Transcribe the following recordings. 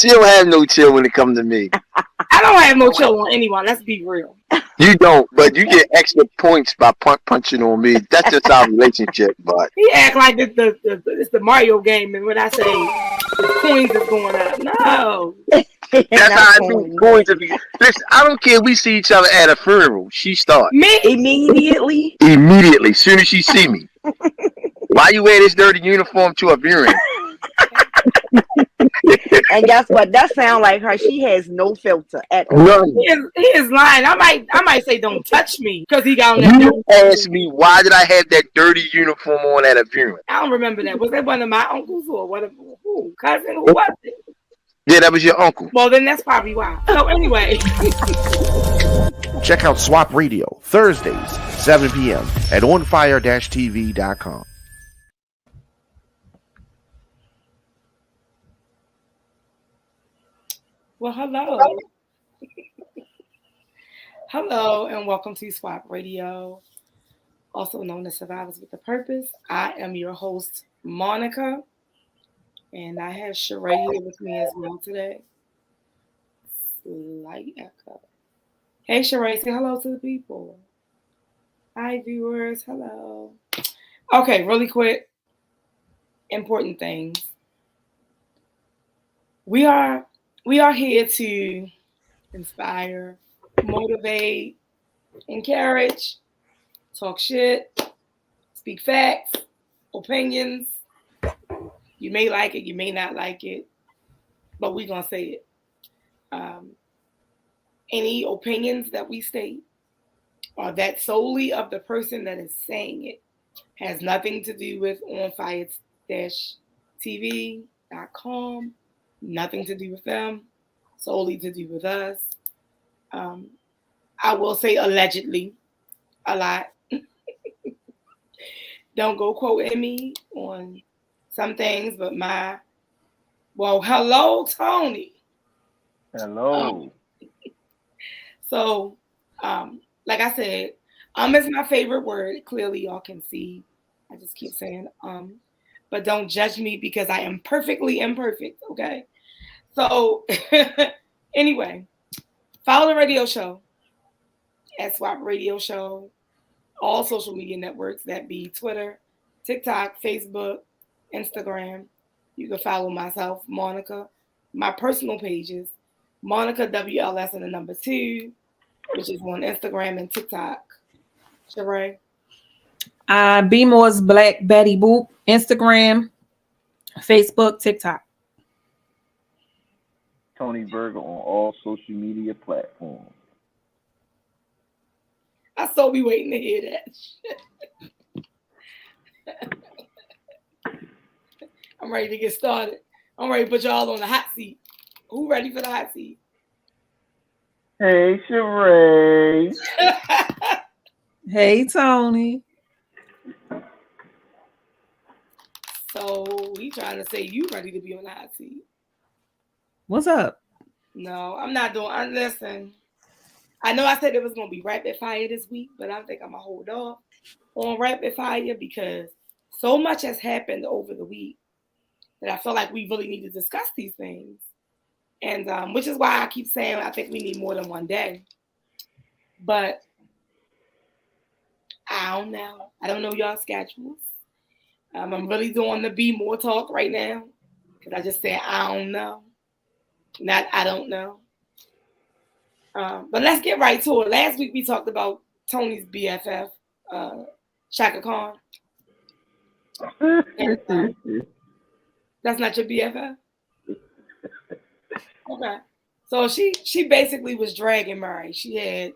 She don't have no chill when it comes to me. I don't have no chill on anyone. Let's be real. You don't, but you get extra points by punching on me. That's just our relationship, but He act like it's the Mario game, and when I say the coins is going up, no. That's how I do coins. Listen, I don't care if we see each other at a funeral. She starts. Me? Immediately? Immediately, soon as she see me. Why you wear this dirty uniform to a viewing? And guess what? That sounds like her. She has no filter at all. None. He is lying. I might say don't touch me because he got on that. You asked me why did I have that dirty uniform on at a viewing? I don't remember that. Was that one of my uncles or what? Who? Cousin? Who was it? Yeah, that was your uncle. Well, then that's probably why. So anyway. Check out Swap Radio Thursdays, 7 p.m. at ONFIRE-TV.com. Well, hello. Hello, and welcome to Swap Radio, also known as Survivors with a Purpose. I am your host, Monica, and I have Sheree here with me as well today. Slight echo. Hey, Sheree, say hello to the people. Hi, viewers. Hello. Okay, really quick. Important things. We are here to inspire, motivate, encourage, talk shit, speak facts, opinions. You may like it, you may not like it, but we're going to say it. Any opinions that we state are that solely of the person that is saying it. Has nothing to do with ONFIRE-TV.com. Nothing to do with them, solely to do with us. I will say allegedly a lot. Don't go quoting me on some things, but hello, Tony. Hello. So, like I said, is my favorite word. Clearly, y'all can see. I just keep saying but don't judge me because I am perfectly imperfect, okay? So, anyway, follow the radio show at Swap Radio Show, all social media networks, that be Twitter, TikTok, Facebook, Instagram. You can follow myself, Monica, my personal pages, Monica WLS and the number 2, which is on Instagram and TikTok. Sheree? Be More's Black Betty Boop, Instagram, Facebook, TikTok. Tony Berger on all social media platforms. I so be waiting to hear that shit. I'm ready to get started. I'm ready to put y'all on the hot seat. Who ready for the hot seat? Hey, Sheree. Hey, Tony. So he trying to say you ready to be on the hot seat. What's up? No, I'm not doing. Listen, I know I said it was going to be rapid fire this week, but I think I'm going to hold off on rapid fire because so much has happened over the week that I feel like we really need to discuss these things. And which is why I keep saying I think we need more than one day. But I don't know. I don't know y'all's schedules. I'm really doing the Be More talk right now because I just said I don't know. Not I don't know. But let's get right to it. Last week we talked about Tony's BFF, Shaka Khan. And, that's not your BFF? Okay. So she basically was dragging Murray. She had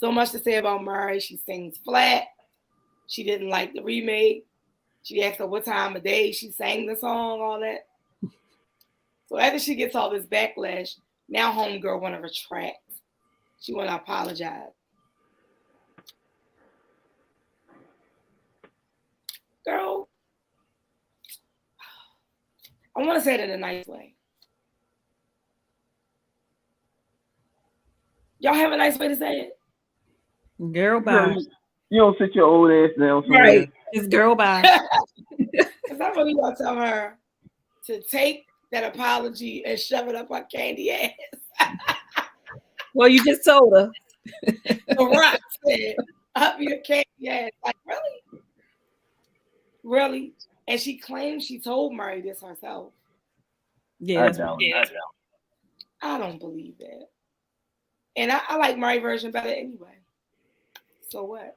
so much to say about Murray. She sings flat. She didn't like the remake. She asked her what time of day she sang the song, all that. So after she gets all this backlash, now homegirl want to retract. She want to apologize. Girl, I want to say it in a nice way. Y'all have a nice way to say it? Girl, bye. You don't sit your old ass down somewhere. Right. It's girl, bye. Because I really want to tell her to take that apology and shove it up her candy ass. Well, you just told her. The Rock said, up your candy ass. Like, really? Really? And she claims she told Murray this herself. Yeah, I don't believe that. And I like Murray's version better anyway. So what?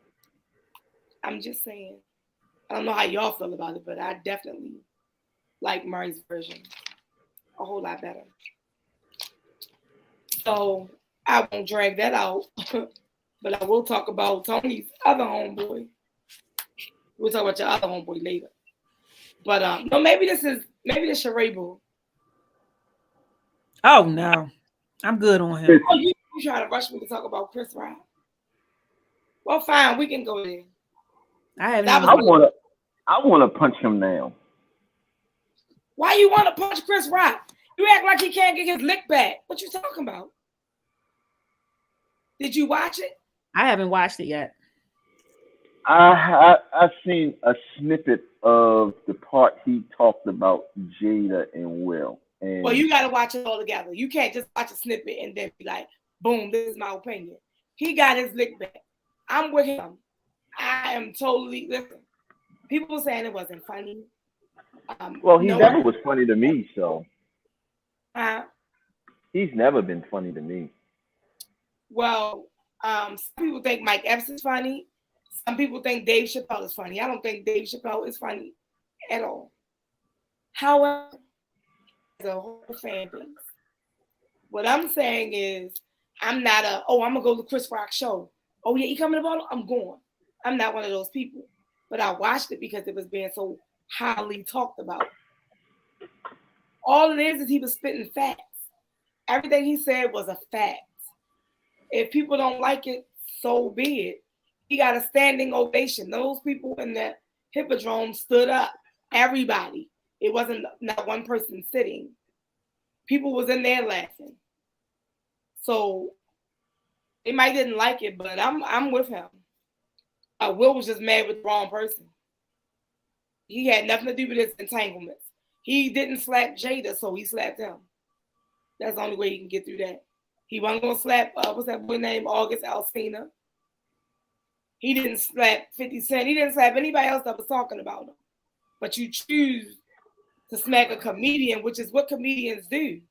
I'm just saying. I don't know how y'all feel about it, but I definitely like Murray's version a whole lot better. So I won't drag that out, but I will talk about Tony's other homeboy. We'll talk about your other homeboy later. But no, maybe this charade bull. Oh no, I'm good on him. Oh, you trying to rush me to talk about Chris Rock? Well, fine, we can go there. I want to punch him now. Why you want to punch Chris Rock? You act like he can't get his lick back. What you talking about? Did you watch it? I haven't watched it yet. I've seen a snippet of the part he talked about Jada and Will. And well, you got to watch it all together. You can't just watch a snippet and then be like, boom, this is my opinion. He got his lick back. I'm with him. I am totally, listen, people saying it wasn't funny. Well, he never was funny to me, so. He's never been funny to me. Well, some people think Mike Epps is funny. Some people think Dave Chappelle is funny. I don't think Dave Chappelle is funny at all. However, the whole fan base. What I'm saying is, I'm not I'm gonna go to Chris Rock show. Oh yeah, he coming to bottle? I'm going. I'm not one of those people. But I watched it because it was being so highly talked about. All it is he was spitting facts. Everything he said was a fact. If people don't like it, so be it. He got a standing ovation. Those people in the Hippodrome stood up. Everybody. It wasn't not one person sitting. People was in there laughing. So they might didn't like it, but I'm with him. Will was just mad with the wrong person. He had nothing to do with his entanglements. He didn't slap Jada, so he slapped him. That's the only way he can get through that. He wasn't gonna slap what's that boy name? August Alsina. He didn't slap 50 Cent. He didn't slap anybody else that was talking about him. But you choose to smack a comedian, which is what comedians do.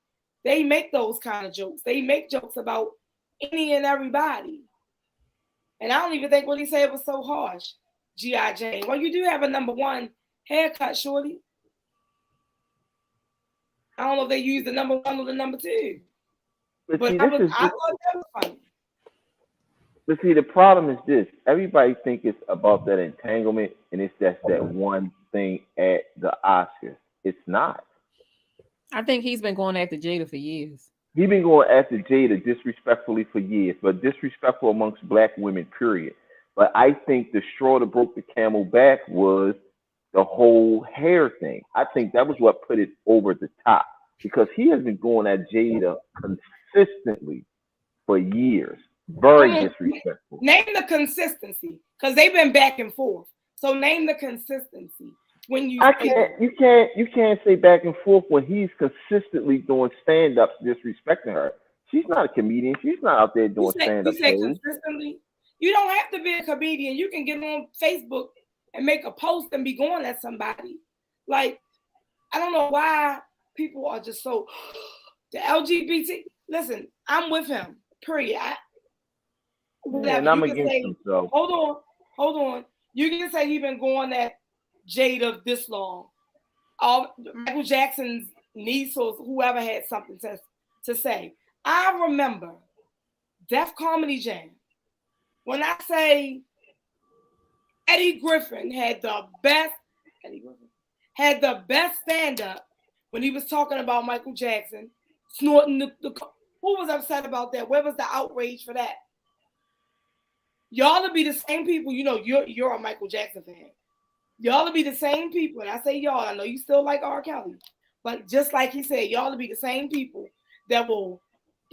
They make those kind of jokes. They make jokes about any and everybody. And I don't even think what he said was so harsh. G.I. Jane. Well, you do have a number one haircut, shorty. I don't know if they use the number one or the number two. But see, I thought that was funny. But see, the problem is this. Everybody think it's about that entanglement, and it's just that one thing at the Oscars. It's not. I think he's been going after Jada for years. He's been going after Jada disrespectfully for years, but disrespectful amongst black women, period. But I think the straw that broke the camel back was the whole hair thing. I think that was what put it over the top, because he has been going at Jada consistently for years. Very disrespectful. Name the consistency, because they've been back and forth. So name the consistency. When you you can't say back and forth when he's consistently doing stand-ups disrespecting her. She's not a comedian. She's not out there doing stand-up. You say consistently. You don't have to be a comedian. You can get on Facebook and make a post and be going at somebody. Like, I don't know why people are just so the LGBT. Listen, I'm with him. Period. And I'm against him. So hold on. You can say he's been going at Jada this long. Michael Jackson's niece or whoever had something to say. I remember Def Comedy Jam. When I say Eddie Griffin had the best stand-up when he was talking about Michael Jackson snorting the who was upset about that? Where was the outrage for that? Y'all will be the same people, you know, you're a Michael Jackson fan. Y'all will be the same people, and I say y'all, I know you still like R. Kelly, but just like he said, y'all will be the same people that will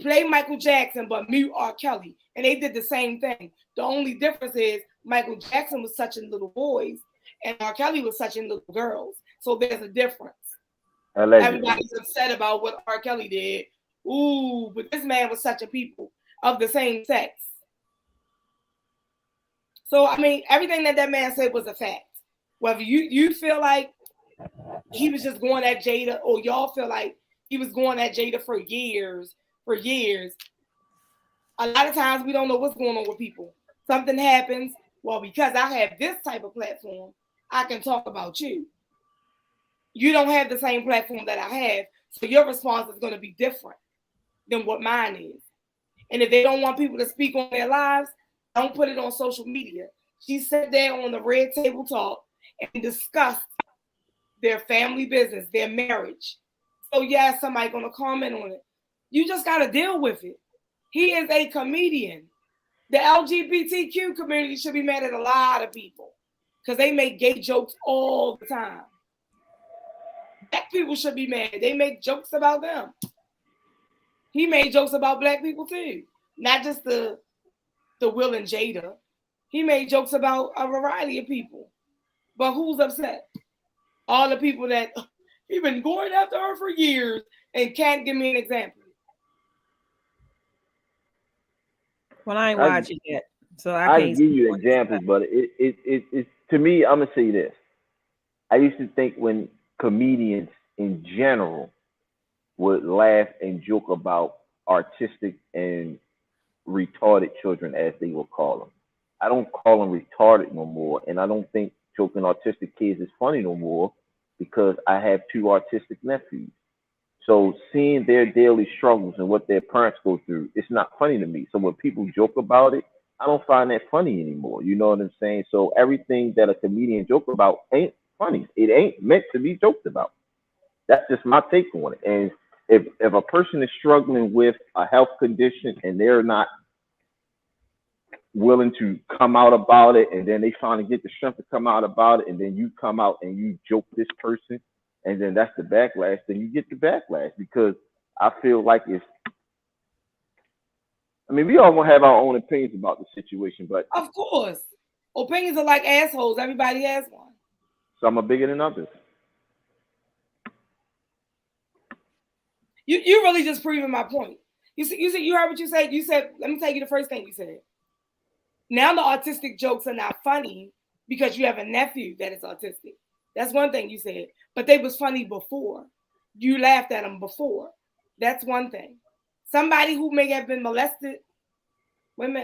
play Michael Jackson but mute R. Kelly, and they did the same thing. The only difference is Michael Jackson was touching little boys, and R. Kelly was touching little girls, so there's a difference. Allegedly. Everybody's upset about what R. Kelly did. Ooh, but this man was such a people of the same sex. So, I mean, everything that man said was a fact. Whether you feel like he was just going at Jada, or y'all feel like he was going at Jada for years. A lot of times we don't know what's going on with people. Something happens. Well, because I have this type of platform, I can talk about you. You don't have the same platform that I have, so your response is going to be different than what mine is. And if they don't want people to speak on their lives, don't put it on social media. She sat there on the Red Table Talk and discussed their family business, their marriage. So yeah, somebody going to comment on it. You just got to deal with it. He is a comedian. The LGBTQ community should be mad at a lot of people because they make gay jokes all the time. Black people should be mad. They make jokes about them. He made jokes about black people too, not just the Will and Jada. He made jokes about a variety of people. But who's upset? All the people that he's been going after her for years and can't give me an example. Well, I ain't watching yet, so I can't can't give you examples, but it's to me. I'm gonna say this. I used to think when comedians in general would laugh and joke about artistic and retarded children, as they will call them. I don't call them retarded no more, and I don't think joking autistic kids is funny no more because I have 2 artistic nephews. So seeing their daily struggles and what their parents go through, it's not funny to me. So when people joke about it, I don't find that funny anymore. You know what I'm saying? So everything that a comedian joke about ain't funny. It ain't meant to be joked about. That's just my take on it. And if a person is struggling with a health condition and they're not willing to come out about it, and then they finally get the strength to come out about it, and then you come out and you joke this person, and then that's the backlash, then you get the backlash. Because I feel like we all gonna have our own opinions about the situation, but of course, opinions are like assholes. Everybody has one. Some are bigger than others. You really just proving my point. You heard what you said. You said, let me tell you the first thing you said. Now the autistic jokes are not funny because you have a nephew that is autistic. That's one thing you said. But they was funny before. You laughed at them before. That's one thing. Somebody who may have been molested,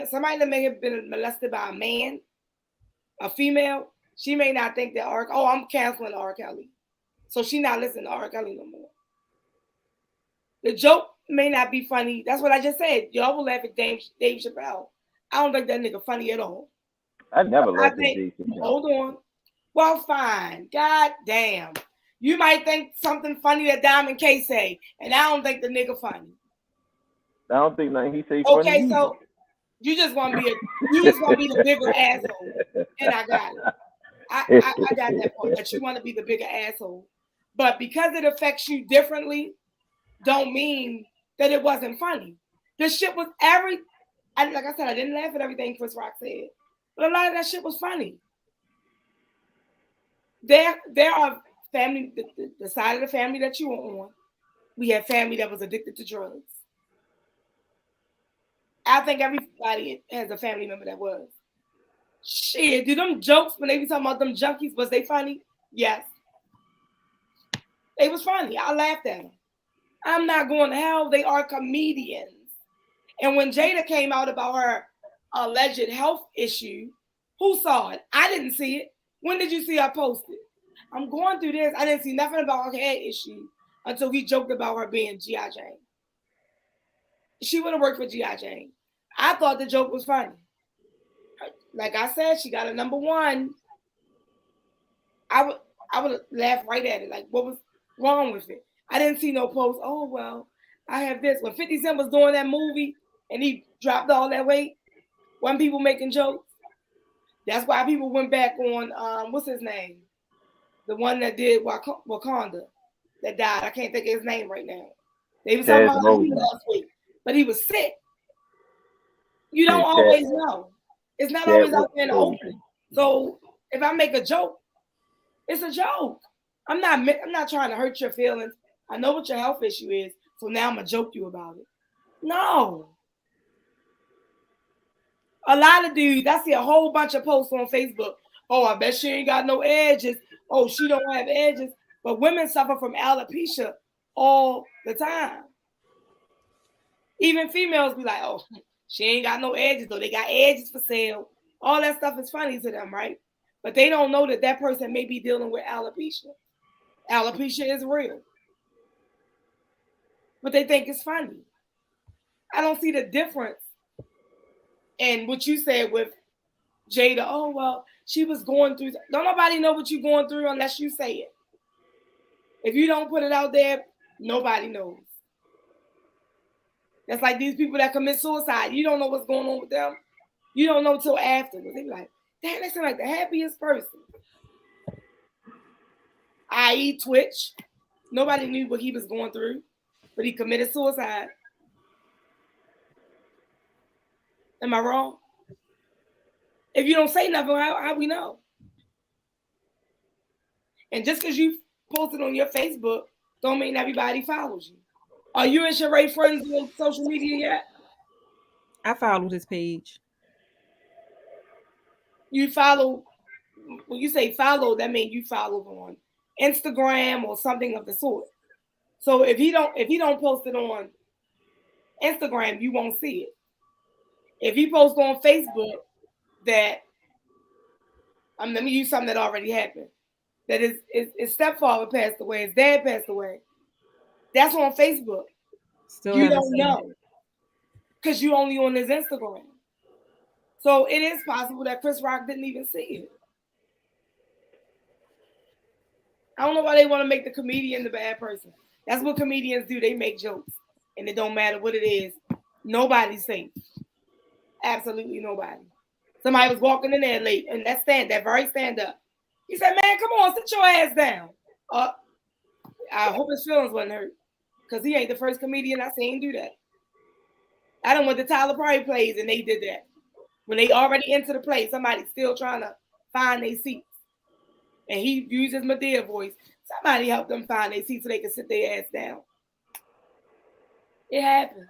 somebody that may have been molested by a man, a female, she may not think that I'm canceling R. Kelly. So she not listening to R. Kelly no more. The joke may not be funny. That's what I just said. Y'all will laugh at Dave Chappelle. I don't think that nigga funny at all. I never laughed at Dave Chappelle. Hold on. Well, fine. God damn. You might think something funny that Diamond K say, and I don't think the nigga funny. I don't think nothing he say funny. Okay, so you just want to be the bigger asshole, and I got it. I got that point. That you want to be the bigger asshole, but because it affects you differently, don't mean that it wasn't funny. The shit was like I said, I didn't laugh at everything Chris Rock said, but a lot of that shit was funny. There are family, the side of the family that you were on. We had family that was addicted to drugs. I think everybody has a family member that was. Shit, do them jokes when they be talking about them junkies, was they funny? Yes. They was funny. I laughed at them. I'm not going to hell. They are comedians. And when Jada came out about her alleged health issue, who saw it? I didn't see it. When did you see her post it? I'm going through this. I didn't see nothing about her head issue until he joked about her being G.I. Jane. She would have worked for G.I. Jane. I thought the joke was funny. Like I said, she got a number 1. I would have laughed right at it. Like, what was wrong with it? I didn't see no post. Oh, well, I have this. When 50 Cent was doing that movie and he dropped all that weight, when people making jokes, that's why people went back on, what's his name? The one that did Wakanda that died. I can't think of his name right now. They was talking about he lost weight, but he was sick. You don't always know. It's not always out there in the open. So if I make a joke, it's a joke. I'm not trying to hurt your feelings. I know what your health issue is, so now I'm gonna joke you about it. No. A lot of dudes, I see a whole bunch of posts on Facebook. Oh, I bet she ain't got no edges. Oh, she don't have edges. But women suffer from alopecia all the time. Even females be like, oh, she ain't got no edges, though. They got edges for sale. All that stuff is funny to them, right? But they don't know that that person may be dealing with alopecia. Alopecia is real. But they think it's funny. I don't see the difference in what you said with Jada. Oh, well, she was going through. Don't nobody know what you're going through unless you say it. If you don't put it out there, nobody knows. That's like these people that commit suicide. You don't know what's going on with them. You don't know till afterwards. They be like, damn, they seem like the happiest person. I.e. Twitch. Nobody knew what he was going through, but he committed suicide. Am I wrong? If you don't say nothing, how we know? And just because you posted on your Facebook, don't mean everybody follows you. Are you and Sheree friends on social media yet? I followed his page. You follow, when you say follow, that means you follow on Instagram or something of the sort. So if he don't post it on Instagram, you won't see it. If he posts on Facebook that, let me use something that already happened, that his stepfather passed away, his dad passed away, that's on Facebook. Still you haven't don't seen know because you only on his Instagram. So it is possible that Chris Rock didn't even see it. I don't know why they want to make the comedian the bad person. That's what comedians do. They make jokes, and it don't matter what it is. Nobody's safe. Absolutely nobody. Somebody was walking in there late, and that very stand up. He said, "Man, come on, sit your ass down." I hope his feelings wasn't hurt, because he ain't the first comedian I seen do that. I done went to Tyler Perry plays, and they did that. When they already into the play, somebody's still trying to find their seats. And he uses Madea voice. Somebody help them find their seats so they can sit their ass down. It happens.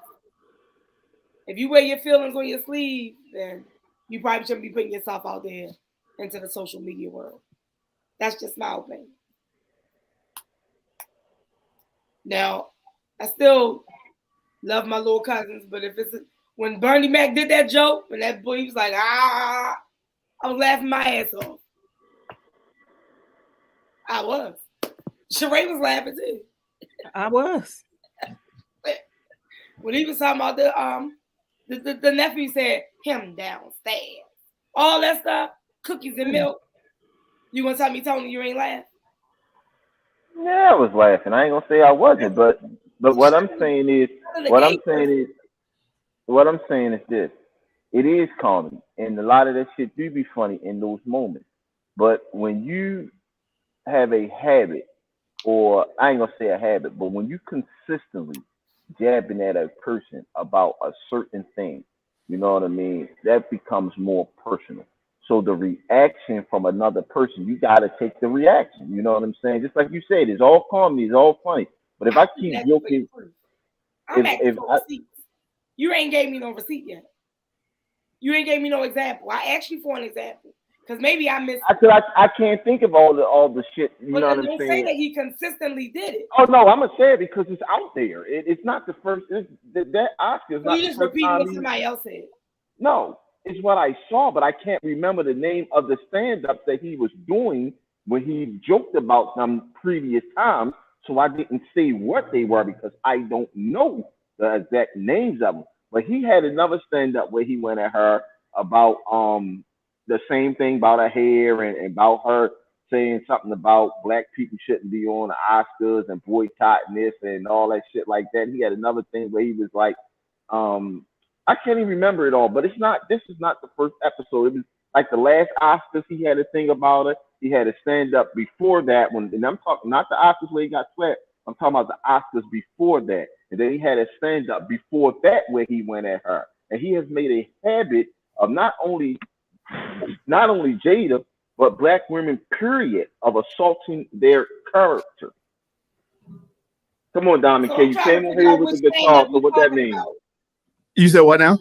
If you wear your feelings on your sleeve, then you probably shouldn't be putting yourself out there into the social media world. That's just my opinion. Now, I still love my little cousins, but when Bernie Mac did that joke, when that boy was like, I was laughing my ass off. I was. Sheree was laughing too. I was. When he was talking about the nephew said, him downstairs. All that stuff, cookies and milk. You gonna tell me, Tony, you ain't laughing? Yeah, I was laughing. I ain't gonna say I wasn't, but what I'm saying is this. It is comedy, and a lot of that shit do be funny in those moments. But when you have a habit, or I ain't gonna say a habit, but when you consistently jabbing at a person about a certain thing, you know what I mean, that becomes more personal. So the reaction from another person, you gotta take the reaction. You know what I'm saying? Just like you said, it's all comedy, it's all funny. But if I keep joking, I'm asking for receipts. You ain't gave me no receipt yet. You ain't gave me no example. I asked you for an example. Because maybe I missed. I can't think of all the shit. You know what I'm saying? Don't say that he consistently did it. Oh no, I'm gonna say it because it's out there. It's not the first. That Oscar is not. You just repeat what somebody else said. No, it's what I saw, but I can't remember the name of the stand-up that he was doing when he joked about some previous times. So I didn't say what they were because I don't know the exact names of them. But he had another stand-up where he went at her about the same thing about her hair and about her saying something about black people shouldn't be on the Oscars and boycotting this and all that shit like that. He had another thing where he was like, I can't even remember it all, but this is not the first episode. It was like the last Oscars, he had a thing about it. He had a stand-up before that one, and I'm talking not the Oscars where he got swept. I'm talking about the Oscars before that. And then he had a stand-up before that where he went at her. And he has made a habit of not only Jada, but black women, period, of assaulting their character. Come on, Diamond So K. I'm You trying came to on figure here out with which the stand guitar, up so you what that talking means? about. You said what now?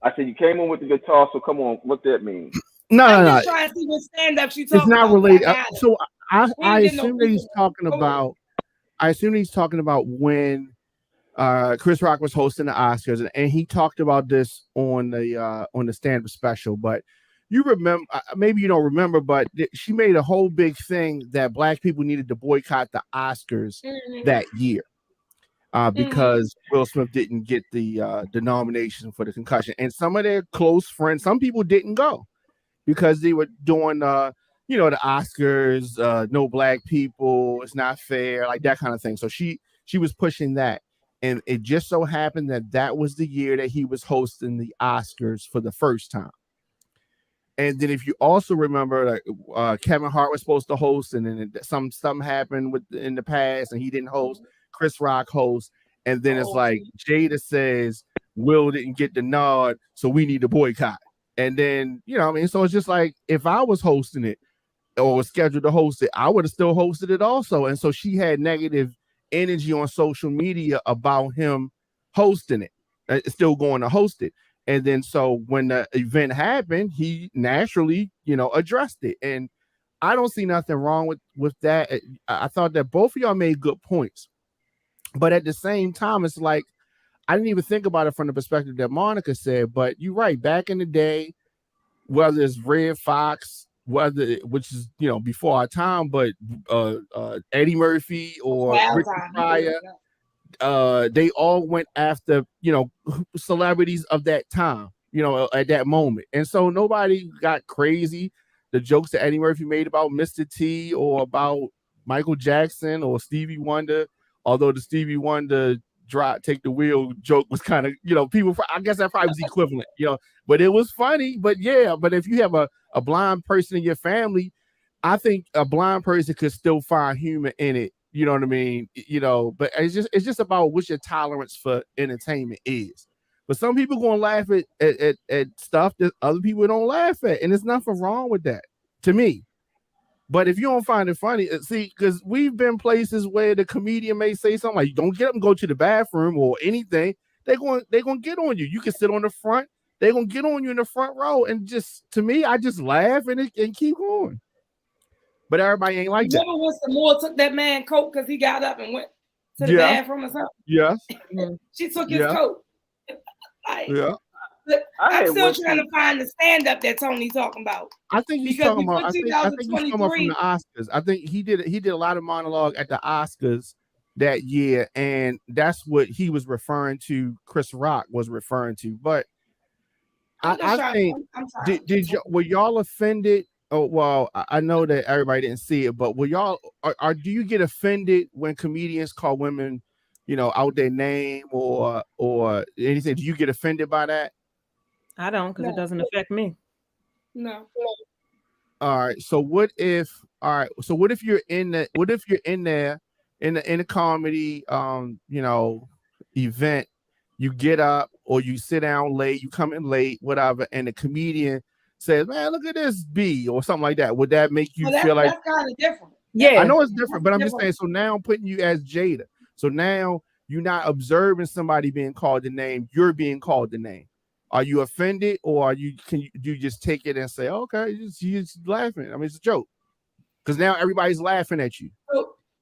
I said you came on with the guitar, so come on, what that means? No, I'm no, just no. trying to see which stand ups you It's talking not about, because I related. got it. So We I ain't getting no assume that he's beef. talking Go ahead. about. I assume he's talking about when Chris Rock was hosting the Oscars, and he talked about this on the stand-up special. But you remember, maybe you don't remember, but she made a whole big thing that black people needed to boycott the Oscars that year because Will Smith didn't get the nomination for the concussion, and some of their close friends, some people didn't go because they were doing the Oscars, no black people, it's not fair, like that kind of thing. So she was pushing that, and it just so happened that was the year that he was hosting the Oscars for the first time. And then if you also remember, Kevin Hart was supposed to host, and then something happened in the past, and he didn't host. Chris Rock hosts, and then it's like Jada says Will didn't get the nod, so we need to boycott. And then so it's just like if I was hosting it or was scheduled to host it, I would have still hosted it also. And so she had negative energy on social media about him hosting it, still going to host it. And then so when the event happened, he naturally, addressed it. And I don't see nothing wrong with that. I thought that both of y'all made good points. But at the same time, it's like, I didn't even think about it from the perspective that Monica said, but you're right. Back in the day, whether it's Red Fox, which is before our time, but Eddie Murphy or Richard Pryor, they all went after celebrities of that time, at that moment, and so nobody got crazy. The jokes that Eddie Murphy made about Mr. T or about Michael Jackson or Stevie Wonder, although the Stevie Wonder take the wheel joke was kind of, people, I guess that probably was equivalent, but it was funny. But if you have a blind person in your family, I think a blind person could still find humor in it. You know what I mean? But it's just about what your tolerance for entertainment is. But some people gonna laugh at stuff that other people don't laugh at, and there's nothing wrong with that, to me. But if you don't find it funny, see, because we've been places where the comedian may say something like, "Don't get up and go to the bathroom" or anything. They're going to get on you. You can sit on the front. They're going to get on you in the front row. And just, to me, I just laugh and keep going. But everybody ain't like that. Remember when Samoa took that man coat because he got up and went to the bathroom or something? Yes. She took his coat. I'm still trying to find the stand-up that Tony's talking about. I think he's talking about. I think he's talking about from the Oscars. I think he did a lot of monologue at the Oscars that year, and that's what he was referring to. Chris Rock was referring to. But I think were y'all offended? Oh well, I know that everybody didn't see it, but were y'all? Do you get offended when comedians call women, out their name or anything? Do you get offended by that? I don't, because it doesn't affect me. No. All right. So what if you're in there in the comedy event, you get up or you sit down late, you come in late, whatever, and the comedian says, "Man, look at this B," or something like that. Would that make you feel like that's kind of different? Yeah, I know it's different, but I'm just saying. So now I'm putting you as Jada. So now you're not observing somebody being called the name, you're being called the name. Are you offended, or do you just take it and say, okay, you're just laughing? I mean, it's a joke. Because now everybody's laughing at you.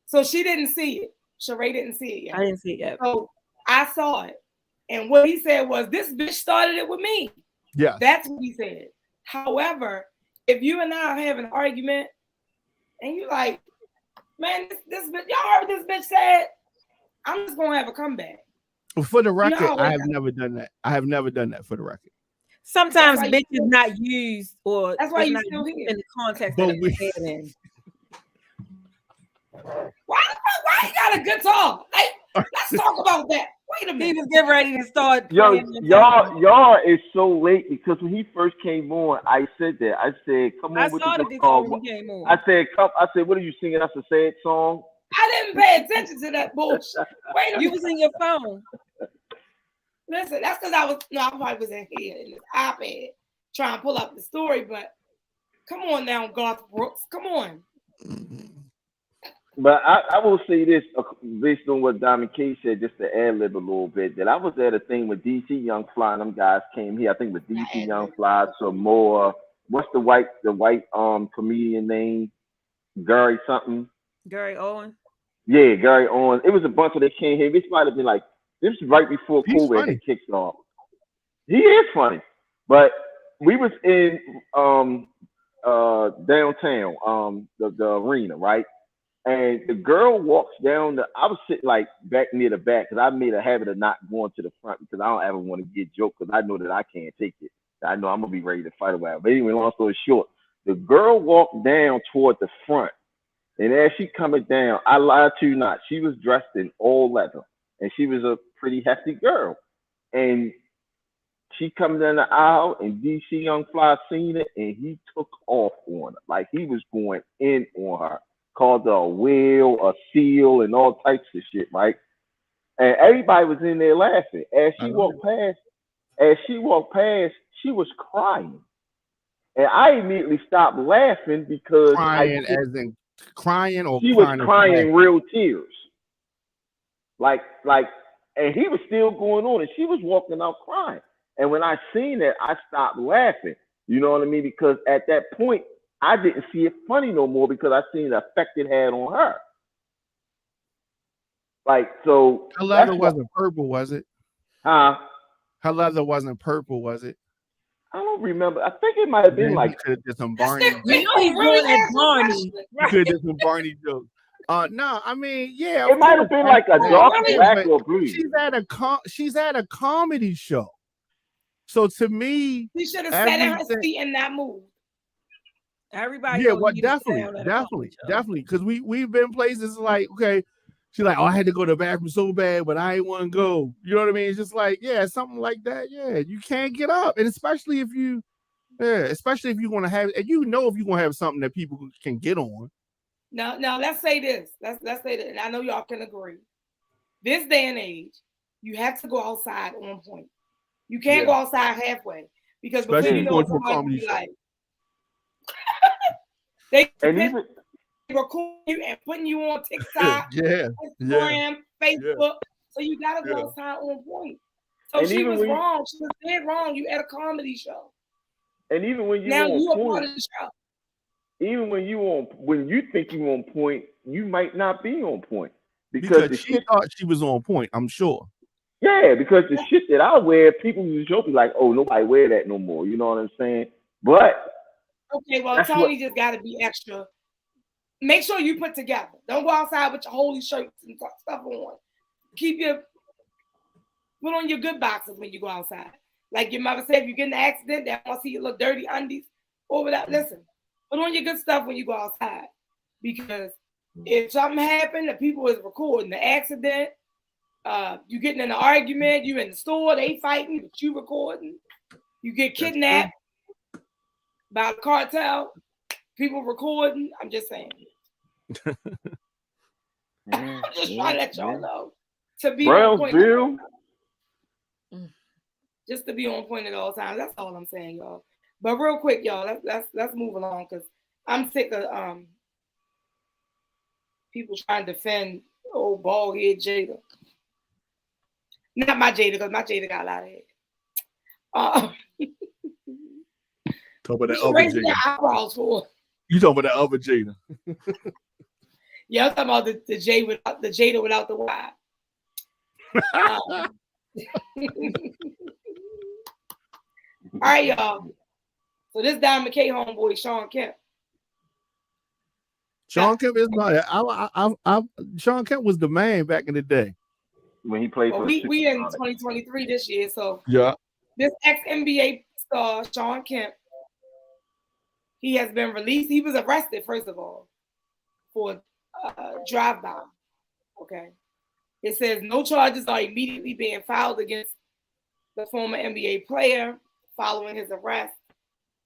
So she didn't see it. Sheree didn't see it yet. I didn't see it yet. So I saw it. And what he said was, this bitch started it with me. Yeah. That's what he said. However, if you and I have an argument and you like, man, this bitch, y'all heard what this bitch said, I'm just going to have a comeback. For the record, I have never done that. I have never done that, for the record. Sometimes bitch is not used, or that's why you still here in the context but that it's said in. Why you got a guitar? Like, let's talk about that. Wait a minute. He was getting ready to start. Y'all is so late, because when he first came on, I said that. I said, "Come on with the guitar." I said, "What are you singing? That's a sad song." I didn't pay attention to that bullshit. Wait a minute. You was in your phone. Listen, that's because I probably was in here in this iPad trying to pull up the story, but come on now, Garth Brooks. Come on. But I will say this based on what Diamond K said, just to ad lib a little bit. That I was at a thing with DC Young Fly and them guys came here. I think with DC Young Fly, some more. What's the white comedian name? Gary something. Gary Owen. Yeah, Gary Owen. It was a bunch of they came here. This might have been like this was right before He's COVID funny. had kicked off. He is funny, but we was in downtown the arena, right? And the girl walks down I was sitting like back near the back because I made a habit of not going to the front because I don't ever want to get joked because I know that I can't take it. I know I'm gonna be ready to fight about it. But anyway, long story short, the girl walked down toward the front, and as she coming down, I lied to you not, she was dressed in all leather, and she was a pretty hefty girl, and she comes down the aisle, and DC Young Fly seen it, and he took off on her like he was going in on her. Called her a whale, a seal, and all types of shit, right? And everybody was in there laughing. As she walked past, she was crying. And I immediately stopped laughing because Crying as in crying or she was crying real tears. Like, and he was still going on, and she was walking out crying. And when I seen it, I stopped laughing. You know what I mean? Because at that point, I didn't see it funny no more because I seen the effect it had on her. Like, so her leather wasn't purple, was it? Huh? Her leather wasn't purple, was it? I don't remember. I think it might have been like could have did some Barney. You know he's doing that Barney. Could have did some Barney jokes. No, I mean, yeah. It might have been like a dark black or blue. She's at a comedy show. So to me, she should have sat in her seat and not moved. Everybody, yeah, well, definitely, because we've been places like, okay, she's like, oh, I had to go to the bathroom so bad, but I ain't want to go. You know what I mean? It's just like, yeah, something like that. Yeah, you can't get up, and especially if you want to have, and if you're gonna have something that people can get on. Now, let's say this. Let's say that, and I know y'all can agree. This day and age, you have to go outside on point. You can't go outside halfway because before you know it, somebody be like. They record you and putting you on TikTok, Instagram, Facebook. So you gotta go outside on point. So she was wrong. She was dead wrong. You at a comedy show. And even when you are part of the show. Even when you think you on point, you might not be on point because she thought she was on point. I'm sure. Yeah, because the shit that I wear, people use joke be like, "Oh, nobody wear that no more." You know what I'm saying? But okay, well, Tony just got to be extra. Make sure you put together. Don't go outside with your holy shirts and stuff on. Put on your good boxes when you go outside. Like your mother said, if you get in an accident, they want to see you look dirty undies over that. Listen, put on your good stuff when you go outside. Because if something happened, the people is recording the accident, you getting in an argument, you in the store, they fighting, but you recording. You get kidnapped by the cartel, people recording. I'm just saying. I'm just trying to let y'all know. To be on point. Just to be on point at all times. That's all I'm saying, y'all. But real quick, y'all, let's move along because I'm sick of people trying to defend old bald head Jada. Not my Jada, because my Jada got a lot of head. Talk about that other Jada. Eyebrows for. You talking about that other Jada? Yeah, I'm talking about the Jada without the Y. All right, y'all. So this Diamond K homeboy, Sean Kemp. Sean Kemp is my. Sean Kemp was the man back in the day when he played. We in 2023 this year, so yeah. This ex-NBA star, Sean Kemp, he has been released. He was arrested, first of all, for drive-by. Okay. It says no charges are immediately being filed against the former NBA player following his arrest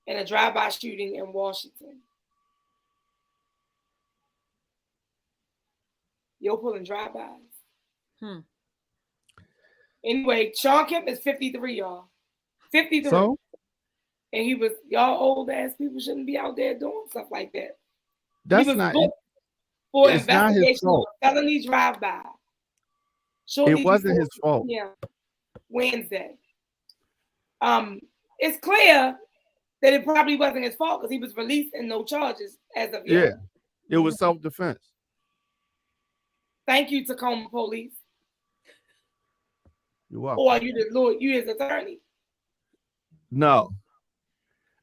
in a drive-by shooting in Washington. You're pulling drive-bys. Anyway, Sean Kemp is 53, y'all. 53. So? And he was, y'all old ass people shouldn't be out there doing stuff like that. That's not. for It's not his investigation of fault. a felony drive-by. It wasn't his fault. Yeah, Wednesday. It's clear that it probably wasn't his fault because he was released and no charges as of yet. Yeah, it was self-defense. Thank you, Tacoma Police. You're welcome. Or you the Lord, you his attorney. No,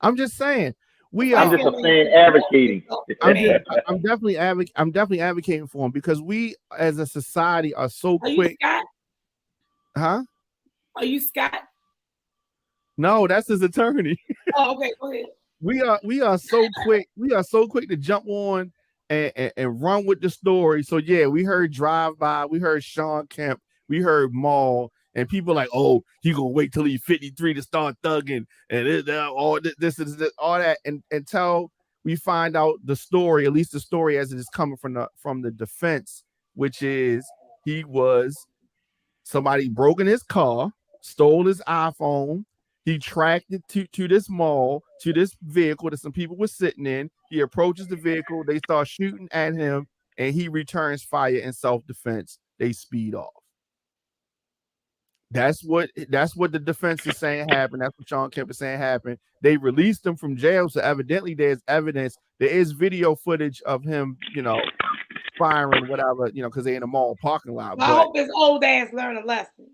I'm just saying. I'm just a fan advocating. I'm definitely advocating for him because we as a society are so quick. You Scott? Huh? Are you Scott? No, that's his attorney. Oh, okay, go ahead. We are so quick. We are so quick to jump on and run with the story. So yeah, we heard drive-by, we heard Sean Kemp, we heard Maul, and people like, oh, he gonna wait till he's 53 to start thugging, and all this, all that, and until we find out the story, at least the story as it is coming from the defense, which is somebody broke in his car, stole his iPhone. He tracked it to this mall, to this vehicle that some people were sitting in. He approaches the vehicle. They start shooting at him, and he returns fire in self-defense. They speed off. That's what the defense is saying happened. That's what Sean Kemp is saying happened. They released him from jail, so evidently there's evidence. There is video footage of him, firing, whatever, because they're in a mall parking lot. I hope his old ass learned a lesson.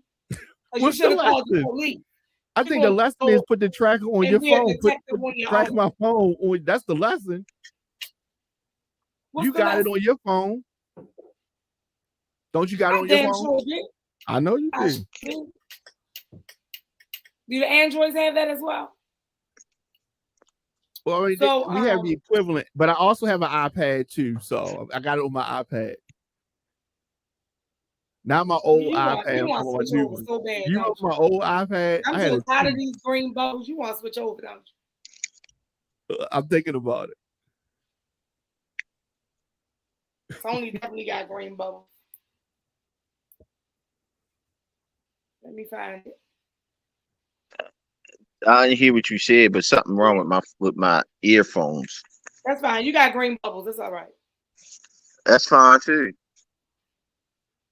You should have called the police. I think the lesson is put the tracker on your phone. Track my phone. That's the lesson. You got it on your phone. Don't you got it on your phone? I know you do. Do the Androids have that as well? Well, I mean, we have the equivalent, but I also have an iPad too, so I got it on my iPad. Not my old iPad. You want to switch over so bad. You know my old iPad. I'm so tired of these green bubbles. You want to switch over, don't you? I'm thinking about it. Sony definitely got green bubbles. Let me find it. I didn't hear what you said, but something wrong with my earphones. That's fine. You got green bubbles. It's all right. That's fine too.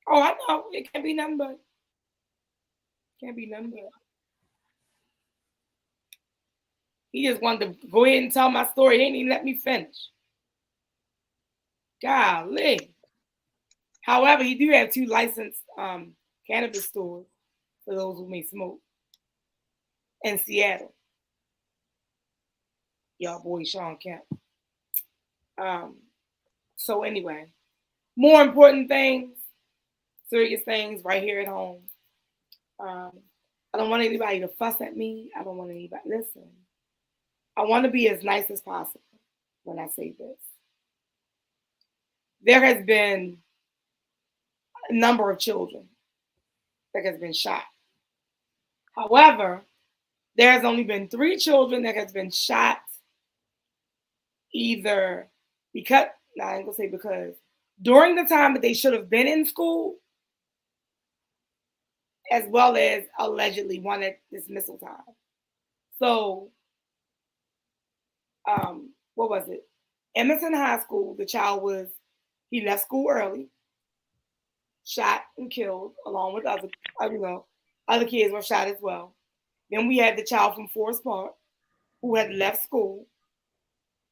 Oh, I know. It can't be nothing but. He just wanted to go ahead and tell my story. He didn't even let me finish. Golly. However, he do have 2 licensed cannabis stores for those who may smoke in Seattle. Y'all boy Sean Kemp. So anyway, more important things. Serious things right here at home. I don't want anybody to fuss at me. I don't want anybody. Listen, I want to be as nice as possible when I say this. There has been a number of children that has been shot. However, there has only been 3 children that has been shot either because, I ain't gonna say because, during the time that they should have been in school, as well as allegedly one at dismissal time. So, what was it? Emerson High School, the child he left school early, shot and killed, along with other kids were shot as well. Then we had the child from Forest Park who had left school,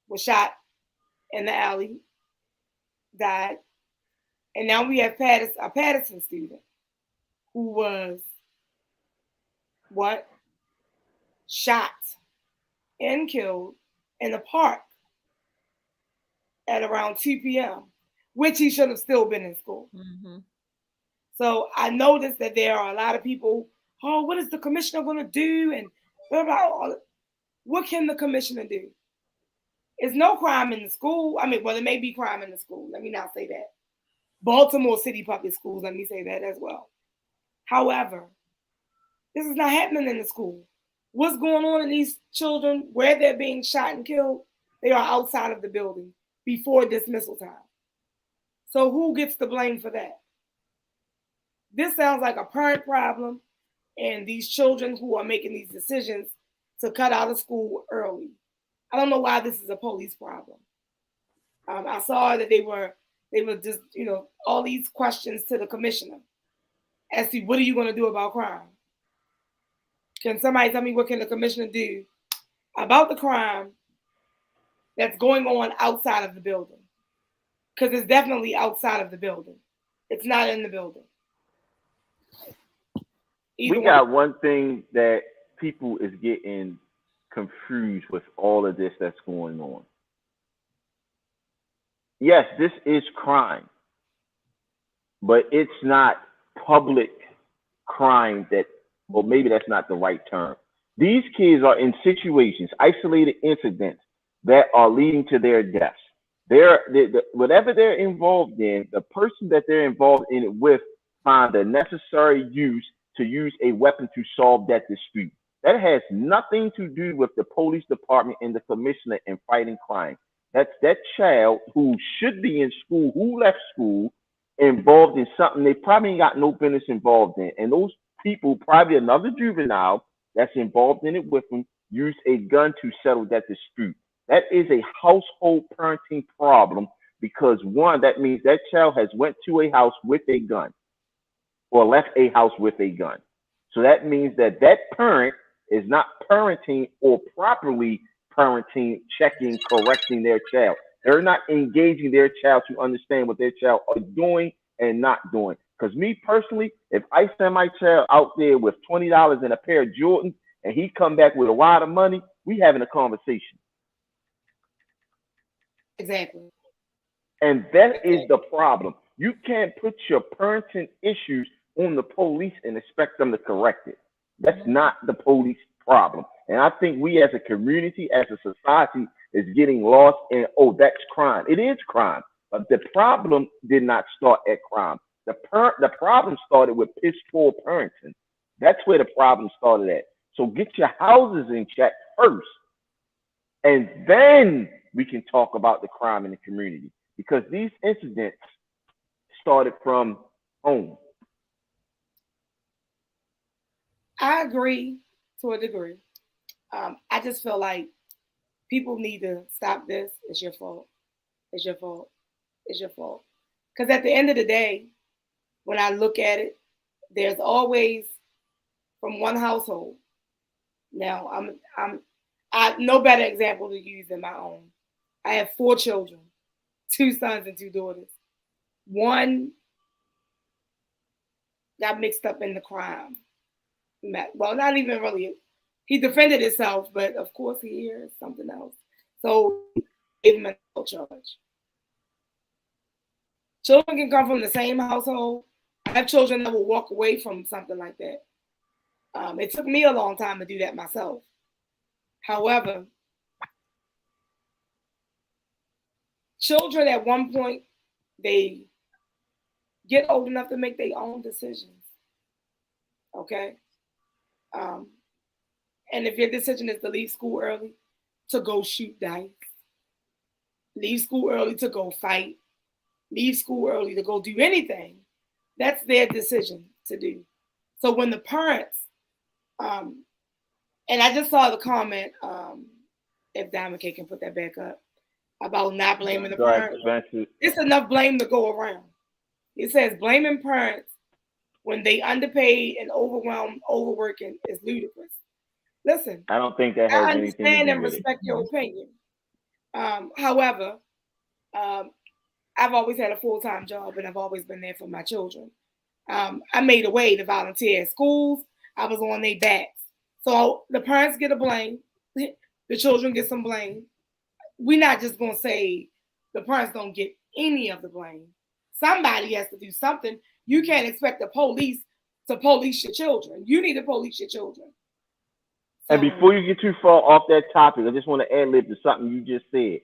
was shot in the alley, died. And now we have a Patterson student who was shot and killed in the park at around 2 p.m., which he should have still been in school. Mm-hmm. So I noticed that there are a lot of people, what is the commissioner going to do? And blah, blah, blah. What can the commissioner do? There's no crime in the school. I mean, well, there may be crime in the school. Let me not say that. Baltimore City Public Schools, let me say that as well. However, this is not happening in the school. What's going on in these children, where they're being shot and killed, they are outside of the building before dismissal time. So who gets the blame for that? This sounds like a parent problem, and these children who are making these decisions to cut out of school early. I don't know why this is a police problem. I saw that they were they would just, all these questions to the commissioner as to what are you going to do about crime? Can somebody tell me what can the commissioner do about the crime that's going on outside of the building? Because it's definitely outside of the building. It's not in the building. We got one thing that people is getting confused with all of this that's going on. Yes, this is crime, but it's not public crime that, or maybe that's not the right term. These kids are in situations, isolated incidents that are leading to their deaths. Whatever they're involved in, the person that they're involved in it with find the necessary use to use a weapon to solve that dispute. That has nothing to do with the police department and the commissioner in fighting crime. That's that child who should be in school, who left school, involved in something they probably ain't got no business involved in. And those people, probably another juvenile that's involved in it with them, use a gun to settle that dispute. That is a household parenting problem because, one, that means that child has went to a house with a gun or left a house with a gun. So that means that that parent is not parenting or properly parenting, checking, correcting their child. They're not engaging their child to understand what their child are doing and not doing. Because me personally, if I send my child out there with $20 and a pair of Jordans and he come back with a wad of money, we having a conversation. Exactly. And that is the problem. You can't put your parenting issues on the police and expect them to correct it. That's not the police problem. And I think we as a community, as a society, is getting lost in, oh, that's crime. It is crime. But the problem did not start at crime. The problem started with piss poor parenting. That's where the problem started at. So get your houses in check first. And then we can talk about the crime in the community. Because these incidents started from home. I agree to a degree. I just feel like people need to stop this. It's your fault. It's your fault. It's your fault. Because at the end of the day, when I look at it, there's always from one household. Now, I no better example to use than my own. I have 4 children, 2 sons and 2 daughters. One got mixed up in the crime. Well, not even really. He defended himself, but of course he hears something else. So gave him a charge. Children can come from the same household. I have children that will walk away from something like that. It took me a long time to do that myself. However, children at one point, they get old enough to make their own decisions. Okay? And if your decision is to leave school early, to go shoot dice, leave school early to go fight, leave school early to go do anything, that's their decision to do. So when the parents, and I just saw the comment, if Diamond K can put that back up, about not blaming the parents. It's enough blame to go around. It says blaming parents when they underpaid and overwhelmed, overworking is ludicrous. Listen, I don't think that has anything to do with it. I understand and respect your opinion. However, I've always had a full-time job and I've always been there for my children. I made a way to volunteer at schools. I was on their backs. So the parents get a blame. The children get some blame. We're not just going to say the parents don't get any of the blame. Somebody has to do something. You can't expect the police to police your children. You need to police your children. And before you get too far off that topic, I just want to ad-lib to something you just said.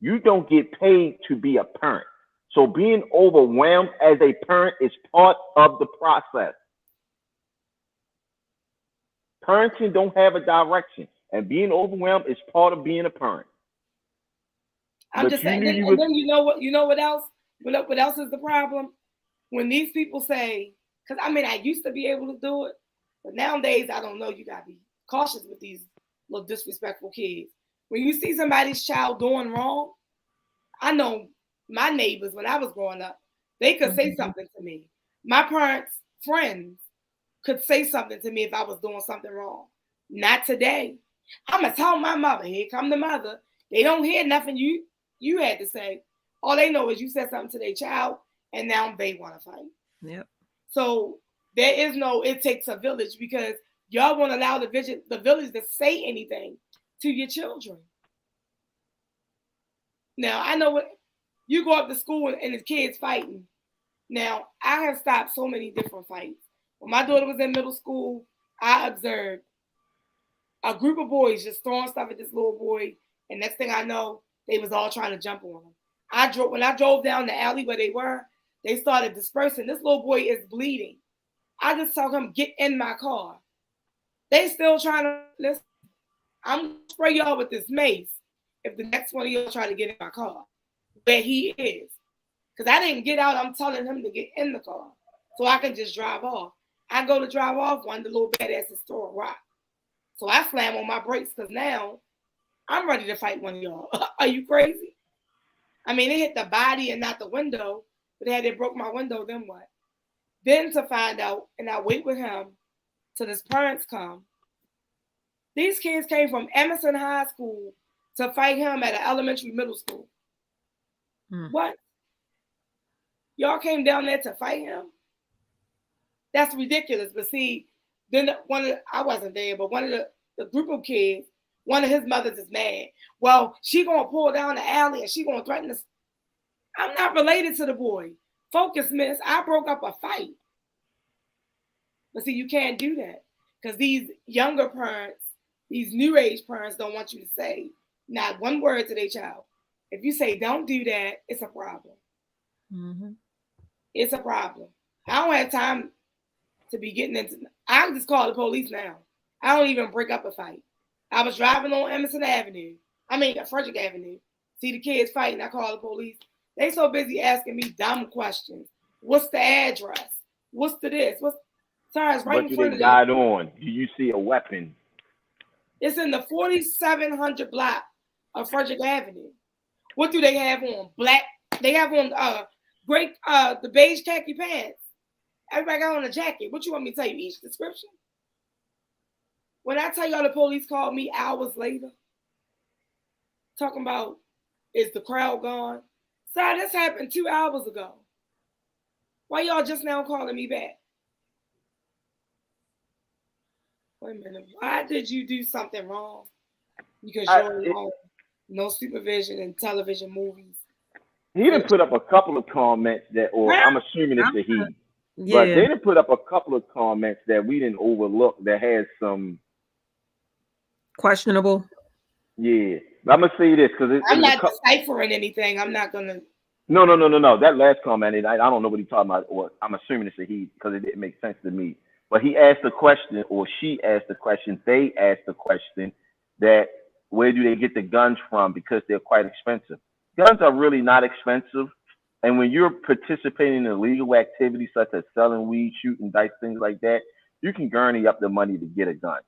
You don't get paid to be a parent. So being overwhelmed as a parent is part of the process. Parenting don't have a direction, and being overwhelmed is part of being a parent. I'm just saying, and then you know what else? What else is the problem? When these people say, because I used to be able to do it, but nowadays I don't know. You gotta be cautious with these little disrespectful kids. When you see somebody's child doing wrong, I know my neighbors when I was growing up, they could say something to me. My parents' friends could say something to me if I was doing something wrong. Not today. I'm gonna tell my mother. Here come the mother. They don't hear nothing you had to say. All they know is you said something to their child, and now they want to fight. Yep. So there is no it takes a village because y'all won't allow the village to say anything to your children. Now I know what you go up to school and the kids fighting. Now I have stopped so many different fights. When my daughter was in middle school, I observed a group of boys just throwing stuff at this little boy, and next thing I know, they was all trying to jump on him. When I drove down the alley where they were, they started dispersing. This little boy is bleeding. I just told him, get in my car. They still trying to listen. I'm gonna spray y'all with this mace if the next one of y'all try to get in my car where he is. Because I didn't get out, I'm telling him to get in the car so I can just drive off. I go to drive off, one of the little badasses throw a rock. So I slam on my brakes because now I'm ready to fight one of y'all. Are you crazy? I mean, it hit the body and not the window, but had it broke my window, then what? Then to find out, and I wait with him till his parents come. These kids came from Emerson High School to fight him at an elementary middle school. What? Y'all came down there to fight him? That's ridiculous. But see, then I wasn't there, but one of the group of kids, one of his mothers is mad. Well, she gonna pull down the alley and she gonna threaten us. I'm not related to the boy. Focus, miss. I broke up a fight. But see, you can't do that because these younger parents, these new age parents don't want you to say not one word to their child. If you say don't do that, it's a problem. It's a problem. I don't have time to be getting into. I just call the police now. I don't even break up a fight. I was driving on Frederick Avenue. See the kids fighting. I call the police. They so busy asking me dumb questions. What's the address? What's the this? Sorry, it's right in front of you. What do they got on? Do you see a weapon? It's in the 4700 block of Frederick Avenue. What do they have on? Black. They have on the beige khaki pants. Everybody got on a jacket. What you want me to tell you? Each description? When I tell y'all the police called me hours later, talking about, is the crowd gone? Sorry, this happened 2 hours ago. Why y'all just now calling me back? Wait a minute. Why did you do something wrong? Because you're alone. No supervision in television movies. He done put up a couple of comments I'm assuming it's the he. Yeah. But they done put up a couple of comments that we didn't overlook that had some questionable. Yeah. But I'm gonna say this because I'm not deciphering anything. I'm not gonna. No. That last comment, I don't know what he's talking about, or I'm assuming it's a he because it didn't make sense to me. But he asked the question, or she asked the question, they asked the question that where do they get the guns from because they're quite expensive. Guns are really not expensive. And when you're participating in illegal activities such as selling weed, shooting dice, things like that, you can gurney up the money to get a gun.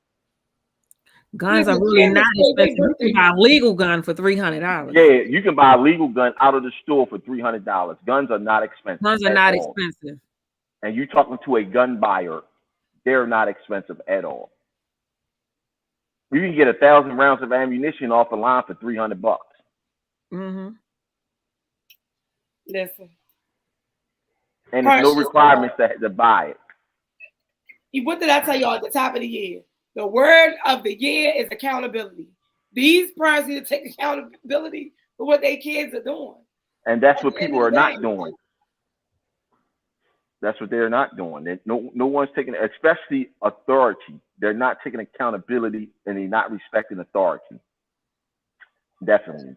Guns are really not expensive. You can buy a legal gun for $300. Yeah, you can buy a legal gun out of the store for $300. Guns are not expensive. Guns are not expensive. And you're talking to a gun buyer, they're not expensive at all. You can get 1,000 rounds of ammunition off the line for $300. Listen. And there's no requirements to buy it. What did I tell y'all at the top of the year? The word of the year is accountability. These parents need to take accountability for what their kids are doing. And that's what people are not doing. That's what they're not doing. No one's taking, especially authority. They're not taking accountability and they're not respecting authority. Definitely.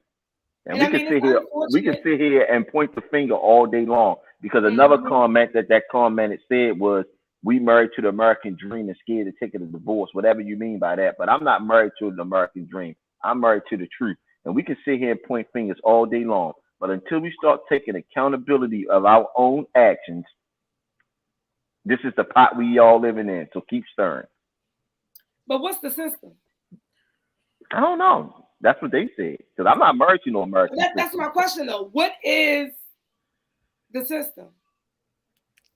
And we can sit here and point the finger all day long because another comment that commented said was, we married to the American dream and scared to take a divorce, whatever you mean by that. But I'm not married to the American dream. I'm married to the truth. And we can sit here and point fingers all day long. But until we start taking accountability of our own actions, this is the pot we all living in. So keep stirring. But what's the system? I don't know. That's what they said. Because I'm not married to no American. That's my question though. What is the system?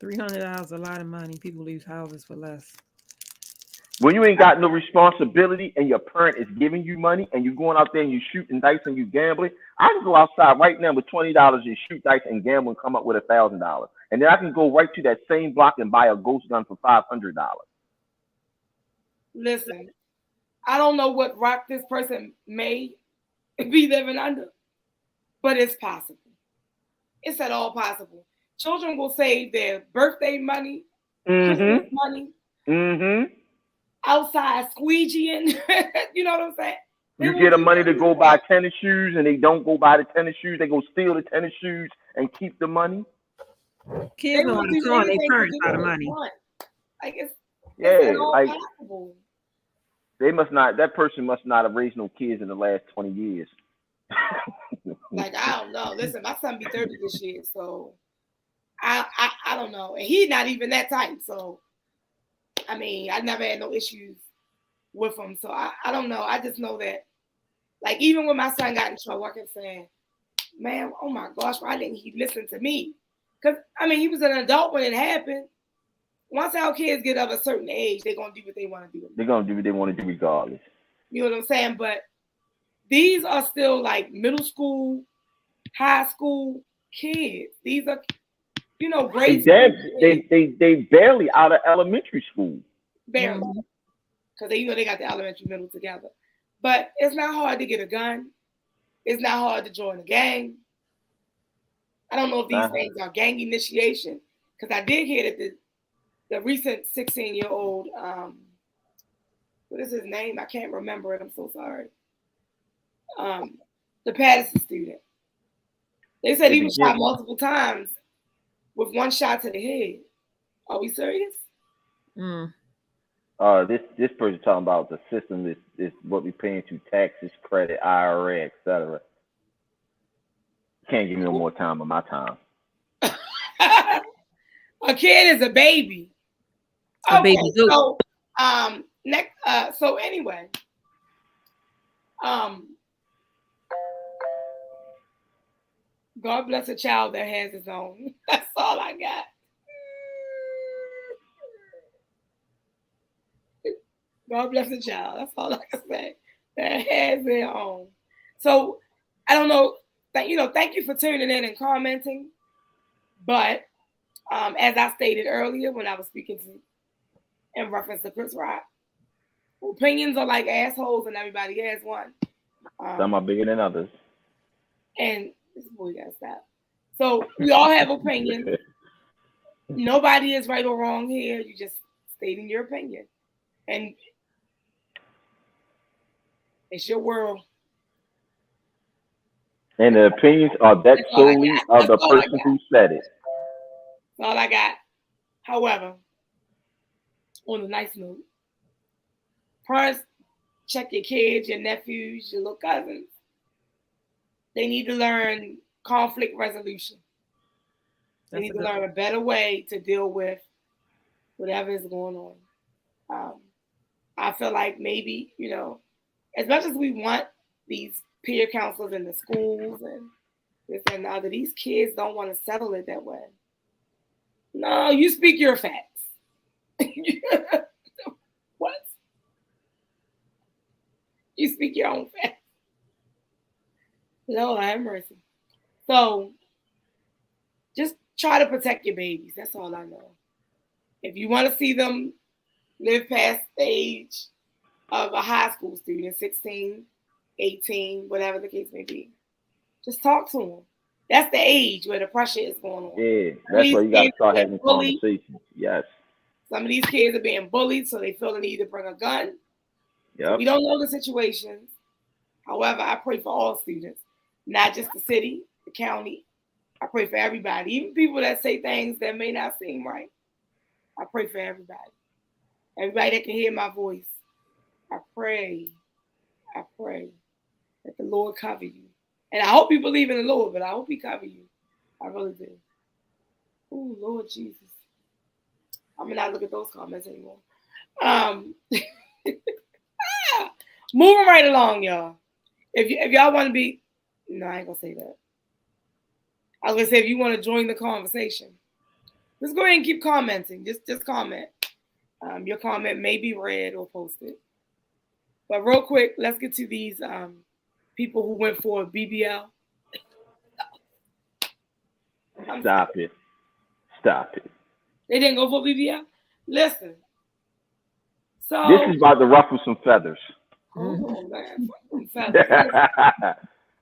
$300 is a lot of money. People leave houses for less. When you ain't got no responsibility and your parent is giving you money and you going out there and you shooting dice and you gambling, I can go outside right now with $20 and shoot dice and gamble and come up with $1,000. And then I can go right to that same block and buy a ghost gun for $500. Listen, I don't know what rock this person may be living under, but it's possible. It's at all possible. Children will save their birthday money, Christmas money, outside squeegeeing. You know what I'm saying? You get them money to go buy tennis shoes, and they don't go buy the tennis shoes. They go steal the tennis shoes and keep the money. Kids don't want to call their parents out of money. Like it's like possible. They must not. That person must not have raised no kids in the last 20 years. Like I don't know. Listen, my son be 30 this year, so I don't know, and he's not even that type. So I mean, I never had no issues with him. So I don't know. I just know that, like, even when my son got in trouble, I kept saying, man, oh my gosh, why didn't he listen to me? Because, I mean, he was an adult when it happened. Once our kids get of a certain age, they're going to do what they want to do. They're going to do what they want to do regardless. You know what I'm saying? But these are still, like, middle school, high school kids. These are, you know, grade school. They barely out of elementary school. Barely. Because they got the elementary middle together. But it's not hard to get a gun. It's not hard to join a gang. I don't know if these things are gang initiation. Because I did hear that the recent 16-year-old, what is his name? I can't remember it. I'm so sorry. The Patterson student. They said he was shot multiple times with one shot to the head. Are we serious? This person talking about the system is what we paying to taxes, credit, IRA, etc. Can't give me no more time on my time. A kid is a baby. A baby. So next. So anyway, God bless a child that has his own. That's all I got. God bless a child. That's all I can say. That has their own. So I don't know. Thank you for tuning in and commenting. But as I stated earlier when I was speaking in reference to Chris Rock, opinions are like assholes and everybody has one. Some are bigger than others. And this boy got stopped. So we all have opinions. Nobody is right or wrong here. You're just stating your opinion. And it's your world. And the opinions are that solely of the person who said it. That's all I got. However, on a nice note, parents, check your kids, your nephews, your little cousins. They need to learn conflict resolution. They need to learn a better way to deal with whatever is going on. I feel like maybe, as much as we want these peer counselors in the schools and this and the other, these kids don't want to settle it that way. No, you speak your facts. What? You speak your own facts. Lord have mercy. So just try to protect your babies. That's all I know. If you want to see them live past the age of a high school student, 16, 18, whatever the case may be, just talk to them. That's the age where the pressure is going on. Yeah, that's where you got to start having conversations. Yes. Some of these kids are being bullied, so they feel the need to bring a gun. Yep. We don't know the situations. However, I pray for all students, not just the city, the county. I pray for everybody, even people that say things that may not seem right. I pray for everybody. Everybody that can hear my voice. I pray that the Lord cover you. And I hope you believe in the Lord, but I hope he cover you. I really do. Oh, Lord Jesus. I'm going to not look at those comments anymore. Moving right along, y'all. If y'all want to be, no, I ain't gonna say that. I was gonna say if you want to join the conversation, just go ahead and keep commenting. Just comment. Your comment may be read or posted. But real quick, let's get to these people who went for a BBL. Stop it. They didn't go for BBL? Listen. So this is about to ruffle some feathers. Oh man, feathers.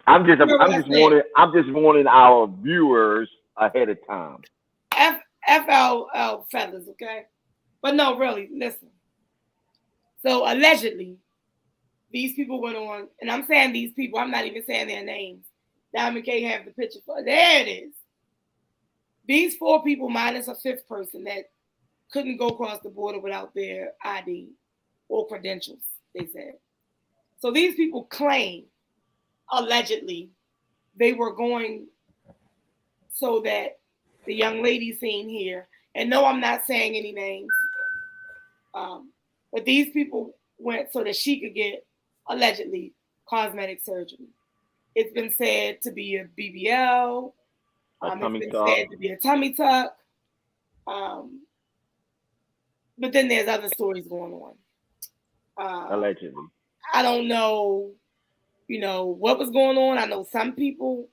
I'm just warning our viewers ahead of time. FLL feathers, okay? But no, really, listen. So allegedly, these people went on, and I'm saying these people, I'm not even saying their names. Diamond K have the picture for there it is. These 4 people minus a 5th person that couldn't go across the border without their ID or credentials, they said. So these people claim, allegedly, they were going so that the young lady seen here, and no, I'm not saying any names, but these people went so that she could get, allegedly, cosmetic surgery. It's been said to be a BBL. It's been said to be a tummy tuck. But then there's other stories going on. Allegedly. I don't know, what was going on. I know some people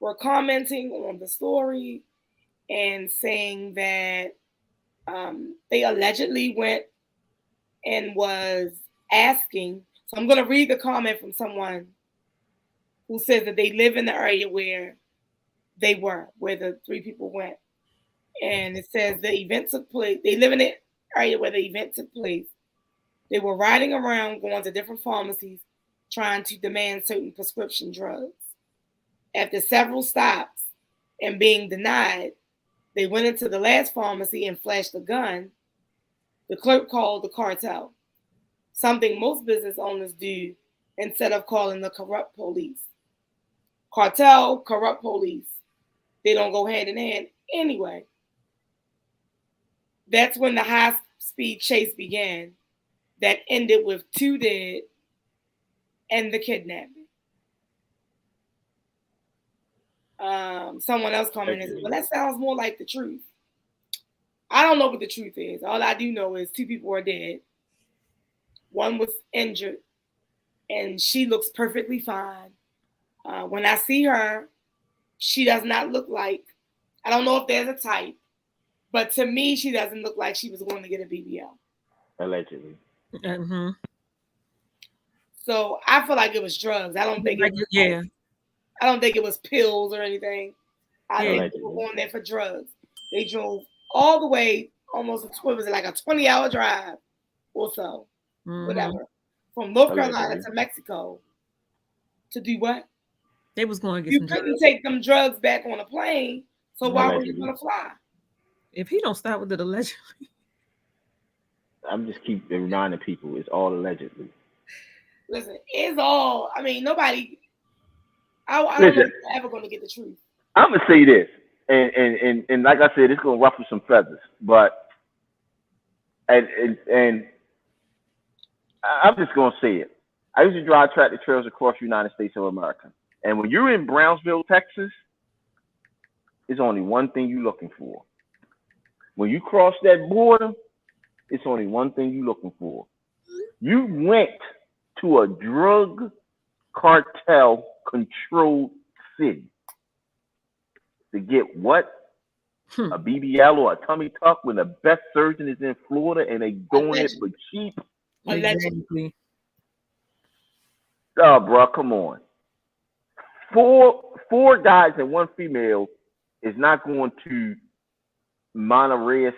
were commenting on the story and saying that they allegedly went and was asking. So I'm going to read the comment from someone who says that they live in the area where they were, where the 3 people went. And it says the event took place. They live in the area where the event took place. They were riding around, going to different pharmacies, trying to demand certain prescription drugs. After several stops and being denied, they went into the last pharmacy and flashed a gun. The clerk called the cartel, something most business owners do instead of calling the corrupt police. Cartel, corrupt police. They don't go hand in hand anyway. That's when the high-speed chase began that ended with 2 dead and the kidnapping. Someone else commented, well, that sounds more like the truth. I don't know what the truth is. All I do know is 2 people are dead. 1 was injured, and she looks perfectly fine. When I see her, she does not look like, I don't know if there's a type, but to me, she doesn't look like she was going to get a BBL. Allegedly. Mm-hmm. So I feel like it was drugs. I don't think I don't think it was pills or anything. I think they were going there for drugs. They drove all the way, almost, what was it, like a 20-hour drive or so, whatever, from North Carolina to Mexico to do what? They was going to get you some couldn't drugs. Take them drugs back on a plane, so why were you going to fly? If he don't stop with it allegedly. I'm just keep reminding people it's all allegedly. Listen, it's all, I mean, nobody, I don't know if you're ever going to get the truth. I'm going to say this, and like I said, it's going to ruffle some feathers, but, and I'm just going to say it. I used to drive tractor trailers across the United States of America. And when you're in Brownsville, Texas, it's only one thing you're looking for. When you cross that border, it's only one thing you're looking for. You went to a drug cartel controlled city to get what? A BBL or a tummy tuck when the best surgeon is in Florida and they doing it for cheap? Allegedly. Oh, bro, come on. Four guys and 1 female is not going to Monterrey,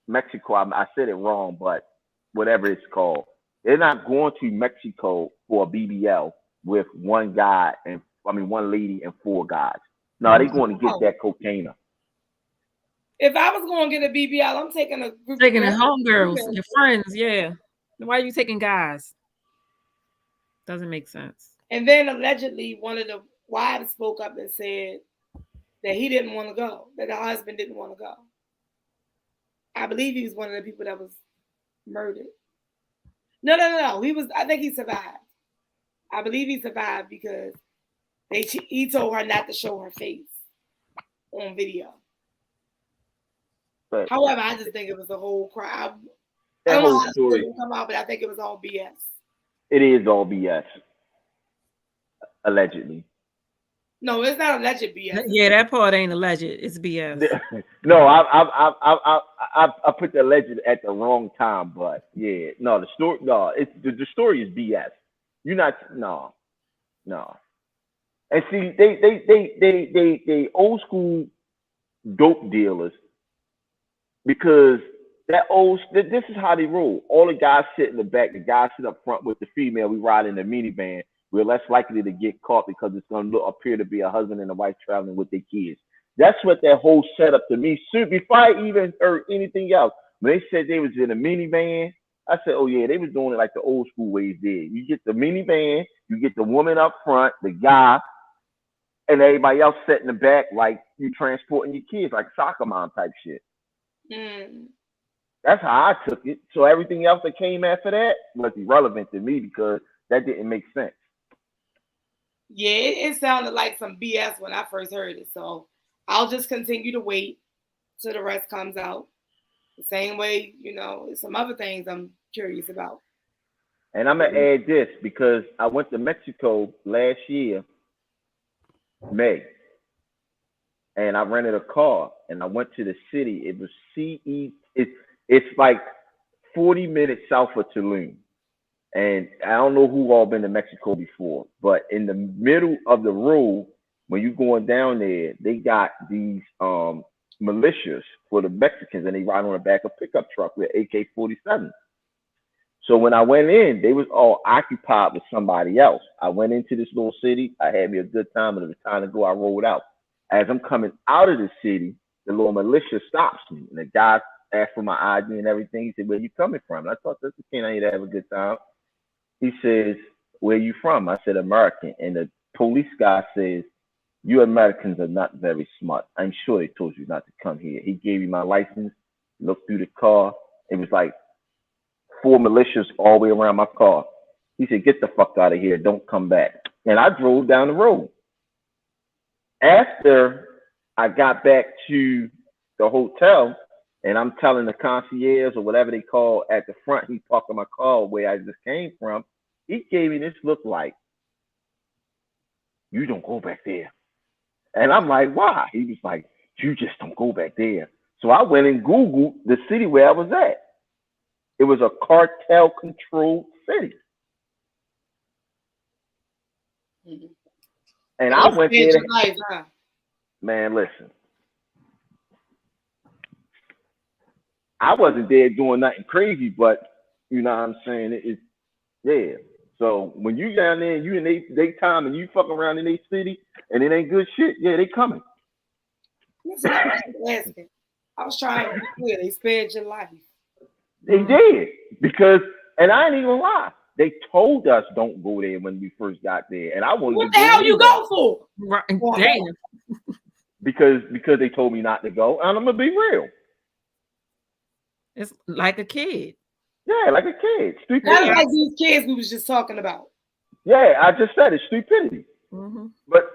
Mexico. I said it wrong, but whatever it's called. They're not going to Mexico for a BBL with 1 lady and 4 guys. No, they're going to get that cocaine. If I was going to get a BBL, I'm taking a group taking the homegirls, your friends, yeah. Why are you taking guys? Doesn't make sense. And then allegedly, one of the wives spoke up and said that he didn't want to go, that the husband didn't want to go. I believe he was one of the people that was murdered. No. He was. I think he survived. I believe he survived because he told her not to show her face on video. But however, I just think it was a whole crime. I that don't know whole how story, it come out, but I think it was all BS. it is all BS, allegedly. No, it's not alleged BS. Yeah, that part ain't alleged. It's BS. No, I put the alleged at the wrong time, but yeah, no, the story, no, it's the story is BS. You're not, no. And see, they old school dope dealers, because this is how they roll. All the guys sit in the back, the guys sit up front with the female. We ride in the minivan. We're less likely to get caught because it's going to appear to be a husband and a wife traveling with their kids. That's what that whole setup to me. Soon before I even heard anything else, when they said they was in a minivan, I said, oh yeah, they was doing it like the old school ways did. You get the minivan, you get the woman up front, the guy, and everybody else sitting in the back like you transporting your kids, like soccer mom type shit. That's how I took it. So everything else that came after that was irrelevant to me because that didn't make sense. Yeah, it sounded like some BS when I first heard it. So I'll just continue to wait till the rest comes out. The same way, some other things I'm curious about. And I'm going to add this because I went to Mexico last year, May, and I rented a car and I went to the city. It was it's like 40 minutes south of Tulum. And I don't know who all been to Mexico before, but in the middle of the road, when you're going down there, they got these militias for the Mexicans, and they ride on the back of pickup truck with AK-47. So when I went in, they was all occupied with somebody else. I went into this little city. I had me a good time, and it was time to go. I rolled out. As I'm coming out of the city, the little militia stops me, and the guy asked for my ID and everything. He said, "Where you coming from?" And I thought, "This came out here to have a good time." He says, "Where you from?" I said, "American." And the police guy says, "You Americans are not very smart. I'm sure they told you not to come here." He gave me my license, looked through the car. It was like 4 militias all the way around my car. He said, "Get the fuck out of here. Don't come back." And I drove down the road. After I got back to the hotel, and I'm telling the concierge or whatever they call at the front, he parked my car where I just came from. He gave me this look like, "You don't go back there." And I'm like, "Why?" He was like, "You just don't go back there." So I went and Googled the city where I was at. It was a cartel-controlled city. And I went there. Man, listen. I wasn't there doing nothing crazy, but you know what I'm saying? Yeah. So when you down there, you in they time and you fuck around in their city and it ain't good shit, yeah, they coming. I was trying to be clear. They spared your life. They did. Because, and I ain't even lie, they told us don't go there when we first got there. And I wanted what the hell you go for? Right. Damn. Because they told me not to go. And I'm going to be real. It's like a kid. Yeah, like a kid. Stupidity. Not like these kids we was just talking about. Yeah, I just said it's stupidity. Mm-hmm. But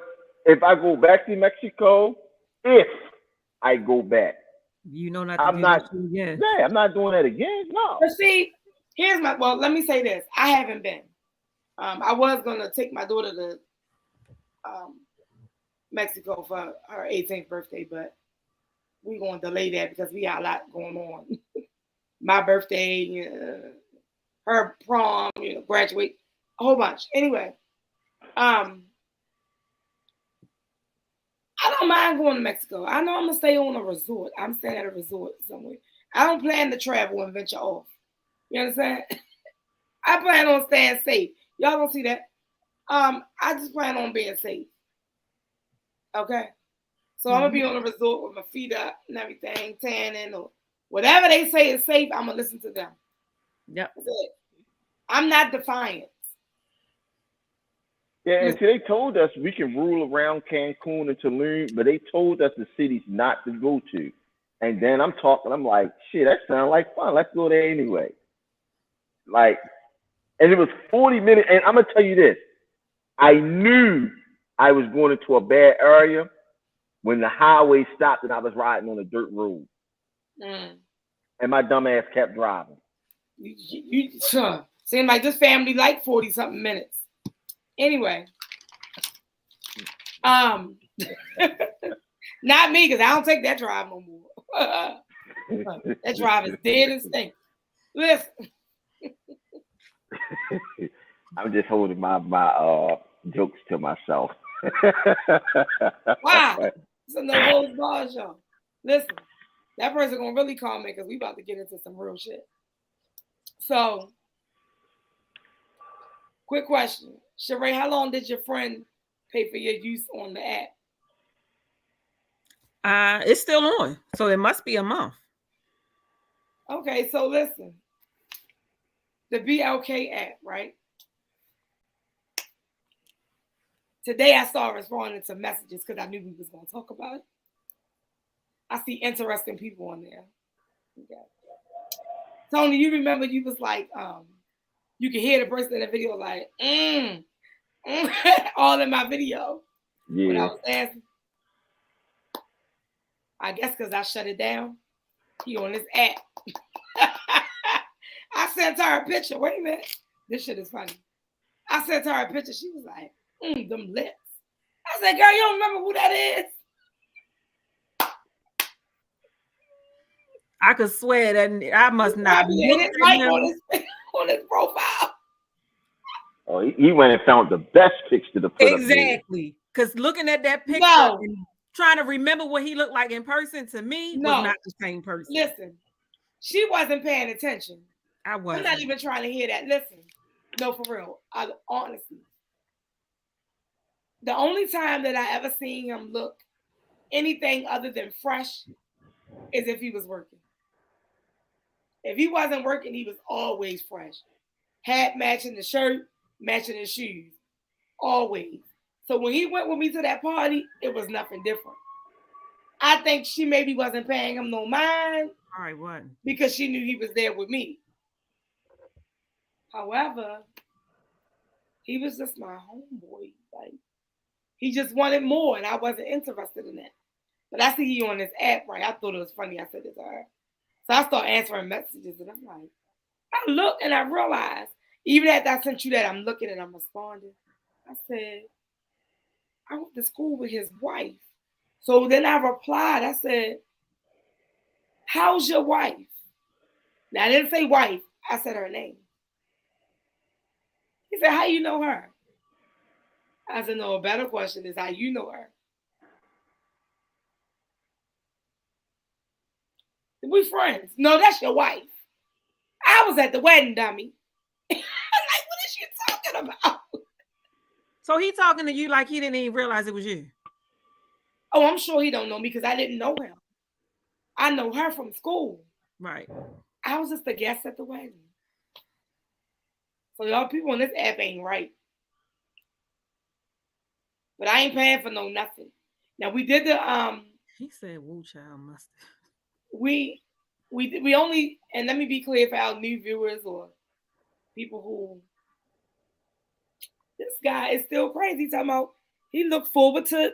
if I go back to Mexico, if I go back, you know not. I'm not. Yeah, I'm not doing that again. No. But see, let me say this. I haven't been. I was gonna take my daughter to Mexico for her 18th birthday, but we're gonna delay that because we got a lot going on. My birthday, her prom, graduate, a whole bunch. Anyway, I don't mind going to Mexico. I know I'm gonna stay on a resort. I'm staying at a resort somewhere. I don't plan to travel and venture off. You understand? I plan on staying safe. Y'all don't see that. I just plan on being safe. Okay. So I'm gonna be on a resort with my feet up and everything, tanning or whatever they say is safe. I'm gonna listen to them. Yep. I'm not defiant. Yeah, and see, they told us we can rule around Cancun and Tulum, but they told us the cities not to go to. And then I'm like, shit, that sounds like fun. Let's go there anyway. Like, and it was 40 minutes. And I'm gonna tell you this: I knew I was going into a bad area when the highway stopped and I was riding on a dirt road. And my dumb ass kept driving. You seem like this family like 40-something minutes. Anyway. Not me, because I don't take that drive no more. That drive is dead and stink. Listen. I'm just holding my jokes to myself. Wow. It's a no holds barred show. Listen, that person gonna really call me because we about to get into some real shit. So, quick question. Sheree, how long did your friend pay for your use on the app? It's still on, so it must be a month. Okay, so listen. The BLK app, right? Today I started responding to messages because I knew we was going to talk about it. I see interesting people on there. Okay. Tony, you remember you was like, you could hear the person in the video like, all in my video. Yeah. When I was asking. I guess because I shut it down. He on this app. I sent her a picture. Wait a minute. This shit is funny. I sent her a picture. She was like, them lips. I said, girl, you don't remember who that is? I could swear that I must not be on his profile. Oh, he went and found the best picture to put exactly. Because looking at that picture and trying to remember what he looked like in person to me was not the same person. Listen, she wasn't paying attention. I wasn't. I'm not even trying to hear that. Listen, no, for real. Honestly, the only time that I ever seen him look anything other than fresh is if he was working. If he wasn't working, he was always fresh. Hat matching the shirt, matching his shoes. Always. So when he went with me to that party, it was nothing different. I think she maybe wasn't paying him no mind. All right, what? Because she knew he was there with me. However, he was just my homeboy. Like, he just wanted more, and I wasn't interested in that. But I see you on this app, right? I thought it was funny. I said it to her. So I start answering messages, and I'm like, I look and I realize, even after I sent you that, I'm looking and I'm responding. I said, I went to school with his wife. So then I replied, I said, how's your wife? Now I didn't say wife, I said her name. He said, how you know her? I said, no, a better question is how you know her. We friends. No, that's your wife. I was at the wedding, dummy. Like, what is she talking about? So he talking to you like he didn't even realize it was you. Oh, I'm sure he don't know me because I didn't know him. I know her from school. Right. I was just a guest at the wedding. So y'all people on this app ain't right. But I ain't paying for no nothing. Now we did the He said woo child must. We only, and let me be clear for our new viewers or people who, this guy is still crazy talking about he looked forward to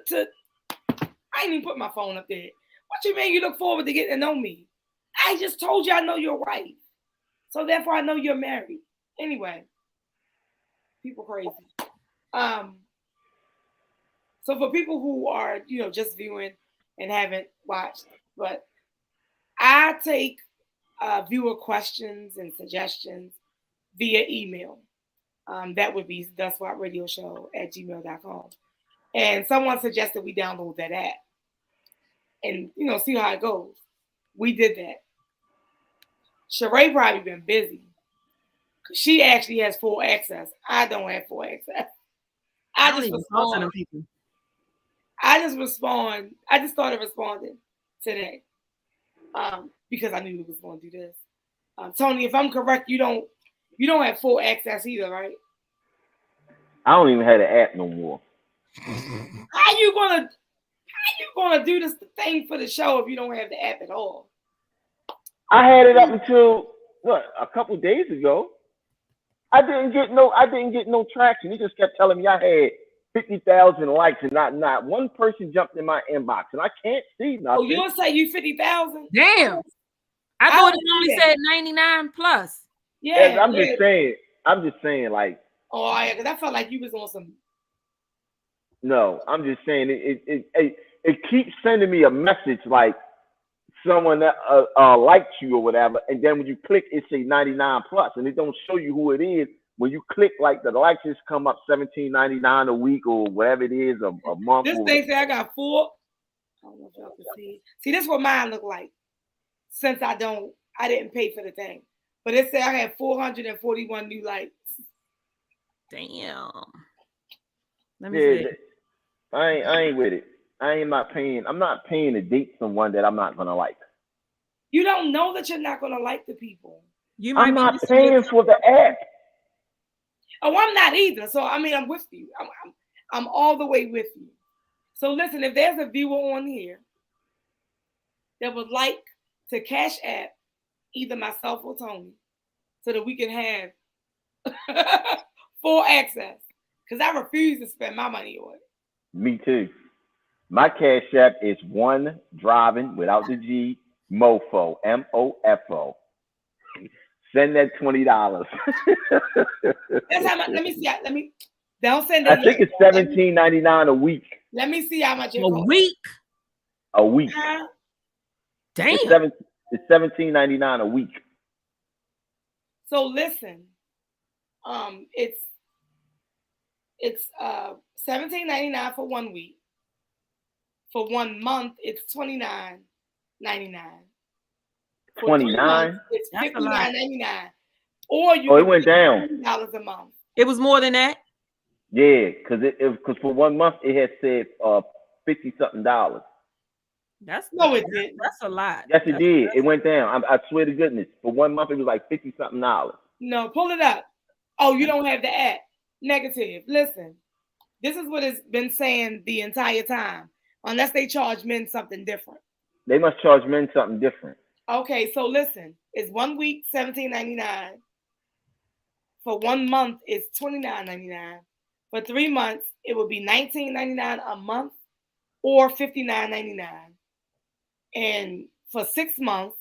I ain't even put my phone up there. What you mean you look forward to getting to know me? I just told you I know your wife. So therefore I know you're married. Anyway, people crazy. So for people who are, just viewing and haven't watched, but I take viewer questions and suggestions via email. That would be theswatradioshow@gmail.com. And someone suggested we download that app and, see how it goes. We did that. Sheree probably been busy. She actually has full access. I don't have full access. I just started responding today because I knew we was going to do this. Tony, if I'm correct, you don't have full access either, right? I don't even have the app no more. How you gonna do this thing for the show if you don't have the app at all? I had it up until a couple days ago. I didn't get no traction. He just kept telling me I had 50,000 likes and not one person jumped in my inbox, and I can't see nothing. Oh, you don't say you 50,000? Damn. I thought it only said 99 plus. Yeah, I'm just saying, like. Oh yeah, because I felt like you was on some. No, I'm just saying it keeps sending me a message like someone that liked you or whatever, and then when you click, it say 99 plus, and it don't show you who it is. When you click, like the likes just come up $17.99 a week or whatever it is a month. This thing say I got 4. I don't know if y'all can see. See, this is what mine look like. Since I didn't pay for the thing, but it said I had 441 new likes. Damn. Let me see. I ain't with it. I'm not paying to date someone that I'm not gonna like. You don't know that you're not gonna like the people. I'm not paying for the app. Oh, I'm not either. So I mean, I'm with you. I'm all the way with you. So listen, if there's a viewer on here that would like to cash app either myself or Tony so that we can have full access, because I refuse to spend my money on it. Me too. My cash app is one driving without the G mofo MOFO. Send that $20. That's how much. Let me see. Don't send that. I think it's $17.99 a week. Let me see how much it costs. Week. A week. Damn. It's $17.99 a week. So listen, it's $17.99 for 1 week. For 1 month, it's $29.99. 29. It's $59.99. Or it went down. $$30 a month. It was more than that. Yeah, because for 1 month it had said $50-something. No, it didn't. That's a lot. Yes, it did. It went down. I swear to goodness. For 1 month it was like $50-something. No, pull it up. Oh, you don't have the app. Negative. Listen, this is what it's been saying the entire time. Unless they charge men something different. They must charge men something different. Okay, so listen, it's 1 week, $17.99. For 1 month, it's $29.99. For 3 months, it would be $19.99 a month or $59.99. And for 6 months,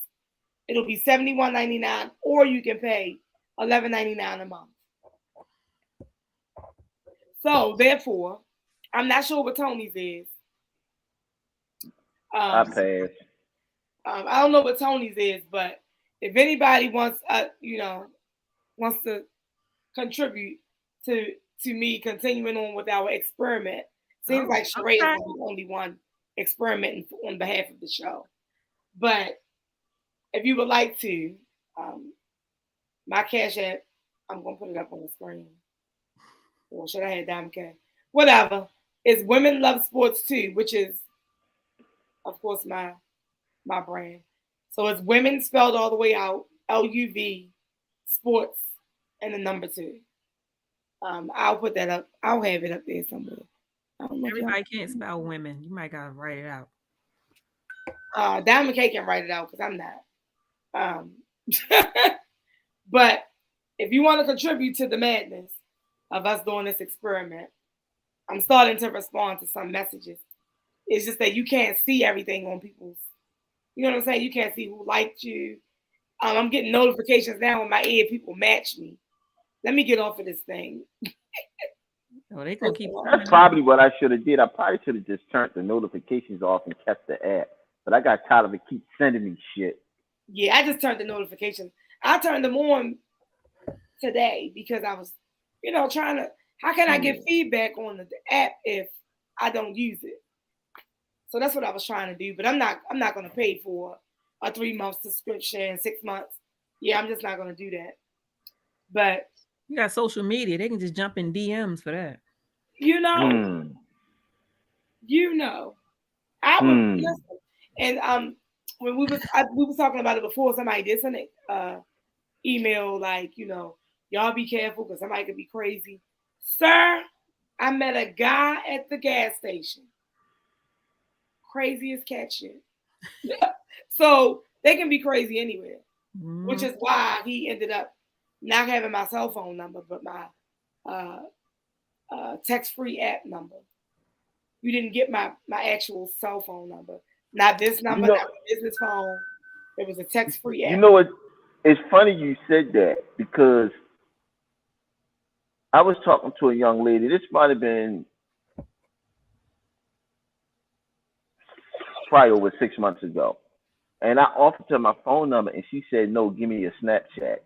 it'll be $71.99, or you can pay $11.99 a month. So therefore, I'm not sure what Tony's is. I pass. I don't know what Tony's is, but if anybody wants, wants to contribute to me continuing on with our experiment, seems like Sheree is the only one experimenting on behalf of the show. But if you would like to, my cash app, I'm gonna put it up on the screen. Or should I have Diamond K? Whatever. It's Women Love Sports Too, which is, of course, my brand. So it's women spelled all the way out, LUV Sports and the number 2. I'll put that up. I'll have it up there somewhere. Everybody can't spell women. You might gotta write it out. Diamond K can write it out because I'm not. But if you want to contribute to the madness of us doing this experiment, I'm starting to respond to some messages. It's just that you can't see everything on people's. You know what I'm saying? You can't see who liked you. I'm getting notifications now in my ear. People match me. Let me get off of this thing. They gonna keep. That's probably what I should have did. I probably should have just turned the notifications off and kept the app. But I got tired of it keep sending me shit. Yeah, I just turned the notifications. I turned them on today because I was, trying to. How can I get feedback on the app if I don't use it? So that's what I was trying to do. But I'm not going to pay for a 3-month subscription, 6 months. Yeah, I'm just not going to do that. But you got social media; they can just jump in DMs for that. I would listen. And when we was talking about it before, somebody did send an email like, y'all be careful because somebody could be crazy. Sir, I met a guy at the gas station. Crazy as cat shit. So they can be crazy anywhere, which is why he ended up not having my cell phone number, but my text-free app number. You didn't get my actual cell phone number. Not this number, not the business phone. It was a text-free app. You know what? It's funny you said that because I was talking to a young lady. This might have been probably over 6 months ago. And I offered her my phone number and she said, no, give me a Snapchat.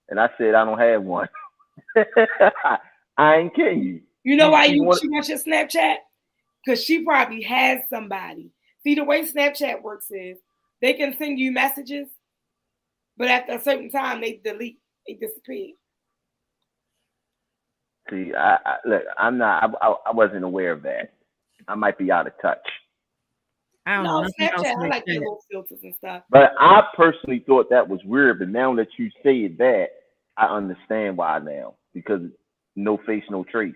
And I said, I don't have one. I ain't kidding you. You know why she wants your Snapchat? Because she probably has somebody. See, the way Snapchat works is they can send you messages, but after a certain time, they delete. They disappear. See, look, I wasn't aware of that. I might be out of touch. I don't know. Snapchat, I like the little filters and stuff. But I personally thought that was weird. But now that you say that, I understand why now. Because no face, no trace.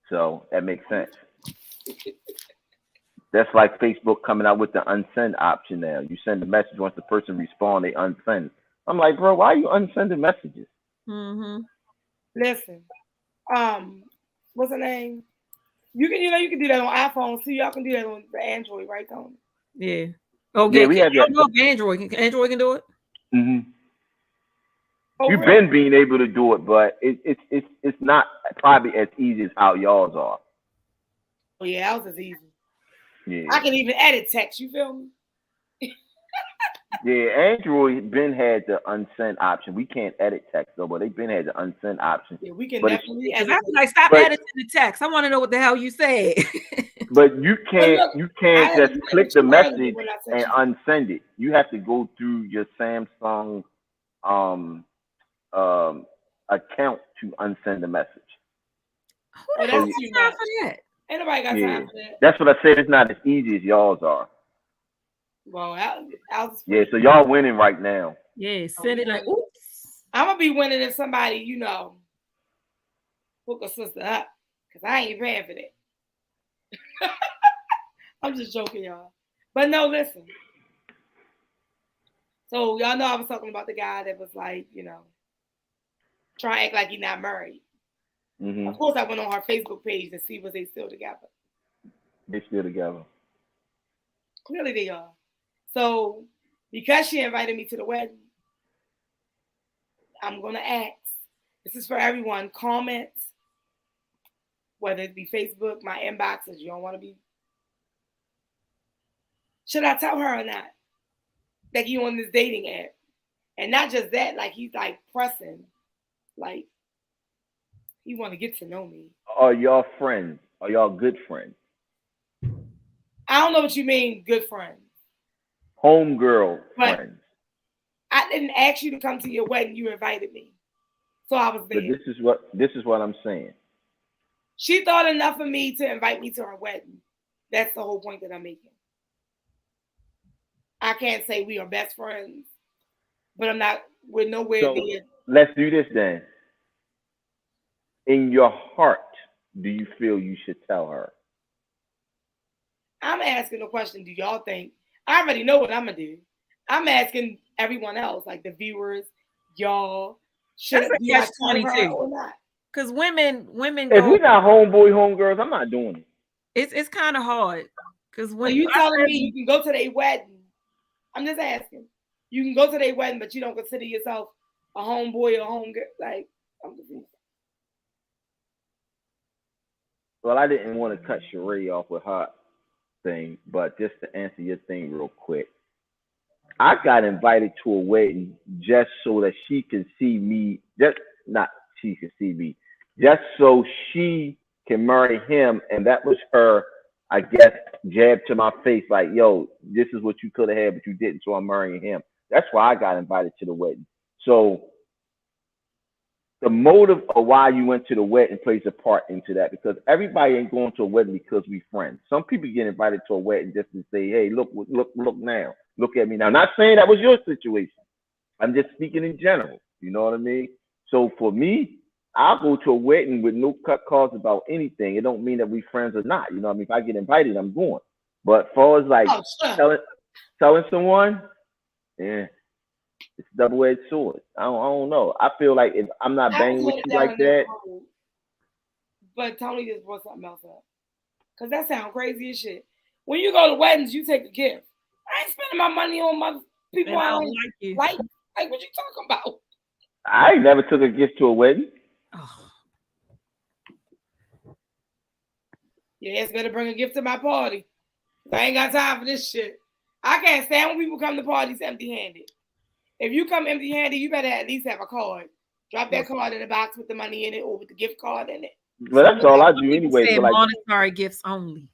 So that makes sense. That's like Facebook coming out with the unsend option now. You send a message, once the person responds, they unsend. I'm like, bro, why are you unsending messages? Mm-hmm. Listen, what's her name? You can do that on iPhone. So y'all can do that on the Android, right, Tony? Yeah. Oh, yeah, we have that. Android. Android can do it. Mm-hmm. Oh, You've really? been being able to do it, but it's not probably as easy as how y'all's are. Oh yeah, ours is easy. Yeah. I can even edit text. You feel me? Yeah, Android had the unsend option. We can't edit text though, but they've been had the unsend option. Yeah, we can but definitely edit. I like stop editing the text. I want to know what the hell you said. But you can't just click the message and unsend it. You have to go through your Samsung account to unsend the message. Who the hell has time for that? Ain't nobody got time for that. That's what I said. It's not as easy as y'all's are. Well, yeah, so y'all winning right now. Yeah, send it like, oops. I'm gonna be winning if somebody, hook a sister up, because I ain't paying for that. I'm just joking, y'all. But no, listen. So y'all know I was talking about the guy that was like, trying to act like he's not married. Mm-hmm. Of course, I went on her Facebook page to see was they still together. They still together. Clearly they are. So because she invited me to the wedding, I'm gonna ask. This is for everyone. Comments, whether it be Facebook, my inboxes. You don't want to be. Should I tell her or not? That he on this dating app, and not just that. Like he's like pressing, like he want to get to know me. Are y'all friends? Are y'all good friends? I don't know what you mean, good friends. Homegirl friends. I didn't ask you to come to your wedding. You invited me, so I was there. But this is what I'm saying. She thought enough of me to invite me to her wedding. That's the whole point that I'm making. I can't say we are best friends, but we're nowhere near. Let's do this then. In your heart, do you feel you should tell her? I'm asking the question, do y'all think? I already know what I'm going to do. I'm asking everyone else, like the viewers, y'all, should I tell her or not? Because women. If we got homeboy, homegirls, I'm not doing it. It's kind of hard. Because when you telling me you can go to their wedding, I'm just asking. You can go to their wedding, but you don't consider yourself a homeboy or homegirl. Like, I'm just. Well, I didn't want to cut Sheree off with her thing, but just to answer your thing real quick. I got invited to a wedding just so that she can see me, just so she can marry him. And that was her, I guess, jab to my face, like, yo, this is what you could have had, but you didn't, so I'm marrying him. That's why I got invited to the wedding. So the motive of why you went to the wedding plays a part into that, because everybody ain't going to a wedding because we friends. Some people get invited to a wedding just to say, hey, look now. Look at me now. Not saying that was your situation. I'm just speaking in general. You know what I mean? So for me, I'll go to a wedding with no cut calls about anything. It don't mean that we friends or not. You know what I mean? If I get invited, I'm going. But as far as like telling someone, yeah. It's a double-edged sword. I don't know. I feel like if I'm not banging with you like that. But Tony just brought something else up. Because that sounds crazy as shit. When you go to weddings, you take a gift. I ain't spending my money on my people I don't like you. Like what you talking about? I ain't never took a gift to a wedding. Oh. Yeah, it's better bring a gift to my party. I ain't got time for this shit. I can't stand when people come to parties empty-handed. If you come empty-handed, you better at least have a card. Drop that card in the box with the money in it or with the gift card in it. Well, that's all I do anyway. For like monetary gifts only.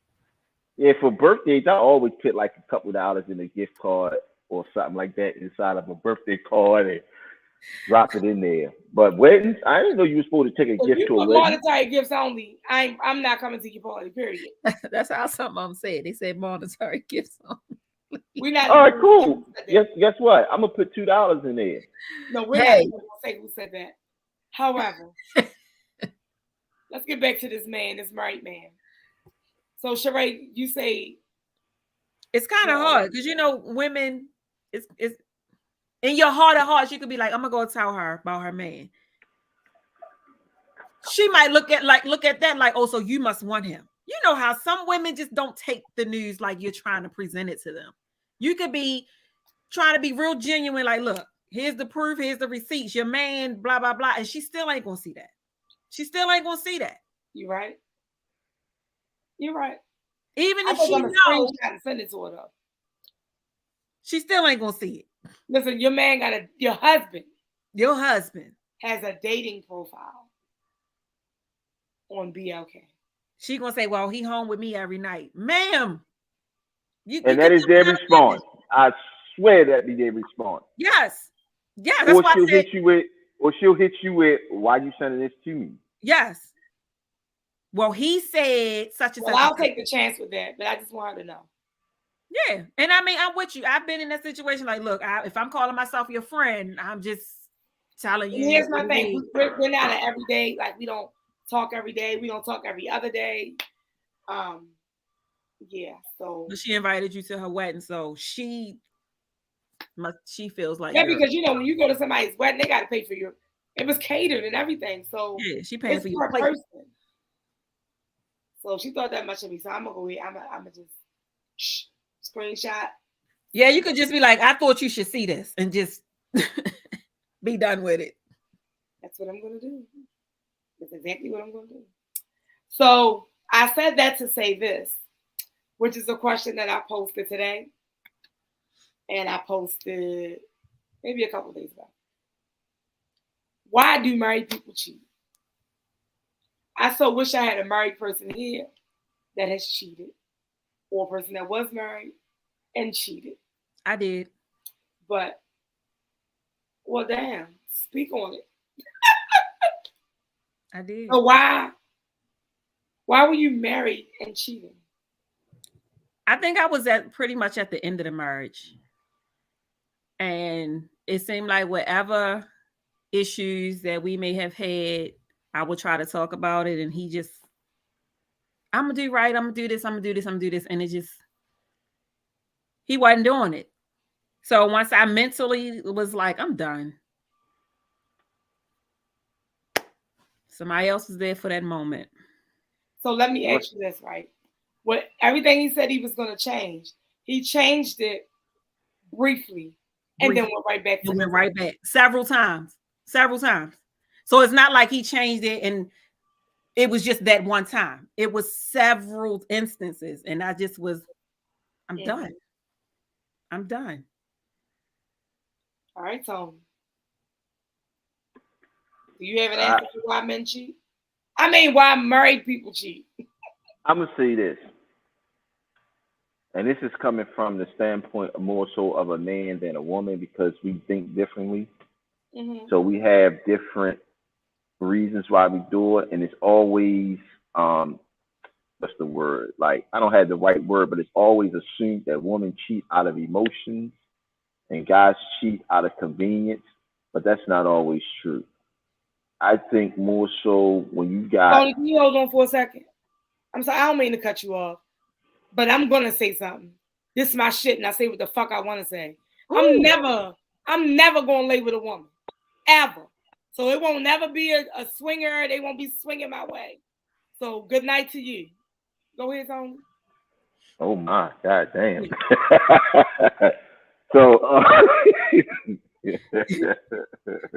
Yeah, for birthdays, I always put like a couple of dollars in a gift card or something like that inside of a birthday card and drop it in there. But weddings, I didn't know you were supposed to take a gift to a wedding. Monetary gifts only. I'm not coming to your party. Period. That's how some of them said. They said monetary gifts only. We not. All right, cool. Guess what? I'm gonna put $2 in there. No, we're not gonna say who said that. However, let's get back to this man, this married man. So, Sheree, you say it's kind of hard because women. It's in your heart of hearts. You could be like, I'm gonna go tell her about her man. She might look at that like, oh, so you must want him. You know how some women just don't take the news like you're trying to present it to them. You could be trying to be real genuine, like, look, here's the proof, here's the receipts, your man, blah, blah, blah. And she still ain't gonna see that. She still ain't gonna see that. You're right. You're right. Even if she knows, send it to her though. She still ain't gonna see it. Listen, your man your husband has a dating profile on BLK. She gonna say, well, he home with me every night. Ma'am. And that is their response. I swear that be their response. Yes. Yeah, that's why she'll hit you with, why you sending this to me? Yes. Well, he said such and such. I'll take the chance with that, but I just want her to know. Yeah. And I mean, I'm with you. I've been in that situation. Like, look, if I'm calling myself your friend, I'm just telling you. Here's my thing. We're not an everyday, like we don't talk every day. We don't talk every other day. Yeah, so she invited you to her wedding, so she feels like because when you go to somebody's wedding, they got to pay for it was catered and everything, so yeah, she paid for your person. So she thought that much of me, so I'm gonna go ahead. I'm gonna just screenshot. Yeah, you could just be like, I thought you should see this, and just be done with it. That's what I'm gonna do. That's exactly what I'm gonna do. So I said that to say this, which is a question that I posted today. And I posted maybe a couple of days ago. Why do married people cheat? I so wish I had a married person here that has cheated, or a person that was married and cheated. I did. But, well, damn, speak on it. I did. So why were you married and cheating? I think I was pretty much at the end of the marriage. And it seemed like whatever issues that we may have had, I would try to talk about it. And he just, I'm going to do right. I'm going to do this. I'm going to do this. I'm going to do this. And it just, he wasn't doing it. So once I mentally was like, I'm done. Somebody else was there for that moment. So let me ask you this, right? What everything he said he was going to change, he changed it briefly and then went right back. Went right back several times. So it's not like he changed it and it was just that one time. It was several instances, and I just was, I'm done. I'm done. All right, Tony. Do you have an answer for why men cheat? I mean, why married people cheat? I'm gonna say this. And this is coming from the standpoint more so of a man than a woman, because we think differently. Mm-hmm. So we have different reasons why we do it. And it's always, what's the word? Like, I don't have the right word, but it's always assumed that women cheat out of emotions and guys cheat out of convenience. But that's not always true. I think more so when you got... Tony, can you hold on for a second? I'm sorry, I don't mean to cut you off. But I'm going to say something. This is my shit, and I say what the fuck I want to say. I'm never I'm never gonna lay with a woman, ever. So it won't never be a swinger. They won't be swinging my way. So good night to you. Go ahead, Tony. Oh my god damn. So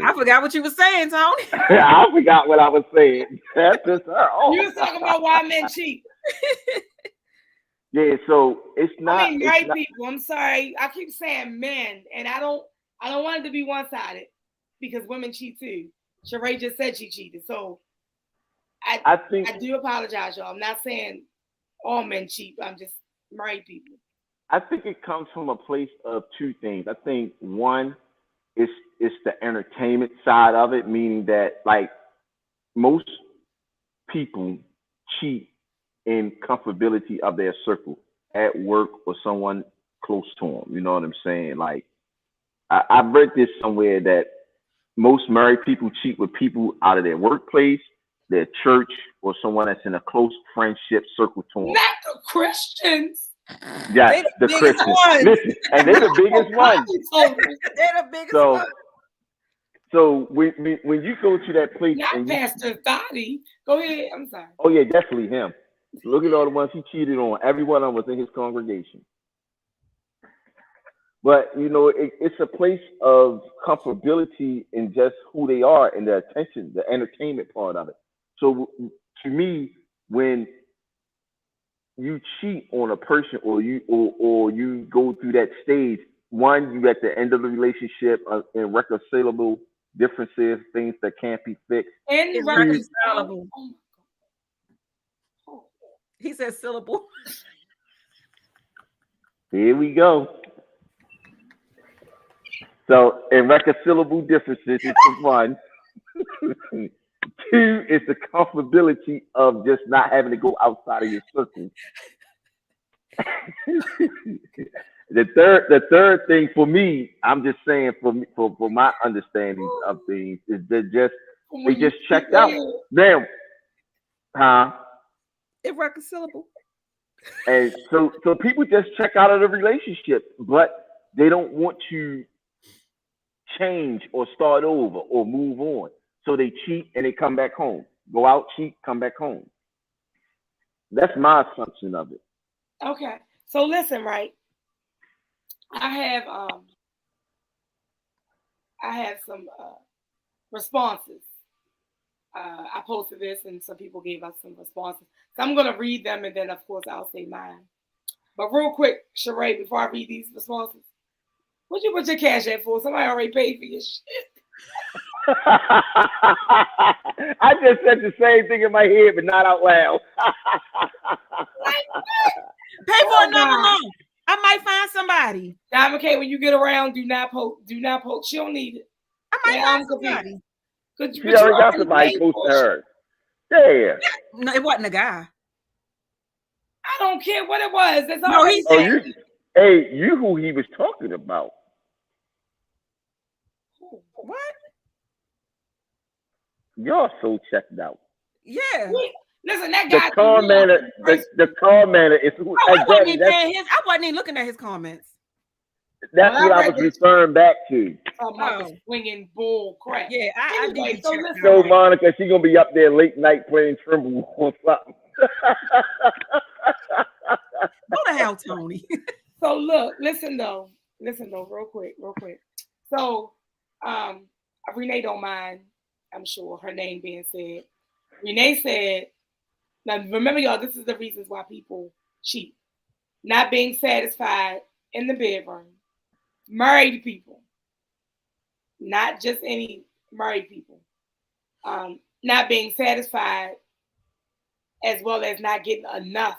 I forgot what you were saying, Tony. I forgot what I was saying. That's just her. Oh. You was talking about why men cheat. Yeah, so it's not. I mean, right people. I'm sorry. I keep saying men, and I don't want it to be one-sided because women cheat too. Sheree just said she cheated, so I do apologize, y'all. I'm not saying all men cheat. I'm just married people. I think it comes from a place of two things. I think one is the entertainment side of it, meaning that like most people cheat in comfortability of their circle at work or someone close to them. You know what I'm saying? Like I've read this somewhere that most married people cheat with people out of their workplace, their church, or someone that's in a close friendship circle to them. Not the Christians. Yeah, the Christians. Listen, and they're the biggest ones. They're the biggest ones. So when you go to that place, not and Pastor Thotty. Go ahead. I'm sorry. Oh yeah, definitely him. Look at all the ones he cheated on. Every one of them was in his congregation. But you know, it's a place of comfortability in just who they are and the attention, the entertainment part of it. So to me, when you cheat on a person or you go through that stage, one, you at the end of the relationship, irreconcilable differences, things that can't be fixed. Irreconcilable. He said syllable. Here we go. So irreconcilable differences is one. Two is the comfortability of just not having to go outside of your circle. The third thing for me, I'm just saying for my understanding of things is that they just checked out. Now, Irreconcilable. And so people just check out of the relationship, but they don't want to change or start over or move on. So they cheat and they come back home. Go out, cheat, come back home. That's my assumption of it. Okay. So listen, right? I have some responses. I posted this and some people gave us some responses. So I'm going to read them and then, of course, I'll say mine. But real quick, Sheree, before I read these responses, what'd you put your cash at for? Somebody already paid for your shit. I just said the same thing in my head, but not out loud. Pay for another loan. I might find somebody. Diamond K, when you get around, do not post. She don't need it. I might find somebody. She already got somebody close to her. Yeah. No, it wasn't a guy. I don't care what it was. That's all. No, he said. You who he was talking about. What? You're so checked out. Yeah. Listen, that guy. The commenter is who. I wasn't even looking at his comments. That's what I was referring back to. Swinging bull crap. Yeah, I did. So Monica, she's gonna be up there late night playing Trimble or something. Go to hell, Tony. So look, listen though, real quick. So, Renee don't mind. I'm sure her name being said. Renee said, now remember y'all, this is the reasons why people cheat. Not being satisfied in the bedroom. Married people. Not just any married people. Not being satisfied as well as not getting enough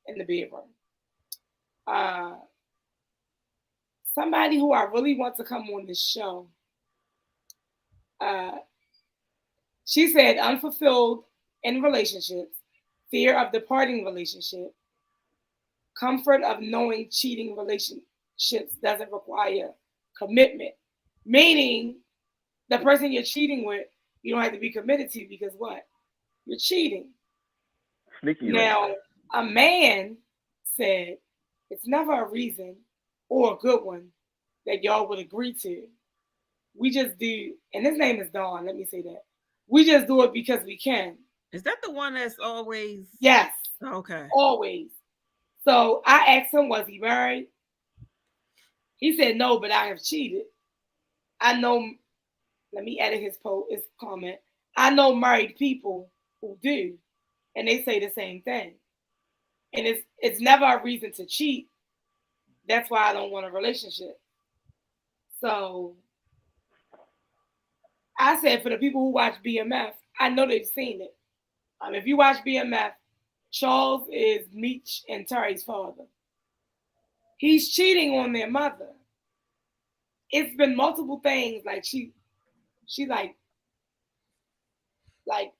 in the bedroom. Somebody who I really want to come on this show. She said unfulfilled in relationships, fear of departing relationship, comfort of knowing cheating relationships doesn't require commitment. Meaning the person you're cheating with, you don't have to be committed to because what? You're cheating. Sneaky. Now, a man said it's never a reason or a good one that y'all would agree to we just do, and his name is Dawn. Let me say that. We just do it because we can. Is that the one that's always? Yes. Okay. Always. So I asked him, was he married? He said no, but I have cheated. I know. Let me edit his comment. I know married people who do, and they say the same thing. And it's never a reason to cheat. That's why I don't want a relationship. So I said, for the people who watch BMF, I know they've seen it. If you watch BMF, Charles is Meech and Terry's father. He's cheating on their mother. It's been multiple things. Like she like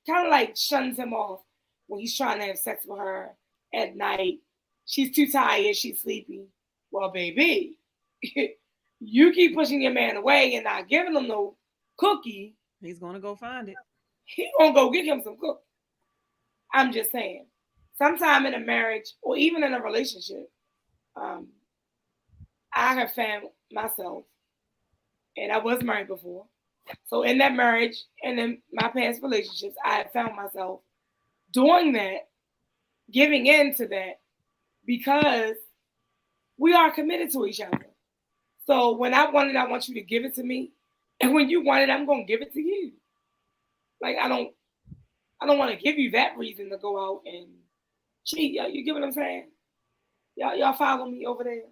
kind of like shuns him off when he's trying to have sex with her at night. She's too tired. She's sleepy. Well, baby, you keep pushing your man away and not giving him no cookie. He's gonna go find it. He's gonna go get him some cookie. I'm just saying. Sometime in a marriage or even in a relationship, I have found myself, and I was married before. So in that marriage and in my past relationships, I have found myself doing that, giving in to that, because we are committed to each other. So when I want it, I want you to give it to me. And when you want it, I'm going to give it to you. Like, I don't want to give you that reason to go out and cheat. You get what I'm saying? Y'all follow me over there?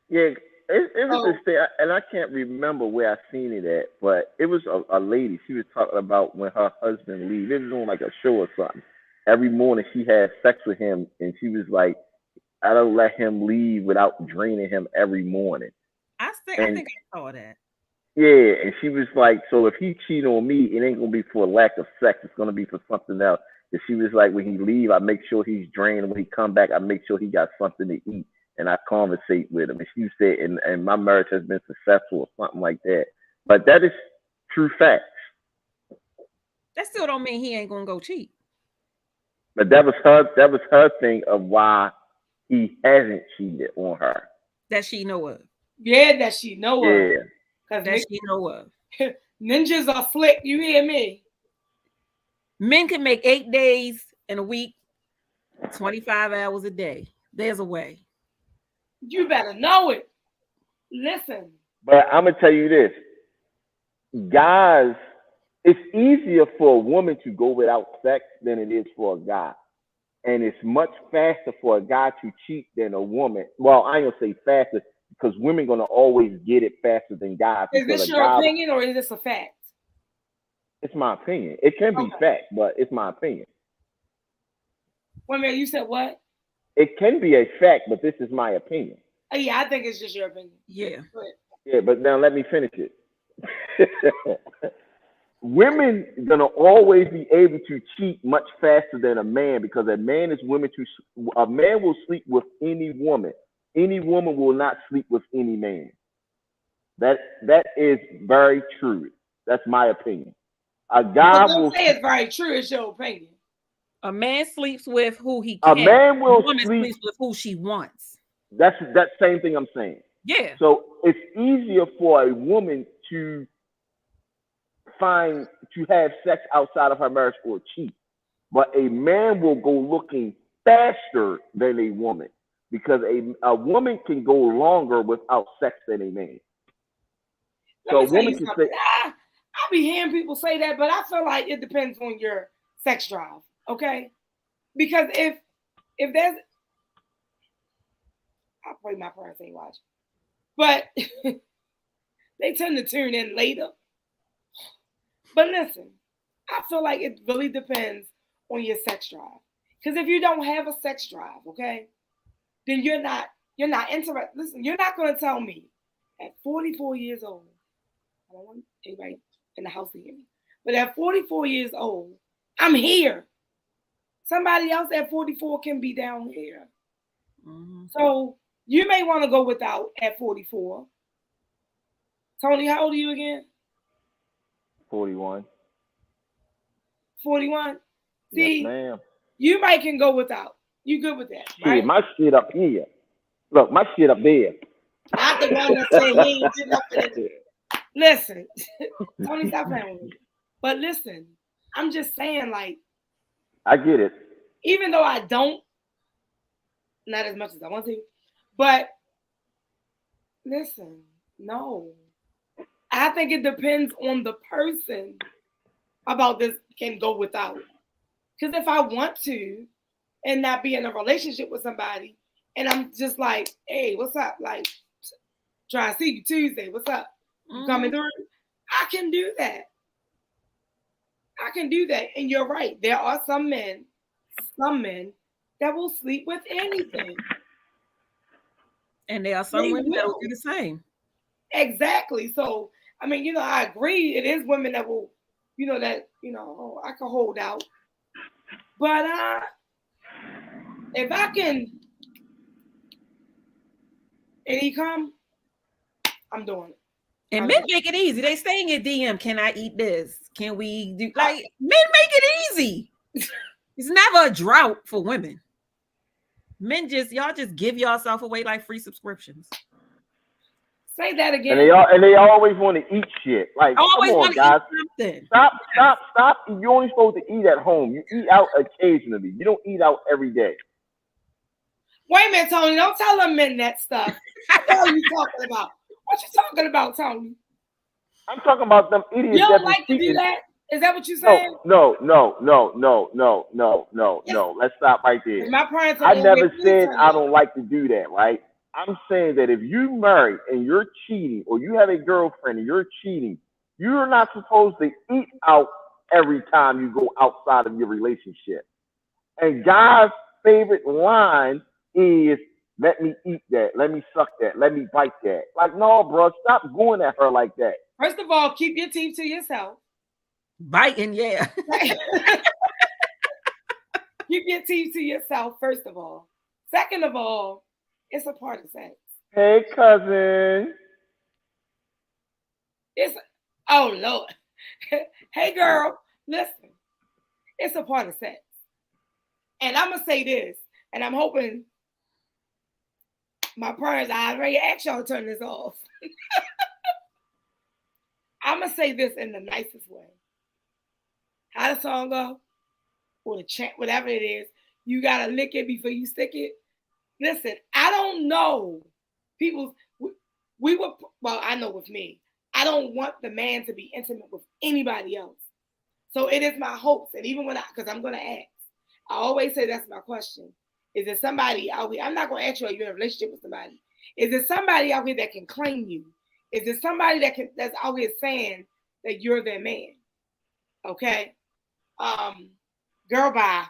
Yeah, it was this thing, and I can't remember where I seen it at, but it was a lady. She was talking about when her husband leaves. It was on like a show or something. Every morning she had sex with him, and she was like, I don't let him leave without draining him every morning. I think I saw that. Yeah, and she was like, so if he cheat on me, it ain't gonna be for lack of sex. It's gonna be for something else. And she was like, when he leave, I make sure he's drained. When he come back, I make sure he got something to eat, and I conversate with him. And she said, and my marriage has been successful or something like that. But that is true facts. That still don't mean he ain't gonna go cheat. But that was her thing of why he hasn't cheated on her. That she know of. Yeah, that she know of. Yeah. That she know of. Ninjas are flick. You hear me? Men can make 8 days in a week, 25 hours a day. There's a way. You better know it. Listen. But I'm gonna tell you this, guys. It's easier for a woman to go without sex than it is for a guy. And it's much faster for a guy to cheat than a woman. Well, I ain't gonna say faster because women gonna always get it faster than guys. Is this your opinion or is this a fact? It's my opinion. It can be fact, but it's my opinion. Wait a minute, you said what? It can be a fact, but this is my opinion. Oh, yeah, I think it's just your opinion. Yeah. Yeah, but now let me finish it. Women gonna always be able to cheat much faster than a man because a man will sleep with any woman. Any woman will not sleep with any man. That is very true. That's my opinion. A guy will say it's very true. It's your opinion. A man sleeps with who he can. A man will sleeps with who she wants. That's that same thing I'm saying. Yeah. So it's easier for a woman to have sex outside of her marriage or cheat, but a man will go looking faster than a woman because a woman can go longer without sex than a man. So a woman can say, I be hearing people say that, but I feel like it depends on your sex drive, okay? Because if there's, I pray my parents ain't watching, but they tend to tune in later. But listen, I feel like it really depends on your sex drive. Because if you don't have a sex drive, okay, then you're not interested. Listen, you're not going to tell me at 44 years old, I don't want anybody in the house to hear me, but at 44 years old, I'm here. Somebody else at 44 can be down here. Mm-hmm. So you may want to go without at 44. Tony, how old are you again? 41. 41? See, yes, ma'am. You might can go without. You good with that, right? Yeah, my shit up here. Look, my shit up there. Not the one that say he ain't getting up there. Listen, Tony, stop playing with me. But listen, I'm just saying, like, I get it. even though I don't, not as much as I want to, but listen, no. I think it depends on the person about this can go without. Because if I want to and not be in a relationship with somebody, and I'm just like, hey, what's up? Like, try to see you Tuesday. What's up? You coming through? I can do that. I can do that. And you're right. There are some men that will sleep with anything. And there are some women that will do the same. Exactly. So, I mean, I agree. It is women that will, I can hold out. But if I can, and he come, I'm doing it. And men make it easy. They stay in your DM. Can I eat this? Can we do men make it easy? It's never a drought for women. Men y'all just give yourself away like free subscriptions. Say that again. And they always want to eat shit. Like, always come on, guys. Stop. You're only supposed to eat at home. You eat out occasionally. You don't eat out every day. Wait a minute, Tony. Don't tell them men that stuff. What the hell are you talking about? What you talking about, Tony? I'm talking about them idiots. You don't like to do that? Is that what you saying? No. Let's stop right there. My parents I never said I don't like to do that, right? I'm saying that if you married and you're cheating, or you have a girlfriend and you're cheating, you're not supposed to eat out every time you go outside of your relationship. And guys' favorite line is, let me eat that, let me suck that, let me bite that. Like, no, bro, stop going at her like that. First of all, keep your teeth to yourself. Biting, yeah. Keep your teeth to yourself, first of all. Second of all, it's a part of sex. Hey, cousin. Oh, Lord. Hey, girl, listen. It's a part of sex. And I'm going to say this, and I'm hoping my parents, I already asked y'all to turn this off. I'm going to say this in the nicest way. How the song go? Or the chant, whatever it is, you got to lick it before you stick it. Listen, I don't know. I know with me, I don't want the man to be intimate with anybody else. So it is my hopes, and even because I'm going to ask, I always say that's my question. Is there somebody out here? I'm not going to ask you, are you in a relationship with somebody? Is there somebody out here that can claim you? Is there somebody that's out here saying that you're their man? Okay. Girl, bye.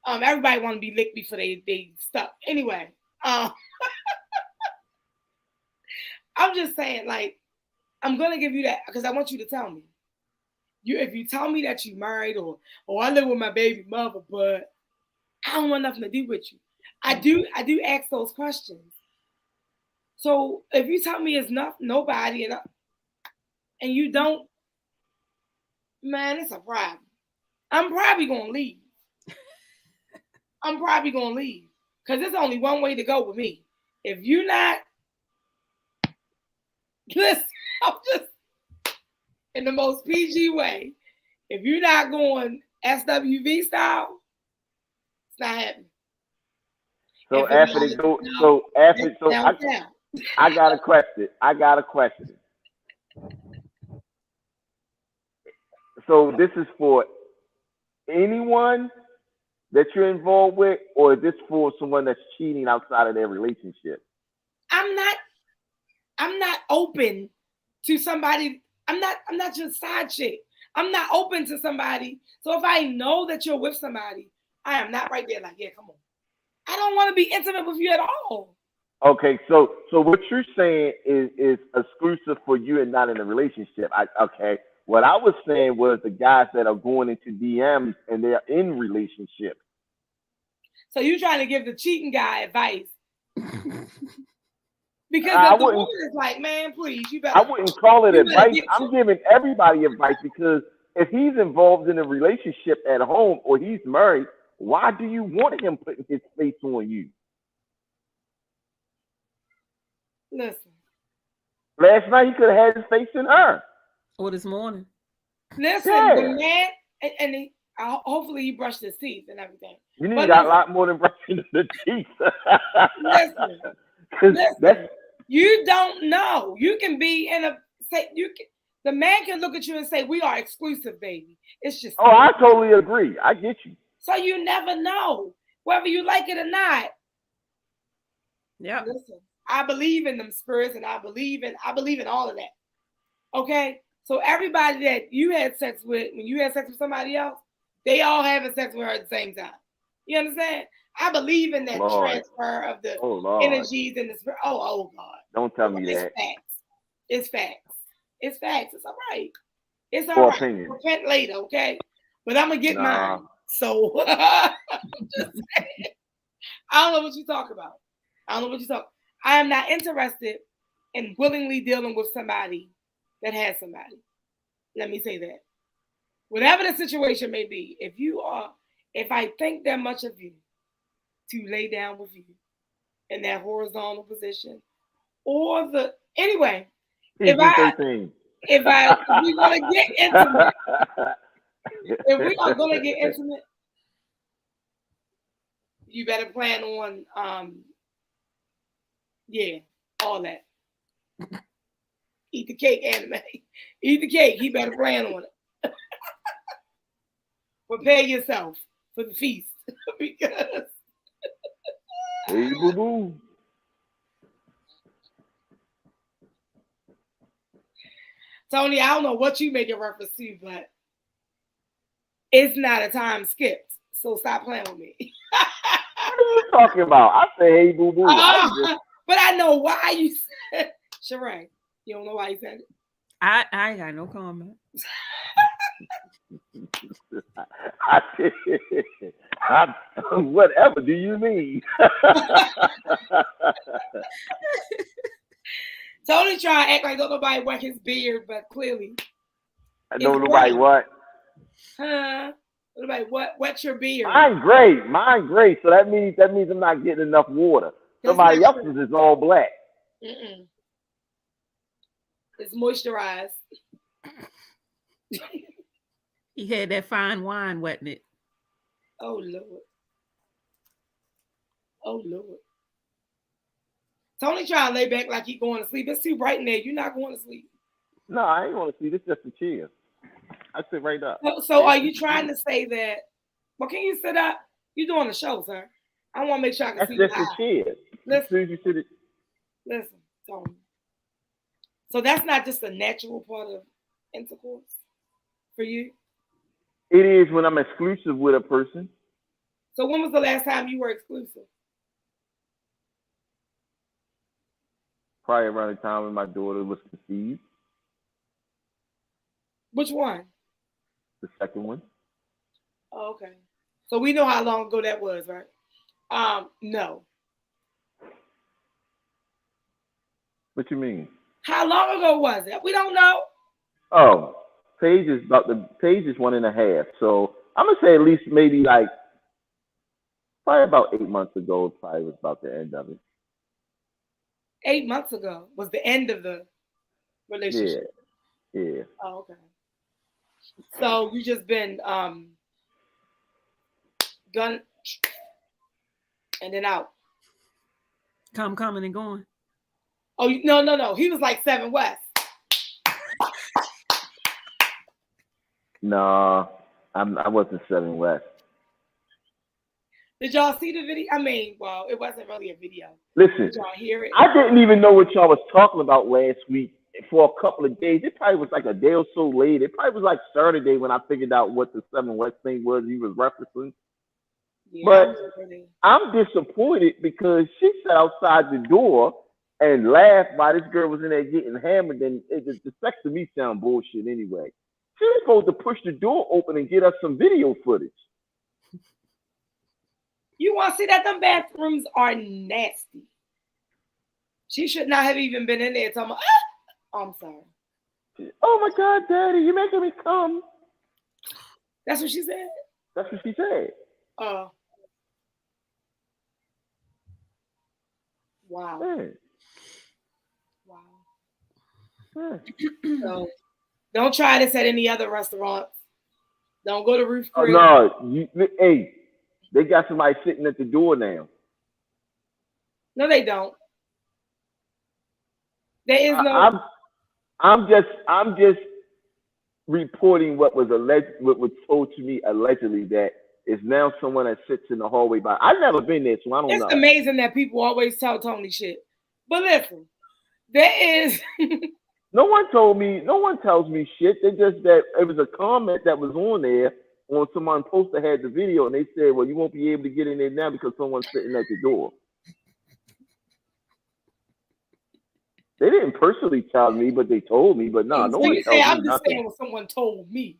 Everybody want to be licked before they stuck. Anyway, I'm just saying, like, I'm gonna give you that because I want you to tell me. If you tell me that you married or I live with my baby mother, but I don't want nothing to do with you. I do ask those questions. So if you tell me it's nobody and you don't, man, it's a problem. I'm probably gonna leave. Because there's only one way to go with me. If you're not, listen, I'm just in the most PG way. If you're not going SWV style, it's not happening. I got a question. So this is for anyone that you're involved with, or is this for someone that's cheating outside of their relationship? I'm not open to somebody. I'm not your side chick. I'm not open to somebody. So if I know that you're with somebody, I am not right there like, yeah, come on. I don't want to be intimate with you at all. Okay, so what you're saying is exclusive for you and not in a relationship. Okay. What I was saying was the guys that are going into DMs and they're in relationships. So you're trying to give the cheating guy advice. Because the woman is like, man, please, you better. I wouldn't call it advice. I'm giving everybody advice because if he's involved in a relationship at home or he's married, why do you want him putting his face on you? Listen. Last night he could have had his face in her. Or this morning. Listen, Yeah. the man, and hopefully he brushed his teeth and everything. You need But got a listen, lot more than brushing the teeth. listen, you don't know. You can be in a the man can look at you and say, "We are exclusive, baby." It's just. Oh, I totally agree. I get you. So you never know whether you like it or not. Yeah. Listen, I believe in them spirits, and I believe in all of that. Okay, so everybody that you had sex with, when you had sex with somebody else, they all having sex with her at the same time. You understand? I believe in that transfer of the energies and the spirit. Oh God! Don't tell me that. It's facts. It's facts. It's all right. It's all right. Opinion. Repent later, okay? But I'm gonna get mine. So I'm just saying. I don't know what you talk about. I am not interested in willingly dealing with somebody that has somebody. Let me say that. Whatever the situation may be, if I think that much of you to lay down with you in that horizontal position, or anyway, if we want to get intimate, if we are going to get intimate, you better plan on, all that. Eat the cake, anime. Eat the cake. He better plan on it. Prepare yourself for the feast because. Hey, boo boo. Tony, I don't know what you make a reference to, but it's not a time skipped. So stop playing with me. What are you talking about? I say, hey, boo boo. But I know why you said, Sheree, you don't know why you said it? I ain't got no comment. Whatever do you mean? Tony trying to act like don't nobody wet his beard, but clearly. I know nobody what? Huh? Nobody wet your beard. Mine gray. So that means I'm not getting enough water. Somebody else's is all black. Mm-mm. It's moisturized. He had that fine wine wetting it. Oh Lord. Tony trying to lay back like he going to sleep. It's too bright in there. You're not going to sleep. No, I ain't going to sleep. It's just a chair. I sit right up. So are you trying to say that? Well, can you sit up? You're doing the show, sir. I want to make sure I can see you. That's just a chair. Listen, Tony. So that's not just a natural part of intercourse for you? It is when I'm exclusive with a person. So when was the last time you were exclusive? Probably around the time when my daughter was conceived. Which one? The second one. Oh, okay. So we know how long ago that was, right? No. What you mean? How long ago was it? We don't know. Oh, Paige is 1.5. So I'm gonna say at least maybe like probably about 8 months ago. Probably was about the end of it. 8 months ago was the end of the relationship. Yeah. Oh, okay. So you just been done and then out. Coming and going. Oh no. He was like 7 West. No, I wasn't 7 West. Did y'all see the video? I mean, well, it wasn't really a video. Listen, did y'all hear it? I didn't even know what y'all was talking about last week for a couple of days. It probably was like a day or so late. It probably was like Saturday when I figured out what the 7 West thing was he was referencing. Yeah, but I'm disappointed because she sat outside the door and laughed while this girl was in there getting hammered. And the sex to me sound bullshit anyway. She was supposed to push the door open and get us some video footage. You want to see that them bathrooms are nasty. She should not have even been in there talking about, I'm sorry. Oh my God, Daddy, you're making me come. That's what she said? That's what she said. Oh. Wow. Man. Wow. So don't try this at any other restaurants. Don't go to Ruth Chris. No, hey, they got somebody sitting at the door now. No, they don't. There is no. I'm just reporting what was told to me allegedly that is now someone that sits in the hallway by. I've never been there, so I don't know. It's amazing that people always tell Tony shit. But listen, there is. No one told me. No one tells me shit. They just that it was a comment that was on there on someone posted had the video, and they said, "Well, you won't be able to get in there now because someone's sitting at the door." They didn't personally tell me, but they told me. But no, no one tells me I'm just nothing. saying what someone told me.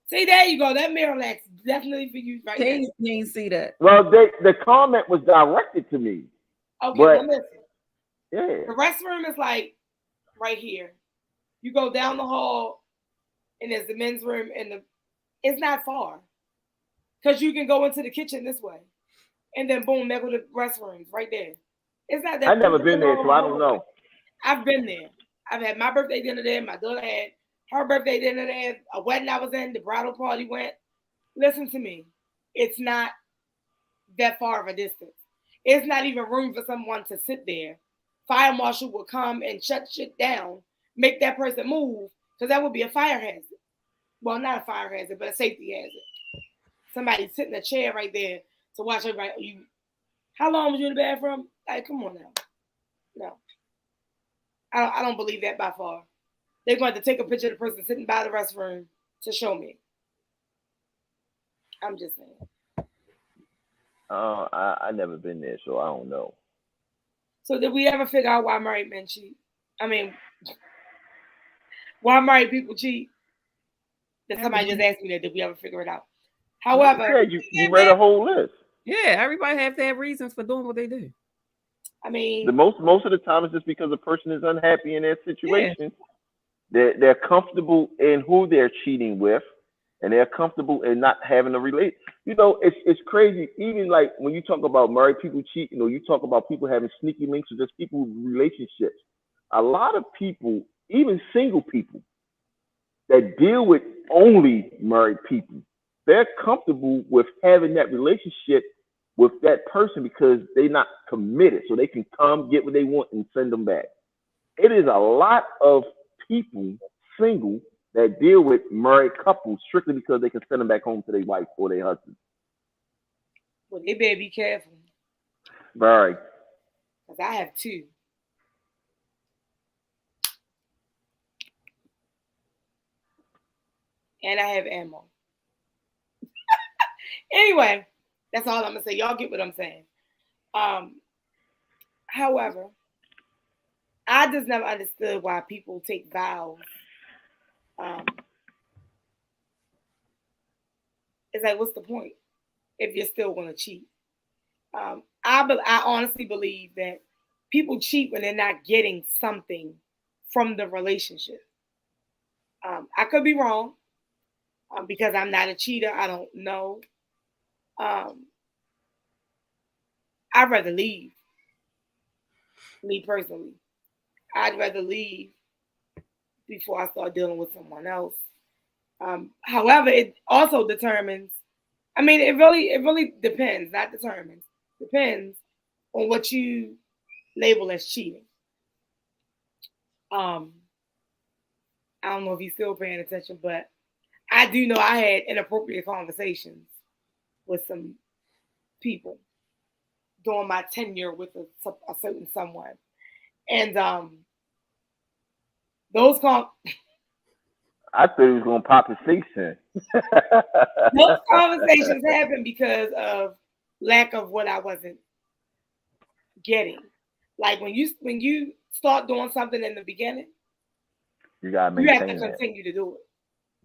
See, there you go. That Miralax definitely for you right there. You didn't see that. Well, the comment was directed to me. Okay, but, well, listen. Yeah. The restroom is like right here. You go down the hall, and there's the men's room, and it's not far. Because you can go into the kitchen this way. And then boom, there go the restrooms right there. It's not that. I've never been there, so I don't know. I've been there. I've had my birthday dinner there. My daughter had her birthday dinner there. A wedding I was in, the bridal party went. Listen to me. It's not that far of a distance. It's not even room for someone to sit there. Fire marshal will come and shut shit down, make that person move, because that would be a fire hazard. Well, not a fire hazard, but a safety hazard. Somebody sit in a chair right there to watch everybody. How long was you in the bathroom? Like, come on now. No. I don't believe that by far. They're going to take a picture of the person sitting by the restroom to show me. I'm just saying. I never been there, so I don't know. So did we ever figure out why married men cheat? I mean, why married people cheat? Did somebody just ask me that? Did we ever figure it out? However, you read a whole list. Yeah, everybody have to have reasons for doing what they do. I mean, the most of the time it's just because a person is unhappy in their situation. Yeah. They're comfortable in who they're cheating with, and they're comfortable in not having a relate. You know, it's crazy. Even like when you talk about married people cheating, you talk about people having sneaky links or just people with relationships. A lot of people, even single people, that deal with only married people, they're comfortable with having that relationship with that person because they're not committed, so they can come get what they want and send them back. It is a lot of people single that deal with married couples strictly because they can send them back home to their wife or their husband. Well, they better be careful. Very. Because I have two. And I have ammo. Anyway, that's all I'm going to say. Y'all get what I'm saying. However, I just never understood why people take vows. It's like, what's the point if you're still going to cheat? I honestly believe that people cheat when they're not getting something from the relationship. I could be wrong because I'm not a cheater. I don't know. I'd rather leave. Me personally, I'd rather leave before I start dealing with someone else. However, it also determines. I mean, it really depends. Not determines. Depends on what you label as cheating. I don't know if he's still paying attention, but I do know I had inappropriate conversations with some people during my tenure with a certain someone. And those I thought he was going to pop his face in. those conversations happened because of lack of what I wasn't getting. Like when you start doing something in the beginning, you have to continue to do it.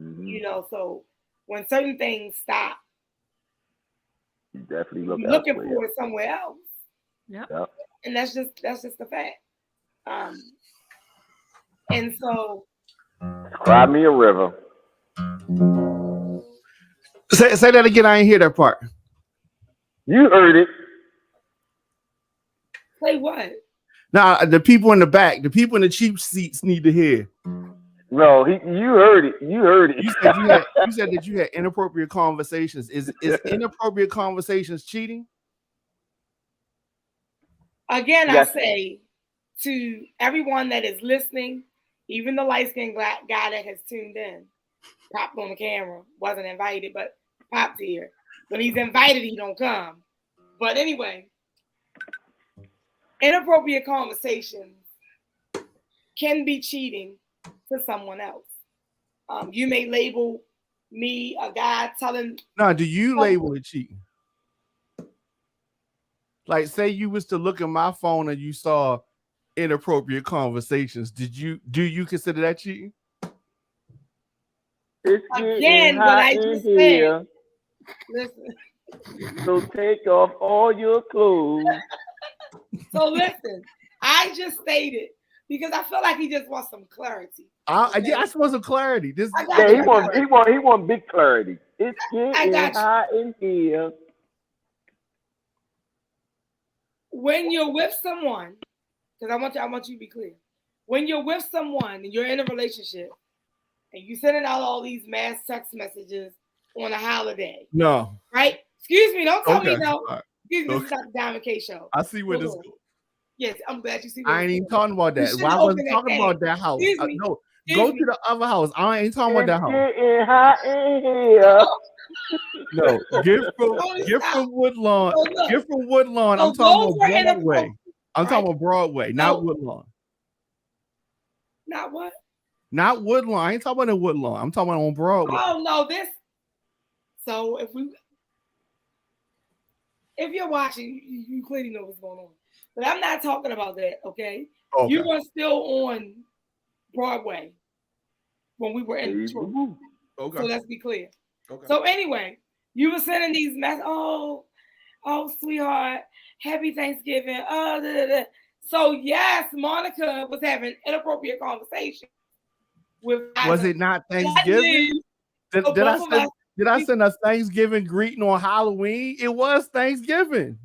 Mm-hmm. So when certain things stop, you definitely looking for it somewhere else. Yep. And that's just the fact. And so cry me a river. Say that again. I didn't hear that part. You heard it. Say what? Nah, the people in the back, the people in the cheap seats need to hear. No, you heard it. You heard it. You said that you had inappropriate conversations. Is inappropriate conversations cheating? Again, Yes. I say to everyone that is listening, even the light-skinned guy that has tuned in, popped on the camera, wasn't invited, but popped here. When he's invited, he don't come. But anyway, inappropriate conversations can be cheating to someone else. You may label me a guy telling. No, do you label it cheating? Like, say you was to look at my phone and you saw inappropriate conversations. Do you consider that cheating? It's Again, what I just said. Listen. So take off all your clothes. So listen, I just stated because I feel like he just wants some clarity. Yeah, I just want some clarity. He want big clarity. It's getting hot in here. When you're with someone, because I want you to be clear. When you're with someone and you're in a relationship and you sending out all these mass text messages on a holiday. No. Right? Excuse me, don't tell me no. Right. Excuse me, this is not the Diamond K show. I see where this goes. Yes, I'm glad you see. I ain't even talking about that. Why wasn't talking about that house? No, go to the other house. I ain't talking about that house. Getting hot in here. No, gift from Woodlawn. Gift from Woodlawn. I'm talking about Broadway. I'm talking about Broadway, not Woodlawn. Not what? Not Woodlawn. I ain't talking about the Woodlawn. I'm talking about on Broadway. Oh no, this. So if you're watching, you clearly know what's going on. But I'm not talking about that, okay? You were still on Broadway when we were in Detroit. Okay. So let's be clear. Okay. So anyway, you were sending these messages. Oh, sweetheart, happy Thanksgiving. So yes, Monica was having inappropriate conversation with. Was it not Thanksgiving? Did I send a Thanksgiving greeting on Halloween? It was Thanksgiving.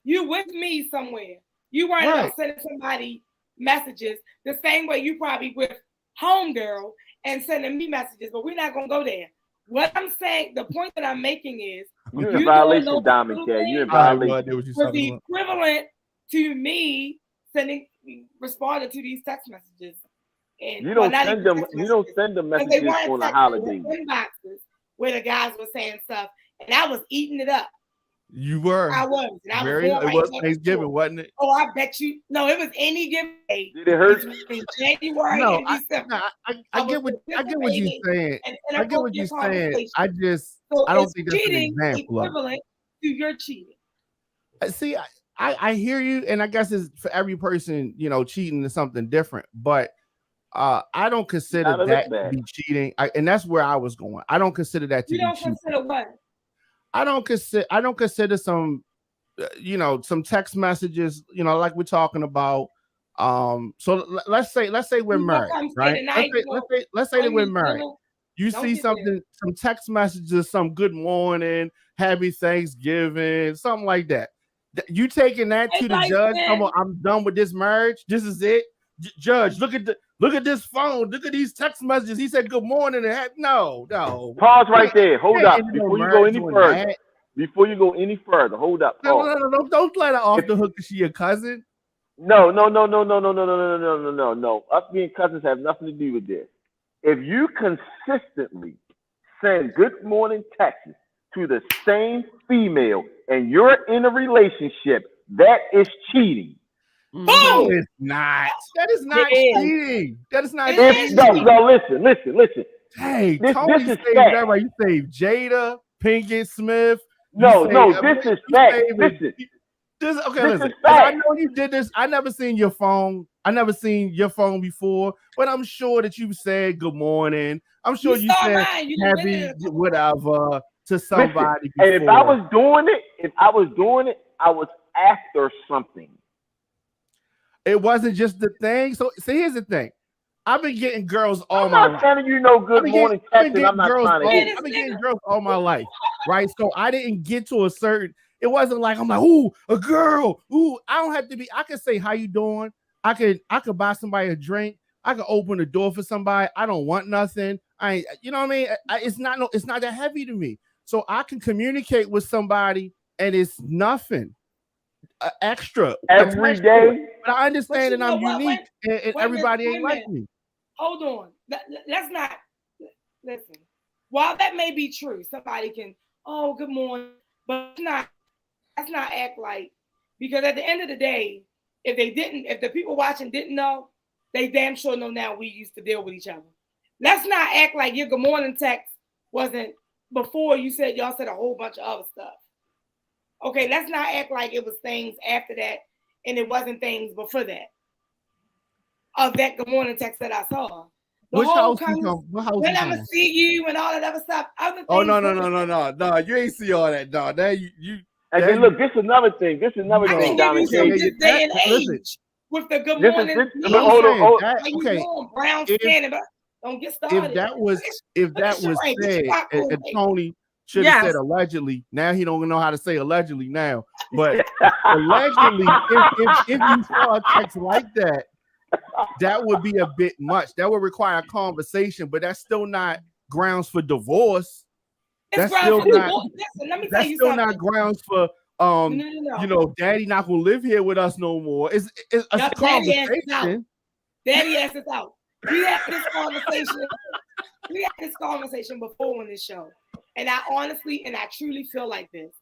You with me somewhere. You weren't sending somebody messages the same way you probably with homegirl and sending me messages, but we're not gonna go there. What I'm saying, the point that I'm making is you're in violation, Diamond K. You're in violation. Was the equivalent to me responding to these text messages. And you don't send them messages on a holiday. Inboxes where the guys were saying stuff, and I was eating it up. You were. I was. And it was Thanksgiving, wasn't it? Oh, I bet you. No, it was any given day. Did it hurt? In January and December. I get what you're saying. I get what you're saying. I don't think that's an example. Equivalent to your cheating. See, I hear you, and I guess it's for every person, cheating is something different, but I don't consider that to be cheating. And that's where I was going. I don't consider that to be cheating. You don't consider what? I don't consider some, some text messages, like we're talking about. So let's say we're married, right? Let's say that we're married. You see some text messages, some good morning, happy Thanksgiving, something like that. You taking that to the judge? I'm done with this marriage. This is it, judge. Look at this phone. Look at these text messages. He said good morning and no. Pause right there. Hold up before you go any further. Before you go any further, hold up. No. Don't let her off the hook because she your cousin. No. Us being cousins have nothing to do with this. If you consistently send good morning texts to the same female and you're in a relationship, that is cheating. No, it's not. That is not cheating. That is not cheating. No, listen. Hey, Tony saved that right. You saved Jada, Pinkett Smith. No, this is fact. Listen. Listen. I know you did this. I never seen your phone. Before, but I'm sure that you said good morning. I'm sure you said happy whatever to somebody. Listen, and if I was doing it, I was after something. It wasn't just the thing. So here's the thing. I've been getting girls all my life. I'm not telling you no good morning text. I'm not trying to I've been getting girls all my life, right? So I didn't get to a certain. It wasn't like I'm like, ooh, a girl. Ooh, I don't have to be. I can say how you doing. I could buy somebody a drink. I could open the door for somebody. I don't want nothing. You know what I mean? It's not that heavy to me. So I can communicate with somebody, and it's nothing extra every day. But I understand that I'm unique, and everybody ain't like me. Hold on. Let's not listen. While that may be true, somebody can, oh, good morning, but let's not act like, because at the end of the day, if the people watching didn't know, they damn sure know now we used to deal with each other. Let's not act like your good morning text wasn't before y'all said a whole bunch of other stuff. Okay, let's not act like it was things after that and it wasn't things before that. Of that good morning text that I saw. Which house you come? What house when you I'm gonna see you and all that other stuff. Oh no! You ain't see all that, dog. That you. And then look, this is another thing. This is another I thing. can give you this day and age with the good morning. Okay. Brown skin, but don't get started. If that was said, and Tony should have said allegedly. Now he don't know how to say allegedly now, but allegedly, if you saw a text like that, that would be a bit much. That would require a conversation, but that's still not grounds for divorce. That's still not. Listen, let me tell you something. Not grounds for you know, daddy not gonna live here with us no more. It's a conversation. Daddy asked us out. We had this conversation before on this show, and I honestly and I truly feel like this.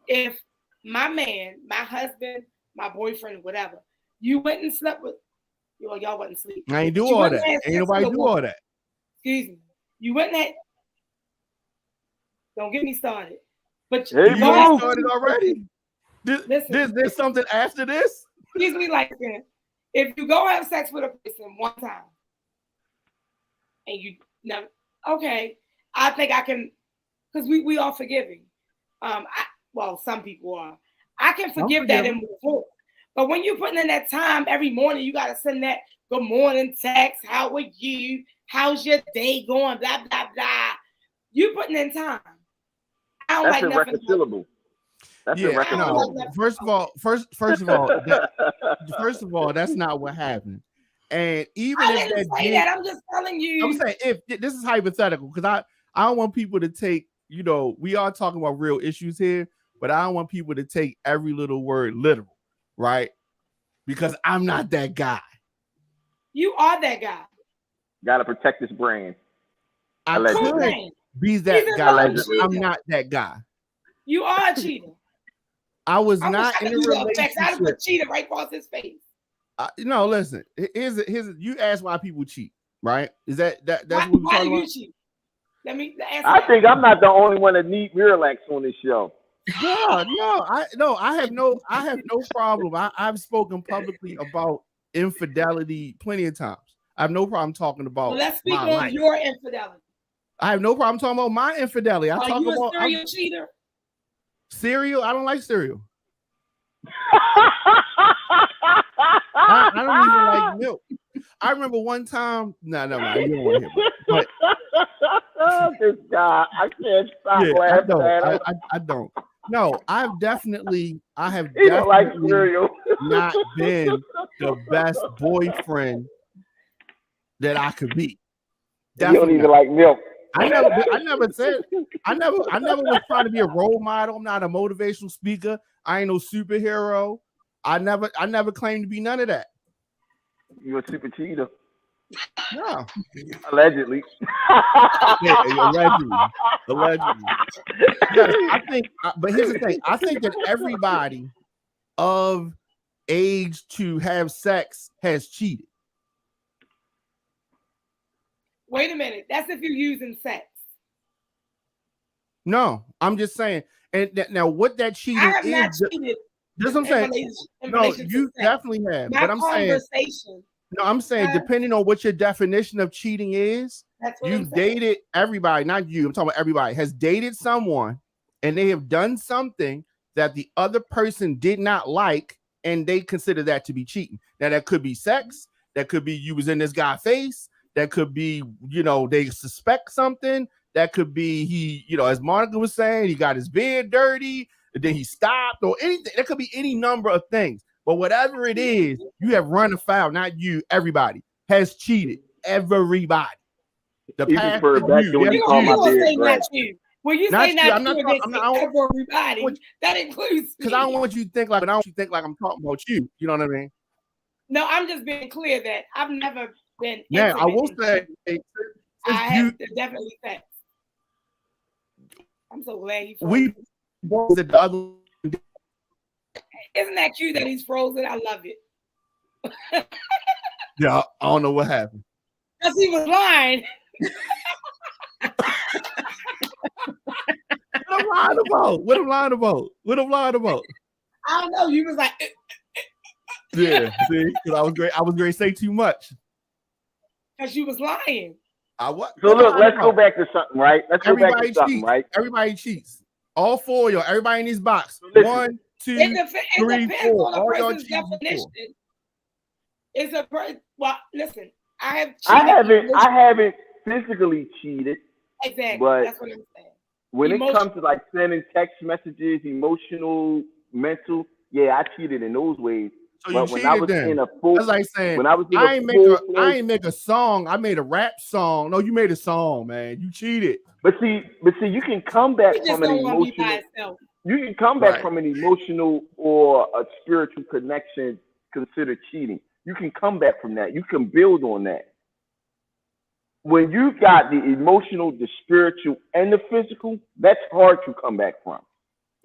If my man, my husband, my boyfriend, whatever, you went and slept with. Y'all wasn't sleep. I ain't do all that. Ain't nobody do all that. Excuse me. You went and don't get me started. But you started already. There's something after this. Excuse me, like if you go have sex with a person one time and you never, okay, I think I can, because we are forgiving. Some people are. I can forgive that and move forward. But when you're putting in that time every morning, you got to send that good morning text. How are you? How's your day going? Blah, blah, blah. You putting in time. I don't That's like irreconcilable. That's irreconcilable. No. First of all, that's not what happened. And even I didn't say that. I'm just telling you. I'm saying if this is hypothetical, because I don't want people to take, you know, we are talking about real issues here, but I don't want people to take every little word literal. Right? Because I'm not that guy. You are that guy. Gotta protect his brand. I could be that guy. I'm not that guy. You are a cheater. I was not in a relationship. I put cheater right across his face. No, listen. Here's you ask why people cheat, right? Is that's what we're talking about? Why do you cheat? Let me answer I think I'm not the only one that need Miralax on this show. I have no problem. I've spoken publicly about infidelity plenty of times. I have no problem talking about. Well, let's speak on your infidelity. I have no problem talking about my infidelity. Are you a cereal cheater? Cereal? I don't like cereal. I don't even like milk. I remember one time. No, you don't want to hear about it. This guy, I can't stop laughing. I don't. No, I have definitely like cereal. Not been the best boyfriend that I could be. Definitely. You don't even like milk. I never was trying to be a role model. I'm not a motivational speaker. I ain't no superhero. I never claimed to be none of that. You're a super cheater. No. Allegedly. Allegedly. Yes, I think, but here's the thing. I think that everybody of age to have sex has cheated. Wait a minute. That's if you're using sex. No, I'm just saying. And now what that cheating is. I have not cheated. That's what I'm saying. No, you definitely have. But I'm saying. No, I'm saying depending on what your definition of cheating is, you dated everybody, not you. I'm talking about everybody has dated someone and they have done something that the other person did not like, and they consider that to be cheating. Now that could be sex, that could be you was in this guy's face, that could be, you know, they suspect something, that could be he, you know, as Monica was saying, he got his beard dirty. and then he stopped or anything. There could be any number of things. But whatever it is, you have run afoul, not you, everybody has cheated. Everybody. The You past refer is back to when you call my say beard not gray. you. When you Not say you, not I'm you, not talking- everybody, that includes because I don't want you to think like, I don't want you to think like I'm talking about you. You know what I mean? No, I'm just being clear that I've never been. Now I will say, I have definitely sex. I'm so glad he froze. We both did the other. Isn't that cute that he's frozen? I love it. Yeah, I don't know what happened. Because he was lying. What I'm lying about? What I'm lying about? What I'm lying about? I don't know. You was like, Yeah, see, because I was great. I was going to say too much. because you was lying. I what? So look, let's go back to something, right? Let's go back to something, cheats. right? Everybody cheats. All four of y'all. Everybody in this box. So listen, 1, 2, It 3, depends 4. on the All y'all person's cheats before. definition. It's a well. Listen, I have. I haven't physically cheated. Exactly. But that's what I'm saying. when it comes to like sending text messages, emotional, mental, yeah, I cheated in those ways. So but you when I was cheated then. in a full, That's like saying, when I was in I ain't make a song. I made a rap song. No, you made a song, man. You cheated. But see, you can come back He just from an don't want to be by emotional. himself. You can come back Right. from an emotional or a spiritual connection considered cheating. You can come back from that. You can build on that. When you got the emotional, the spiritual, and the physical, that's hard to come back from.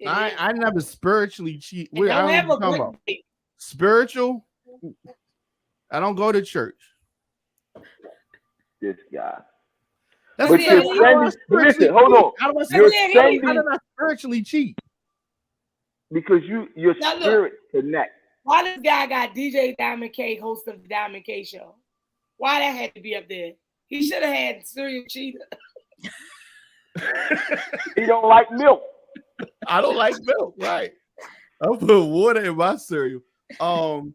I never spiritually cheat. And I don't don't have know a what you're talking good about. date. Spiritual. I don't go to church. This guy. That's But what you're I'm saying. How do I listen, spiritually hold on. cheat? How do I You're spiritually- sending how do I spiritually cheat? because your Now look. spirit connect. Why this guy got DJ Diamond K, host of the Diamond K show? Why that had to be up there? He should have had serial cheater. He don't like milk. I don't like milk, right? I put water in my cereal. You don't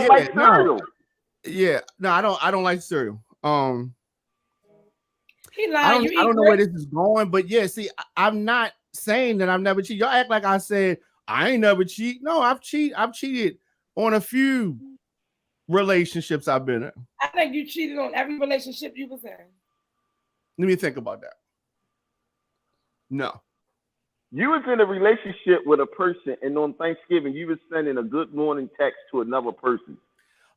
Yeah, like cereal. No, I don't like cereal. He lying. I don't know where this is going, but yeah, see, I'm not saying that I've never cheated. Y'all act like I said I ain't never cheat. No, I've cheated on a few relationships I've been in. I think you cheated on every relationship you was in. Let me think about that. No. You was in a relationship with a person, and on Thanksgiving, you was sending a good morning text to another person.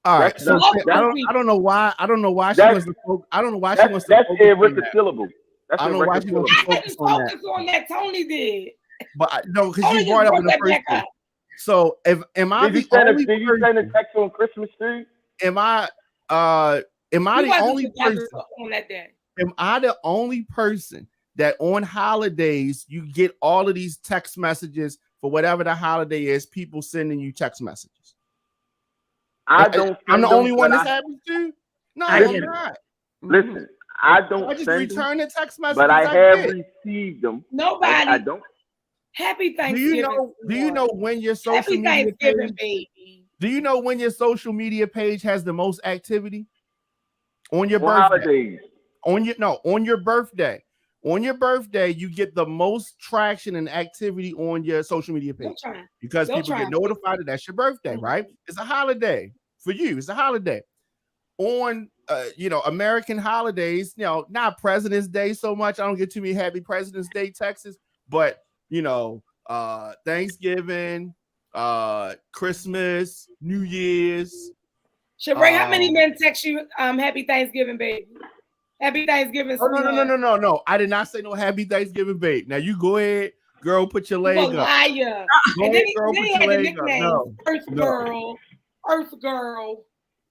All right. That's- So I don't know why. I don't know why she wants to focus. I don't know why she wants to That's focus on that. irreconcilable. That's I don't know why she wants to I didn't focus on that. focus on that. Tony did. But no, because Tony you just brought up in brought the that first back one. up. So am I Did you the send only a person? text on Christmas Eve? Am I We the wasn't only together person? on that day. Am I the only person that on holidays you get all of these text messages for whatever the holiday is? People sending you text messages. I don't. I'm the send only them, one but this I- happens to. No, I I'm get it. not. Listen, I don't I just send them, return the text messages. but I have get. received them. Nobody. I don't. Happy Do Thanksgiving. you know when your social Happy media Thanksgiving, page? baby. Do you know when your social media page has the most activity? On your On birthday. holidays. On your birthday. On your birthday, you get the most traction and activity on your social media page Don't try. because Don't people try. get notified that that's your birthday, right? It's a holiday for you. It's a holiday. On American holidays, not President's Day so much. I don't get too many happy President's Day texts, but Thanksgiving, Christmas, New Year's. Shabray, how many men text you Happy Thanksgiving, baby? Happy Thanksgiving. Oh, no. I did not say no Happy Thanksgiving, babe. Now you go ahead, girl, put your leg up. Liar. Go And ahead, then girl, he put had your the leg up. nicknames. No. Earth Girl,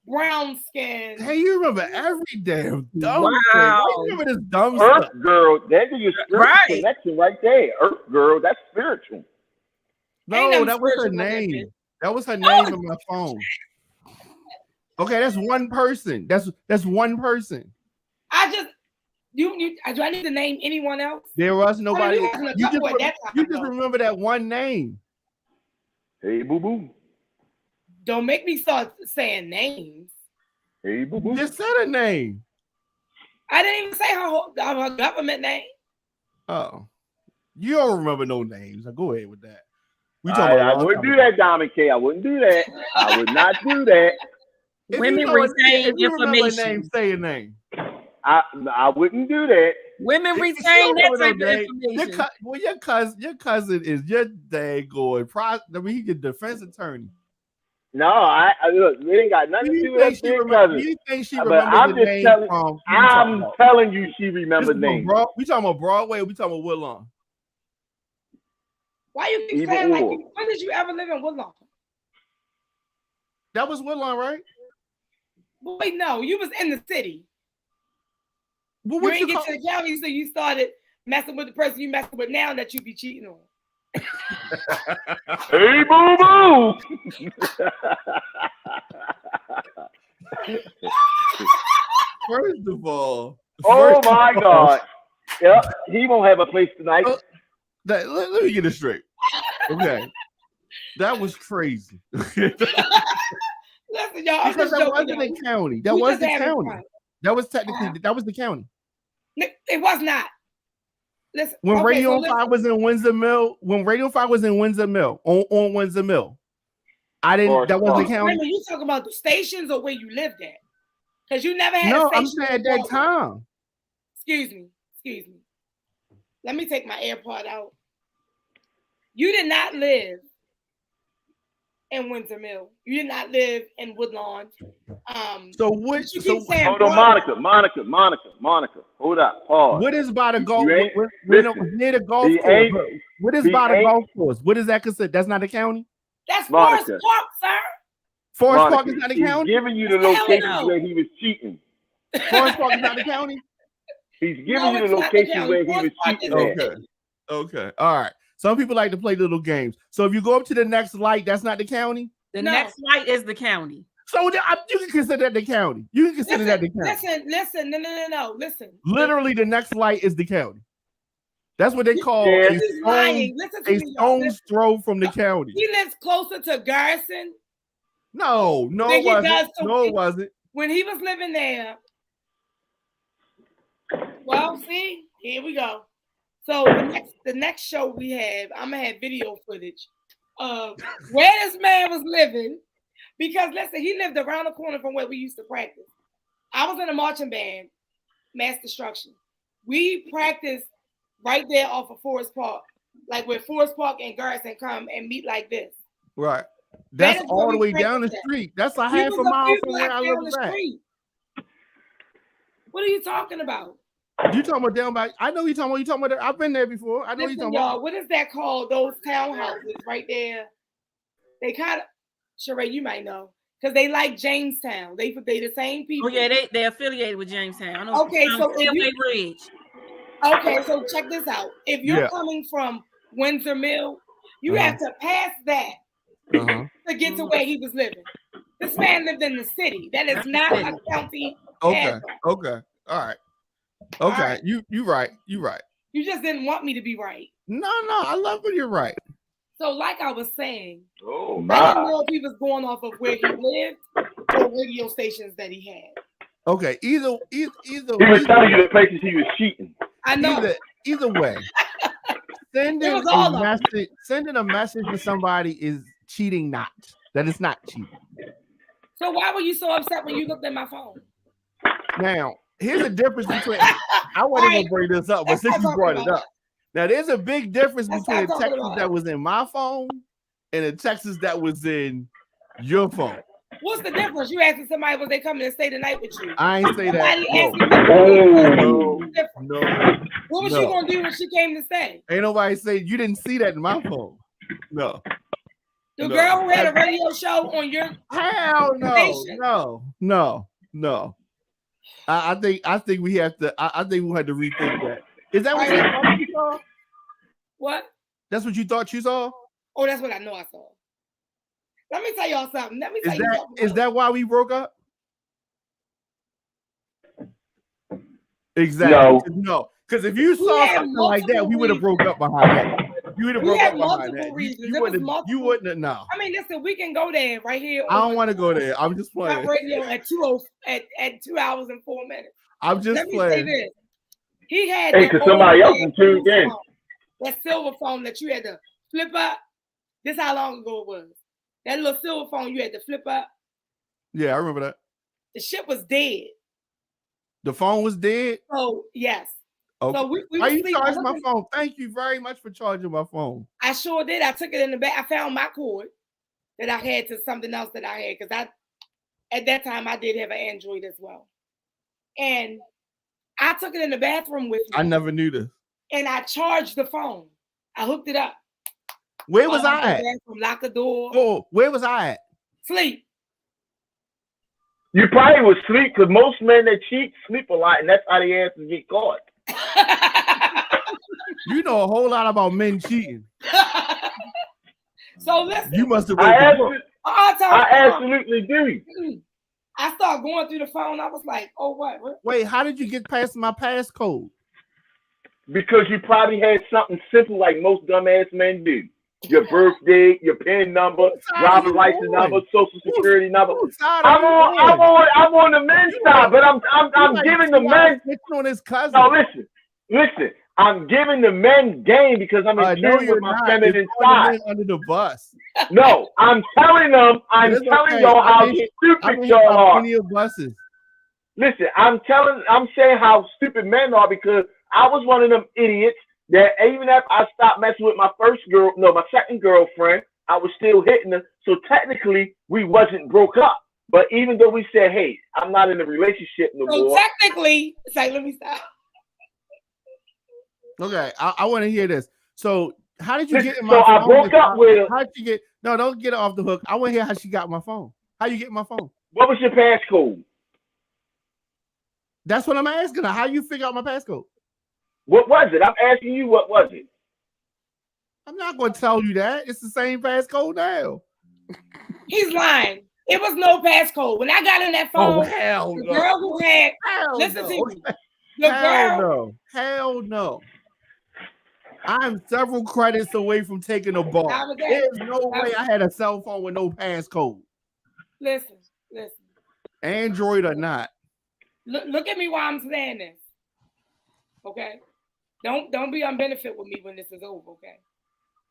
Brown Skin. Hey, you remember every damn dumb Wow. thing. Why you remember this dumb Earth stuff? Girl, there's your spiritual Right. connection right there. Earth Girl, that's spiritual. No, nothing that was her spiritual about that name. bitch. That was her name in my phone. Okay, that's one person. That's one person. I just do I need to name anyone else? There was nobody. we wasn't a You couple at that time, just though. remember that one name. Hey, boo boo. Don't make me start saying names. Hey, boo You boo. just said a name. I didn't even say her government name. Oh, You don't remember no names. Now go ahead with that. We I wouldn't do that, Diamond K. I wouldn't do that. I would not do that. Women retain information. Name, say a name. I wouldn't do that. Women retain that type of information. Your cousin is your daggone. I mean, he's your defense attorney. No, I look. It ain't got nothing to do with that big cousin. You think she remembers the name? I'm telling you, she remembers names. We talking about Broadway or we talking about Woodlawn? Why you keep saying like? When did you ever live in Woodlawn? That was Woodlawn, right? Boy, no, you was in the city. Well, you ain't get to the county, so you started messing with the person you messing with now that you be cheating on. Hey, boo boo. First of all, my God. Yep, he won't have a place tonight. Let me get this straight. Okay. That was crazy. Listen, y'all. Because that wasn't a county. That was the county. That was technically that was the county. It was not. Listen, when Radio 5 was in Windsor Mill, on Windsor Mill, I didn't. That wasn't the county. Remember, you talking about the stations or where you lived at? Because you never had. No, I'm saying at that time. Excuse me. Let me take my AirPod out. You did not live in Windsor Mill. You did not live in Woodlawn. So what? Hold on, Monica. Hold up. Pause. What is by the golf? Near the golf course. What is by the golf course? What is that considered? That's not the county. That's Forest Park, sir. Forest Park is not the county. He's giving you the location where he was cheating. Forest Park is not the county. He's giving you the location where he was cheating. Okay. All right. Some people like to play little games. So if you go up to the next light, that's not the county? The next light is the county. So you can consider that the county. You can consider that the county. Listen. No. Listen. Literally, the next light is the county. That's what they call a stone's throw from the county. He lives closer to Garrison. No, it wasn't. It wasn't. When he was living there. Well, see, here we go. So the next show we have, I'm gonna have video footage of where this man was living, because listen, he lived around the corner from where we used to practice. I was in a marching band, Mass Destruction. We practiced right there off of Forest Park, like where Forest Park and Garrison come and meet like this. Right. That's all the way down the street. That's a half a mile from where I live at. What are you talking about? You talking about down by? I know you talking about. I've been there before. I know you talking about. What is that called? Those townhouses right there. They kind of, Sheree, you might know, because they like Jamestown. They the same people. Oh yeah, they affiliated with Jamestown. I know. Okay, so Ridge. So check this out. If you're coming from Windsor Mill, you have to pass that to get to where he was living. This man lived in the city. That is not a county. Okay. All right. Okay, right. You right. You just didn't want me to be right. No, I love when you're right. So, like I was saying, I didn't know if he was going off of where he lived or radio stations that he had. Okay, either he was telling you the places he was cheating. I know. Either way, sending a message to somebody is cheating. That is not cheating. So why were you so upset when you looked at my phone? Now, here's the difference between. I wasn't gonna bring this up, but since you brought it up, now there's a big difference between a text that was in my phone and a text that was in your phone. What's the difference? You asking somebody was they coming to stay the night with you? I ain't say that. No. What was she gonna do when she came to stay? Ain't nobody say you didn't see that in my phone. No. The girl who had a radio show on your station? No. I think we have to. I think we had to rethink that. Is that what you saw? What? That's what you thought you saw? Oh, that's what I know I saw. Let me tell y'all something. Is that why we broke up? Exactly. No, because if you saw something like that, we would have broke up behind that. You would have broke up behind that. You wouldn't have. No. I mean, listen, we can go there right here. I don't want to go there. I'm just playing. Radio at 2 hours and 4 minutes. I'm just playing. Say this. He had. Hey, because somebody else is tuned in. that silver phone that you had to flip up. This how long ago it was. That little silver phone you had to flip up. Yeah, I remember that. The shit was dead. The phone was dead? Oh, yes. Okay. So we Why you charged my phone? Thank you very much for charging my phone. I sure did. I took it in the back. I found my cord that I had to something else that I had because at that time I did have an Android as well. And I took it in the bathroom with me. I never knew this. And I charged the phone. I hooked it up. Where was I at? Lock the door. Oh, where was I at? Sleep. You probably was sleep because most men that cheat sleep a lot, and that's how they ass get caught. You know a whole lot about men cheating. So listen. You must have read the book. I absolutely do. I started going through the phone. I was like, oh, what? Wait, how did you get past my passcode? Because you probably had something simple like most dumbass men do. Your birthday, your PIN number, driver's license number, social security number. I'm on the men's side, but I'm giving the men. On his cousin. No, listen. I'm giving the men game because I'm in tune with my feminine side. Under the bus. No, I'm telling them. I'm telling y'all how stupid y'all are. Plenty of buses. Listen, I'm saying how stupid men are because I was one of them idiots that even after I stopped messing with my second girlfriend, I was still hitting her. So technically, we wasn't broke up. But even though we said, hey, I'm not in a relationship no more. So technically, it's like, let me stop. Okay, I want to hear this. So how did you get in my phone? So I broke up with her. How'd you get? No, don't get it off the hook. I want to hear how she got my phone. How you get my phone? What was your passcode? That's what I'm asking her. How you figure out my passcode? What was it? I'm asking you, what was it? I'm not going to tell you that. It's the same passcode now. He's lying. It was no passcode. When I got in that phone, hell the no. girl who had, listen to me. The girl. Hell no. I'm several credits away from taking a bar. There's no way I had a cell phone with no passcode. Listen. Android or not. Look at me while I'm saying this. Okay? Don't be on benefit with me when this is over, okay?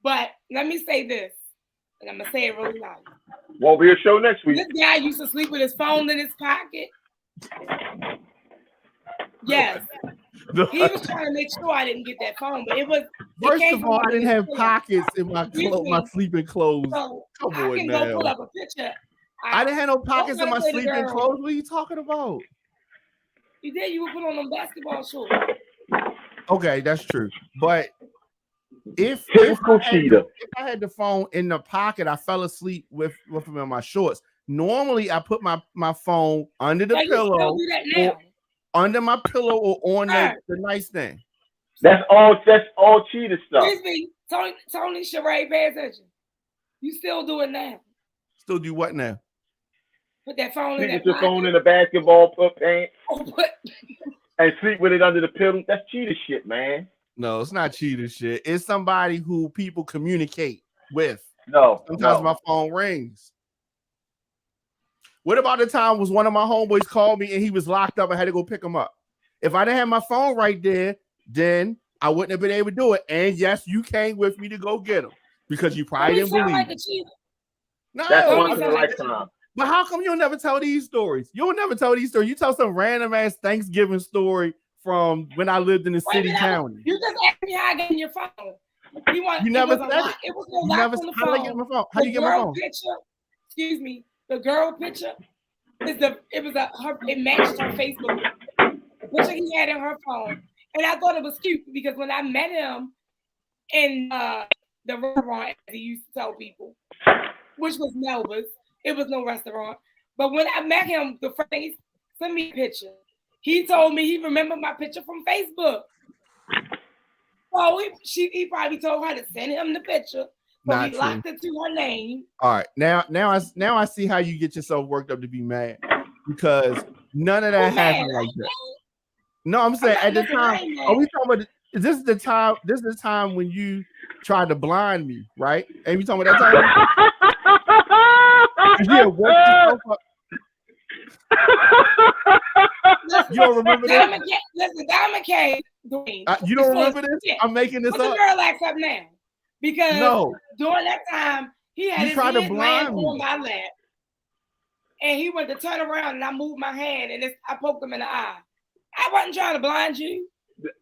But let me say this, and I'm gonna say it really loud. Won't be a show next week. This guy used to sleep with his phone in his pocket. Yes. He was trying to make sure I didn't get that phone, but it was. First of all, I didn't have pockets in my sleeping clothes. So come I on can now. go pull up a picture. I didn't have no pockets in my sleeping clothes. What are you talking about? You did. You would put on them basketball shorts. Okay, that's true. But if I had the phone in the pocket, I fell asleep with them in my shorts. Normally, I put my phone under the pillow, under my pillow, or on the nightstand. That's all cheater stuff. Excuse me, Tony Sheree, pay attention. You still do it now? Still do what now? Put that phone in your phone in a basketball pants. And sleep with it under the pillow. That's cheater shit, man. No, it's not cheater shit. It's somebody who people communicate with. No. Sometimes my phone rings. What about the time was one of my homeboys called me and he was locked up? I had to go pick him up. If I didn't have my phone right there, then I wouldn't have been able to do it. And yes, you came with me to go get him because you probably didn't believe it. No, that's once in a lifetime. But how come you'll never tell these stories? You'll never tell these stories. You tell some random ass Thanksgiving story from when I lived in the city county. You just asked me how I got in your phone. You never said it. It was no lock on the phone. How did I get my phone? How do you get my phone? Excuse me. The girl picture it matched her Facebook picture he had in her phone, and I thought it was cute because when I met him in the restaurant, as he used to tell people, which was Melba's. It was no restaurant. But when I met him, the first thing he sent me a picture. He told me he remembered my picture from Facebook. So he probably told her to send him the picture. So he locked it to her name. All right. Now I see how you get yourself worked up to be mad. Because none of that happened like that. No, I'm saying at the time, are we talking about this is the time when you tried to blind me, right? And you talking about that time? Yeah, you don't remember that? Listen, Diamond K Dwayne. You don't remember this? Yeah. I'm making this Put the up. girl act up now. Because No. during that time, he had You his tried to head blind laying me. on my lap. And he went to turn around and I moved my hand and I poked him in the eye. I wasn't trying to blind you.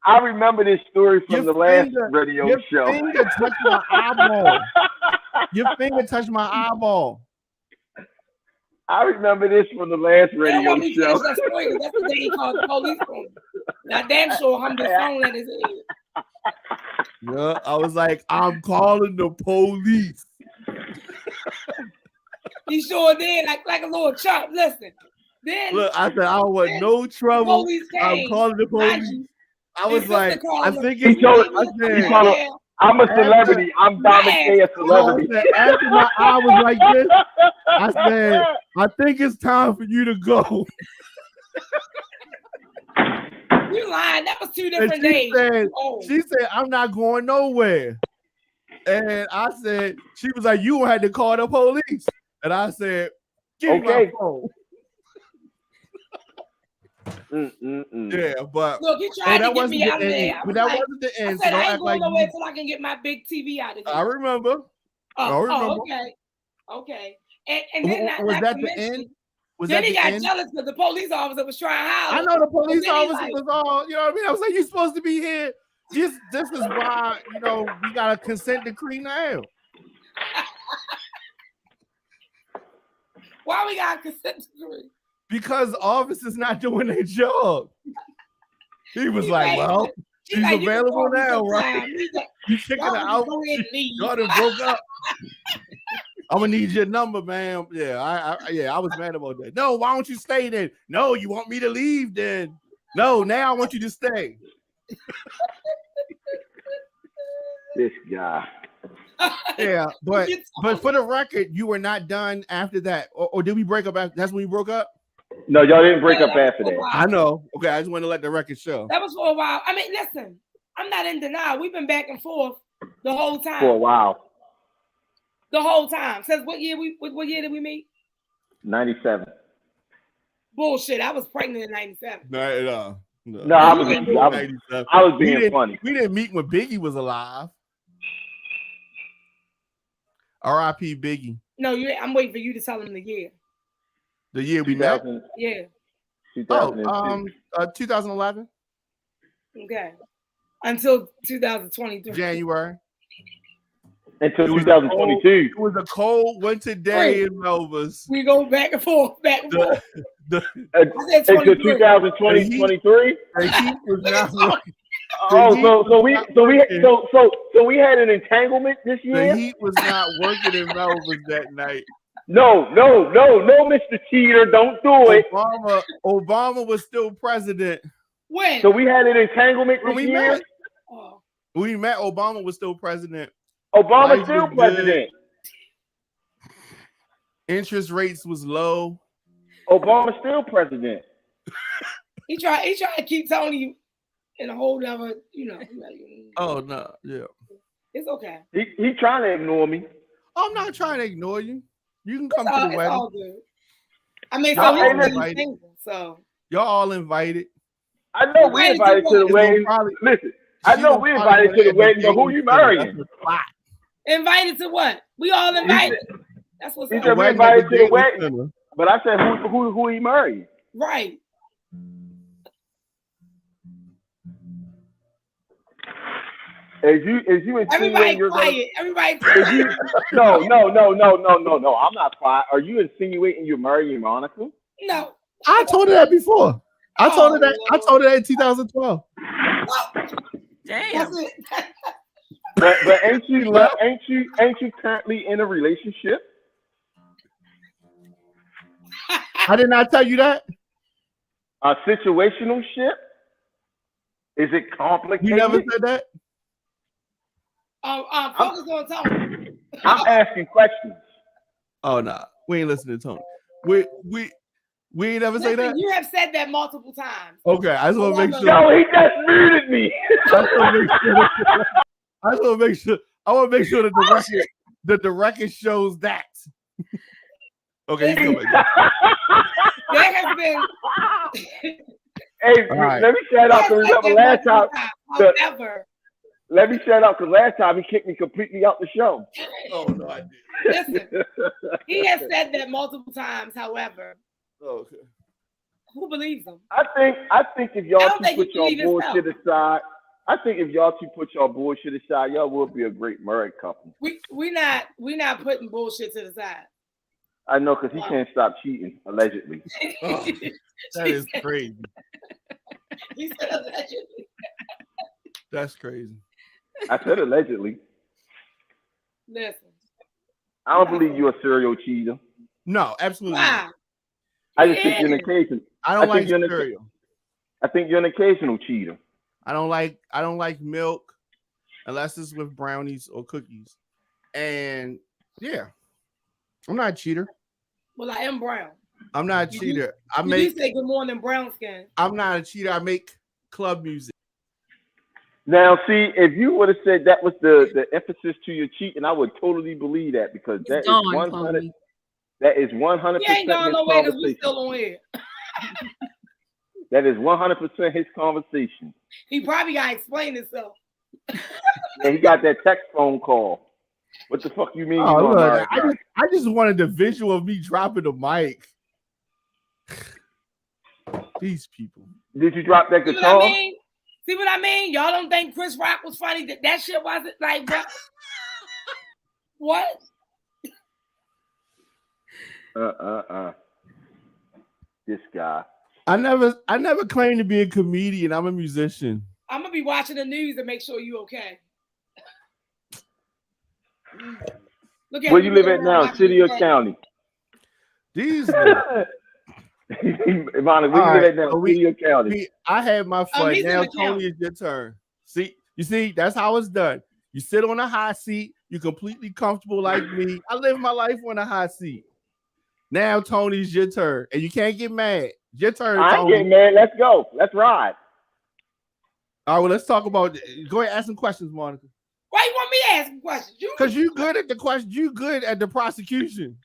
I remember this story from the last radio show. Your finger touched my eyeball. Your finger touched my eyeball. I remember this from the last radio show. That story, that's the day he called the police on me. Now damn sure hummed the phone at his head. Yeah, I was like, I'm calling the police. He sure did, like a little chop. Listen. Then look, I said I don't want no trouble. I'm calling the police. I was like, I think it's I'm a celebrity. I'm Dominic a celebrity. After my eye was like this, I said, I think it's time for you to go. You lying. That was 2 different days. She said, I'm not going nowhere. And I said, she was like, you had to call the police. And I said, give me my phone. Yeah, but look, he tried to get me out of there. But that wasn't the end. I said, I ain't going nowhere till I can get my big TV out of here. I remember. Okay. And then was that the end? Then he got jealous because the police officer was trying to holler. I know the police officer was all, you know what I mean? I was like, you're supposed to be here. This is why, you know, we got a consent decree now. Why we got a consent decree? Because officers not doing their job. He was like, well, she's available now, right? You kicking her out. Y'all done broke up. I'm gonna need your number, man. Yeah, I was mad about that. No, why don't you stay then? No, you want me to leave then? No, now I want you to stay. This guy. Yeah, but for the record, you were not done after that, or did we break up? That's when we broke up. No, y'all didn't break up after that. I know. Okay, I just want to let the record show. That was for a while. I mean, listen, I'm not in denial. We've been back and forth the whole time. For a while. The whole time. Since what year did we meet? 97. Bullshit. I was pregnant in 97. No, I was being funny. We didn't meet when Biggie was alive. R.I.P. Biggie. No, I'm waiting for you to tell him the year. The year we met? Yeah. 2011. Okay. Until 2023. January. Until 2022. It was a cold winter day in Melvis. We go back and forth. Until 2020, 23. So we had an entanglement this year. The heat was not working in Melvis that night. No, Mr. Cheater, don't do it. Obama was still president. When? So we had an entanglement this year. We met. Obama was still president. Obama still president. Interest rates was low. Obama still president. He tried to keep Tony in a whole other, you know. Oh no, yeah. It's okay. He trying to ignore me. I'm not trying to ignore you. You can come to the wedding. All good. I mean, so y'all all invited. I know we invited to the wedding. Listen, I know we invited to the wedding, but who you marrying? Invited to what? We all invited. That's what's up. He said we invited to the wedding, but I said who he married? Right. Is you everybody quiet? Everybody quiet. No. I'm not quiet. Are you insinuating you're marrying Monica? No. I told her that before. I told her that in 2012. Damn. But ain't you currently in a relationship? I did not tell you that. A situational ship? Is it complicated? You never said that. Focus on Tony. I'm asking questions. Oh no, we ain't listening to Tony. We ain't never say that. You have said that multiple times. Okay, I just want to make sure. No, he just muted me. I want to make sure that the record shows that. Okay, there has been. Hey, right. Let me shout out to remember last time. However, let me shut up because last time he kicked me completely out the show. Oh no, I did. listen, he has said that multiple times. However, Okay. who believes him? I think if y'all I don't two think put he your believe bullshit himself. aside, I think if y'all two put your bullshit aside, y'all will be a great married couple. We not putting bullshit to the side. I know because he can't stop cheating, allegedly. Oh, that is crazy. He said allegedly. That's crazy. I said allegedly. Listen. I don't believe you're a serial cheater. No, absolutely not. Why? I just think you're an occasional. I don't like you're cereal. I think you're an occasional cheater. I don't like milk unless it's with brownies or cookies. And yeah, I'm not a cheater. Well, I am brown. I'm not a cheater. You say good morning, brown skin. I'm not a cheater. I make club music. Now, see, if you would have said that was the emphasis to your cheating, I would totally believe that because that is 100. That is 100%. He ain't gone nowhere because we still on here. That is 100% his conversation. He probably got to explain himself. Yeah, he got that text phone call. What the fuck you mean? Oh, look, I just wanted the visual of me dropping the mic. These people. Did you drop that guitar? See what I mean? Y'all don't think Chris Rock was funny? That shit wasn't like what? What? This guy. I never claimed to be a comedian. I'm a musician. I'm gonna be watching the news and make sure you okay. Look at where you live at now, city or county? These. Ivana, where you live at now, city or county? I had my fun. Now, Tony, it's your turn. You see, that's how it's done. You sit on a hot seat. You're completely comfortable like me. I live my life on a hot seat. Now, Tony's your turn, and you can't get mad. Your turn, Tony. I ain't getting mad. Let's go. Let's ride. All right, well, let's talk about. Go ahead, ask some questions, Monica. Why you want me to ask questions? Because you good at the question. You good at the prosecution.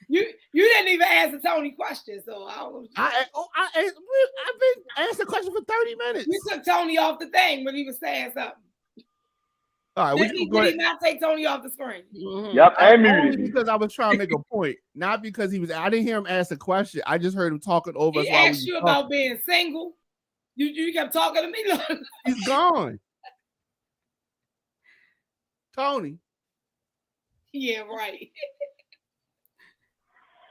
You didn't even answer Tony questions, so I don't know. I've been asking questions for 30 minutes. You took Tony off the thing when he was saying something. All right, did he not take Tony off the screen? Mm-hmm. Yep, and muted him. Because I was trying to make a point, not because he was. I didn't hear him ask a question. I just heard him talking over. He asked you about being single. You kept talking to me. He's gone. Tony. Yeah, right.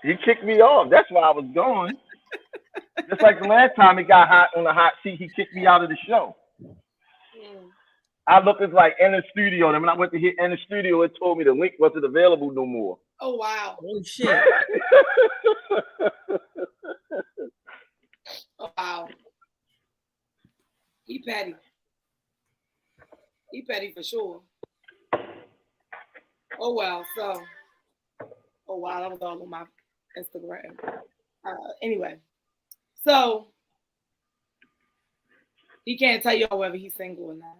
He kicked me off. That's why I was gone. Just like the last time he got hot on the hot seat, he kicked me out of the show. I looked as like in the studio, and when I went to hit in the studio, it told me the link wasn't available no more. Oh wow! Oh shit! Oh, wow! He petty. He petty for sure. Oh well, so. Oh wow, that was all on my Instagram. Anyway, so he can't tell y'all whether he's single or not.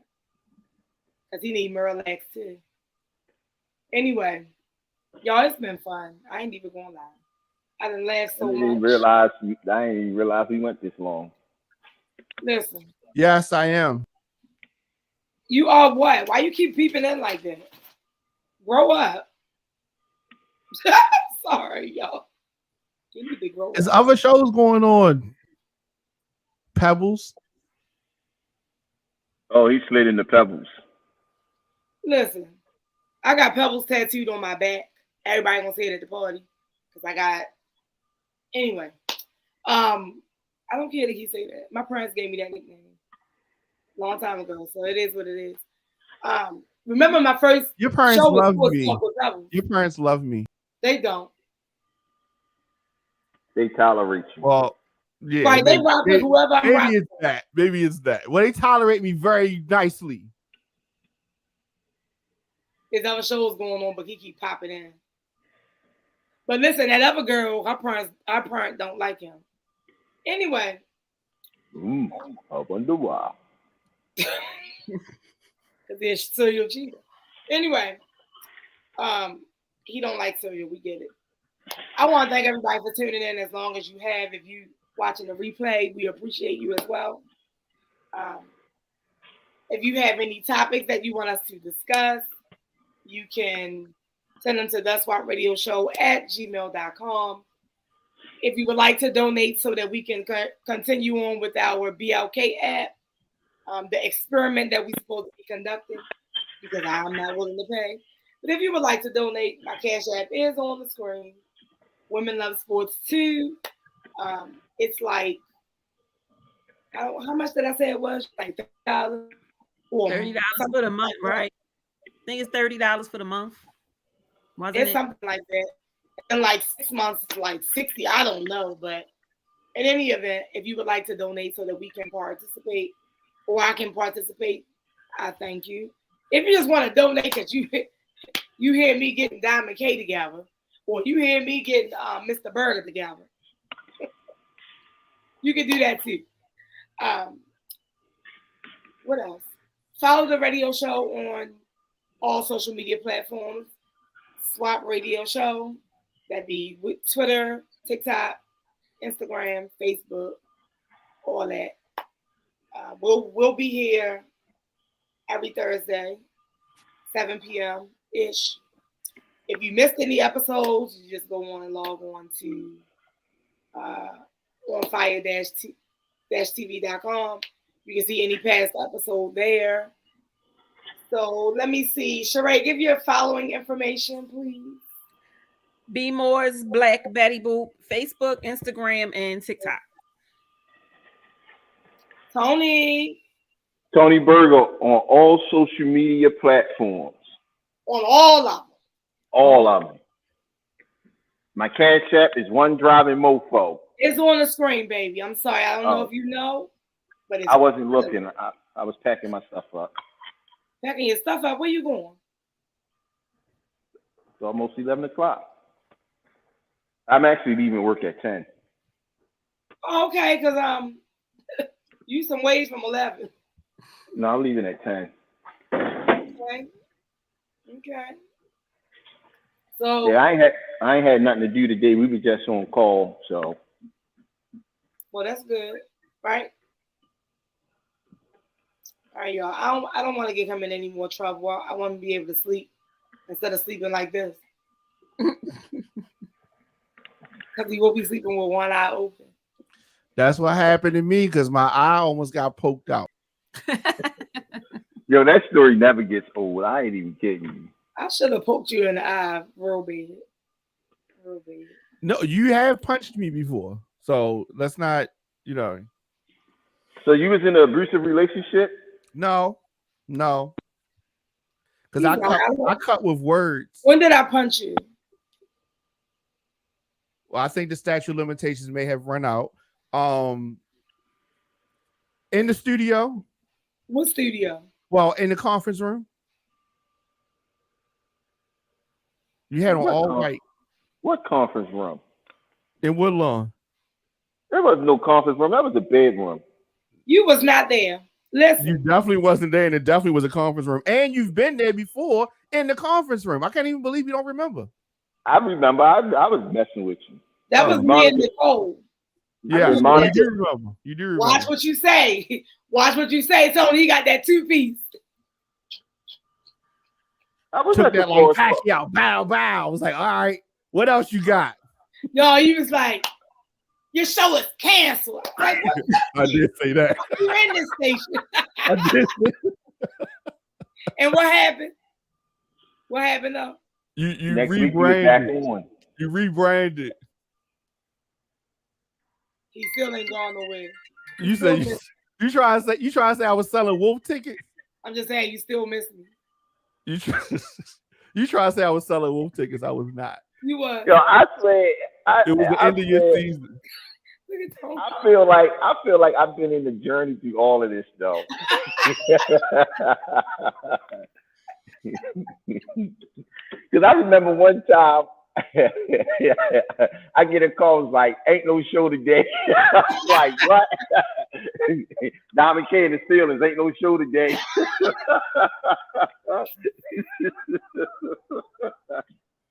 Because he need Miralax too. Anyway, y'all, it's been fun. I ain't even gonna lie. I done laughed so much. I didn't even realize we went this long. Listen. Yes, I am. You are what? Why you keep peeping in like that? Grow up. Sorry, y'all. You need to grow There's up. other shows going on. Pebbles. Oh, he slid into Pebbles. Listen, I got Pebbles tattooed on my back. Everybody gonna say it at the party because I got. Anyway, I don't care that he say that. My parents gave me that nickname a long time ago, so it is what it is. Remember my first. Your parents love me. Your parents love me. They don't. They tolerate you. Well, yeah. Right, they rock with whoever I'm rocking. Maybe it's that. Maybe it's that. Well, they tolerate me very nicely. There's other shows going on, but he keep popping in. But listen, that other girl, our parents don't like him. Anyway. I wonder why. Because they're serial cheater. Anyway, he don't like cereal. We get it. I want to thank everybody for tuning in as long as you have. If you watching the replay, we appreciate you as well. If you have any topics that you want us to discuss, you can send them to theswapradioshow@gmail.com. If you would like to donate so that we can continue on with our BLK app, the experiment that we're supposed to be conducting, because I'm not willing to pay. But if you would like to donate, my Cash App is on the screen. Women Love Sports 2. It's like, how much did I say it was? Like $30. $30 for the month, right? I think it's $30 for the month. Wasn't It's it? something like that. And like 6 months, it's like 60. I don't know. But in any event, if you would like to donate so that we can participate, or I can participate, I thank you. If you just want to donate because you hear me getting Diamond K together, or you hear me getting Mr. Burger together, you can do that too. What else? Follow the radio show on all social media platforms. Swap Radio Show. That'd be with Twitter, TikTok, Instagram, Facebook, all that. We'll be here every Thursday, 7 p.m. ish. If you missed any episodes, you just go on and log on to ONFIRE-TV.com. You can see any past episode there. So let me see. Sheree, give your following information, please. B Moore's Black Betty Boop, Facebook, Instagram, and TikTok. Tony. Tony Berger on all social media platforms. On all of them. All of them. My Cash App is One Driving Mofo. It's on the screen, baby. I'm sorry. I don't know if you know, but I wasn't looking. I was packing my stuff up. Packing your stuff up? Where you going? It's almost 11 o'clock. I'm actually leaving work at 10. Okay, because you some ways from 11. No, I'm leaving at 10. Okay. So yeah, I ain't had nothing to do today. We were just on call, so. Well, that's good, right? All right, y'all. I don't want to get him in any more trouble. I want to be able to sleep instead of sleeping like this. Because he will be sleeping with one eye open. That's what happened to me because my eye almost got poked out. Yo, that story never gets old. I ain't even kidding you. I should have poked you in the eye real bad. No, you have punched me before. So let's not, So you was in an abusive relationship? No. Because I cut with words. When did I punch you? Well, I think the statute of limitations may have run out. In the studio. What studio? Well, in the conference room. You had on all white. What conference room? In Woodlawn. There was no conference room. That was a bedroom. You was not there. Listen. You definitely wasn't there, and it definitely was a conference room. And you've been there before in the conference room. I can't even believe you don't remember. I remember. I was messing with you. That was me and Nicole. Yeah, you do remember. You do remember. Watch what you say. Watch what you say. Tony, he got that 2-piece. I was took that like Pacquiao, bow. I was like, all right, what else you got? No, he was like, your show is canceled. Like, I did say that. You're in this station. I did. And what happened? What happened though? You Next rebranded. You rebranded. He still ain't gone nowhere. You say you try to say I was selling wolf tickets? I'm just saying you still miss me. You try to say I was selling wolf tickets. I was not. You were. Yo, I swear. It was the end of your season. I feel like I've been in the journey through all of this though. Because I remember one time I get a call, it's like, ain't no show today. I'm like, what? Diamond K and the Steelers, ain't no show today.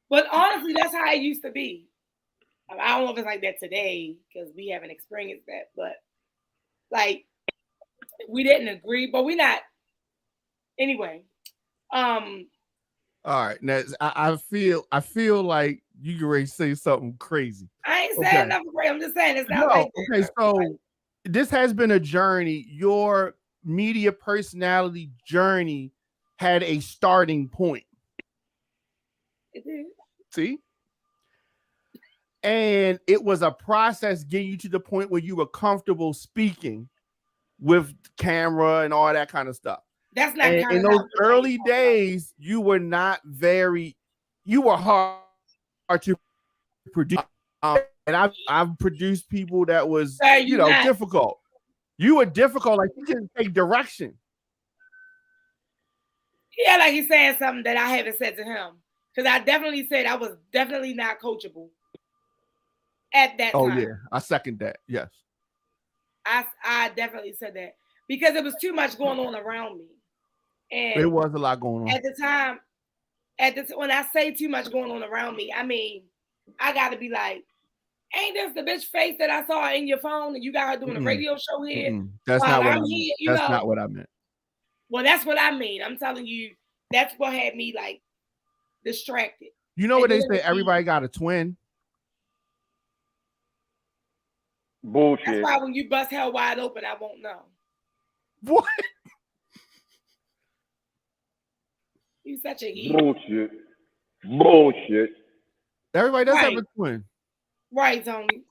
But honestly, that's how it used to be. I don't know if it's like that today because we haven't experienced that, but like we didn't agree, but we're not Anyway, All right, now I feel like you can ready to say something crazy. I ain't saying nothing crazy. I'm just saying it's not No, like that. okay, so this has been a journey. Your media personality journey had a starting point. It did. See? And it was a process getting you to the point where you were comfortable speaking with camera and all that kind of stuff. That's not And in those early days, you were not very, you were hard to produce. And I've produced people that was, difficult. You were difficult, like you couldn't take direction. Yeah, like he's saying something that I haven't said to him. Because I definitely said I was definitely not coachable at that time. Oh, yeah. I second that. Yes. I definitely said that. Because it was too much going on around me. And there was a lot going on. At the time, when I say too much going on around me, I mean, I got to be like, ain't this the bitch face that I saw in your phone and you got her doing a radio show here? That's not what I meant. That's not what I meant. Well, that's what I mean. I'm telling you, that's what had me like distracted. You know what they say? Everybody got a twin. Bullshit. That's why when you bust hell wide open, I won't know. What? You such a evil. Bullshit. Everybody does have a twin. Right, Tony.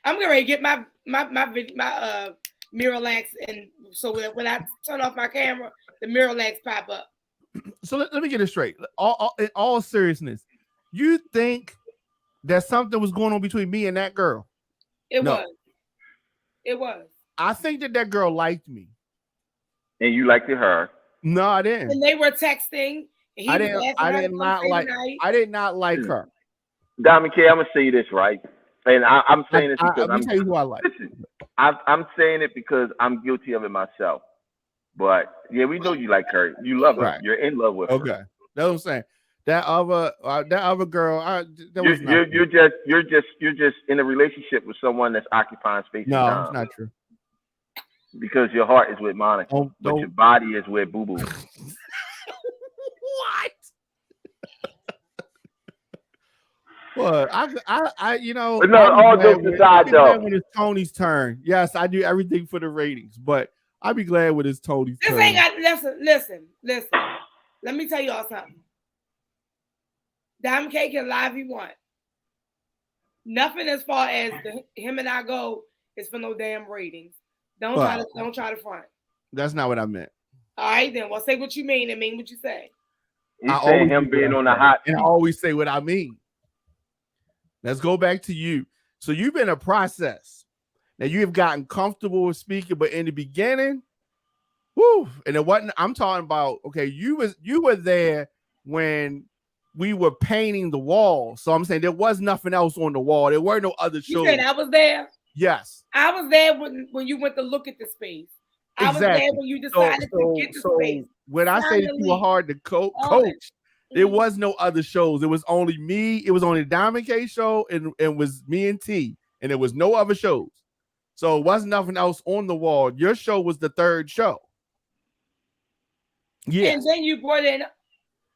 I'm gonna get my Miralax, and so when I turn off my camera, the Miralax pop up. So let me get it straight. In all seriousness, you think that something was going on between me and that girl? It was. I think that girl liked me. And you liked her? No, I didn't. And they were texting. I did not like her. Diamond K, I'm gonna say this right, and I'm saying this because let me tell you who I like. Listen, I'm saying it because I'm guilty of it myself. But yeah, we know you like her. You love her. Right. You're in love with her. Okay, that's what I'm saying. That other girl, you're just in a relationship with someone that's occupying space. No, it's not true. Because your heart is with Monica, but your body is with Boo Boo. What? Well, I But no, all jokes aside, though. When it's Tony's turn, yes, I do everything for the ratings, but I'd be glad when it's Tony's turn. This ain't got listen. Let me tell you all something. Diamond K can lie if he want. Nothing as far as him and I go is for no damn ratings. Don't try to front. That's not what I meant. All right, then. Well, say what you mean and mean what you say. You say him being on the hot seat. And I always say what I mean. Let's go back to you. So you've been a process. Now you have gotten comfortable with speaking, but in the beginning, whoo, and it wasn't. I'm talking about. Okay, you were there when we were painting the wall. So I'm saying there was nothing else on the wall. There were no other shows. You said I was there. Yes, I was there when you went to look at the space. I was there when you decided to get the space. When I say that you were hard to coach, there was no other shows. It was only me. It was only the Diamond K show, and it was me and T, and there was no other shows. So it wasn't nothing else on the wall. Your show was the third show. Yeah. And then you brought in.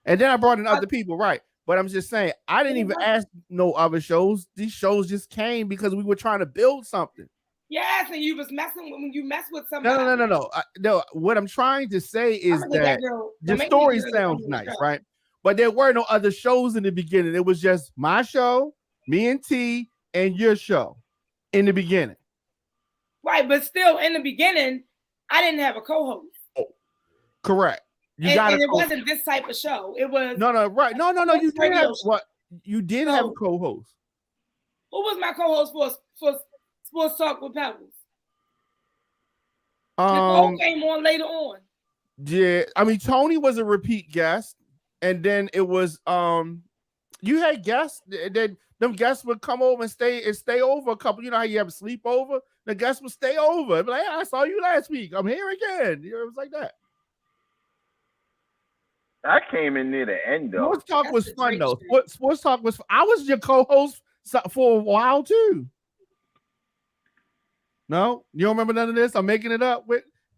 And then I brought in other people, right? But I'm just saying, I didn't even ask no other shows. These shows just came because we were trying to build something. Yes, and you was messing when you mess with somebody. No. What I'm trying to say is that the story sounds nice, right? But there were no other shows in the beginning. It was just my show, me and T, and your show in the beginning. Right, but still in the beginning, I didn't have a co-host. Oh, correct. And it wasn't this type of show. It was right. No. You did have what? You did have a co-host. Who was my co-host for Sports Talk with Pebbles? Nicole came on later on. Yeah, I mean Tony was a repeat guest, and then it was you had guests. Then them guests would come over and stay over a couple. You know how you have a sleepover? The guests would stay over. Be like, hey, I saw you last week. I'm here again. You know, it was like that. I came in near the end though. Sports Talk was fun though. Sports Talk was. I was your co-host for a while too. No, you don't remember none of this? I'm making it up.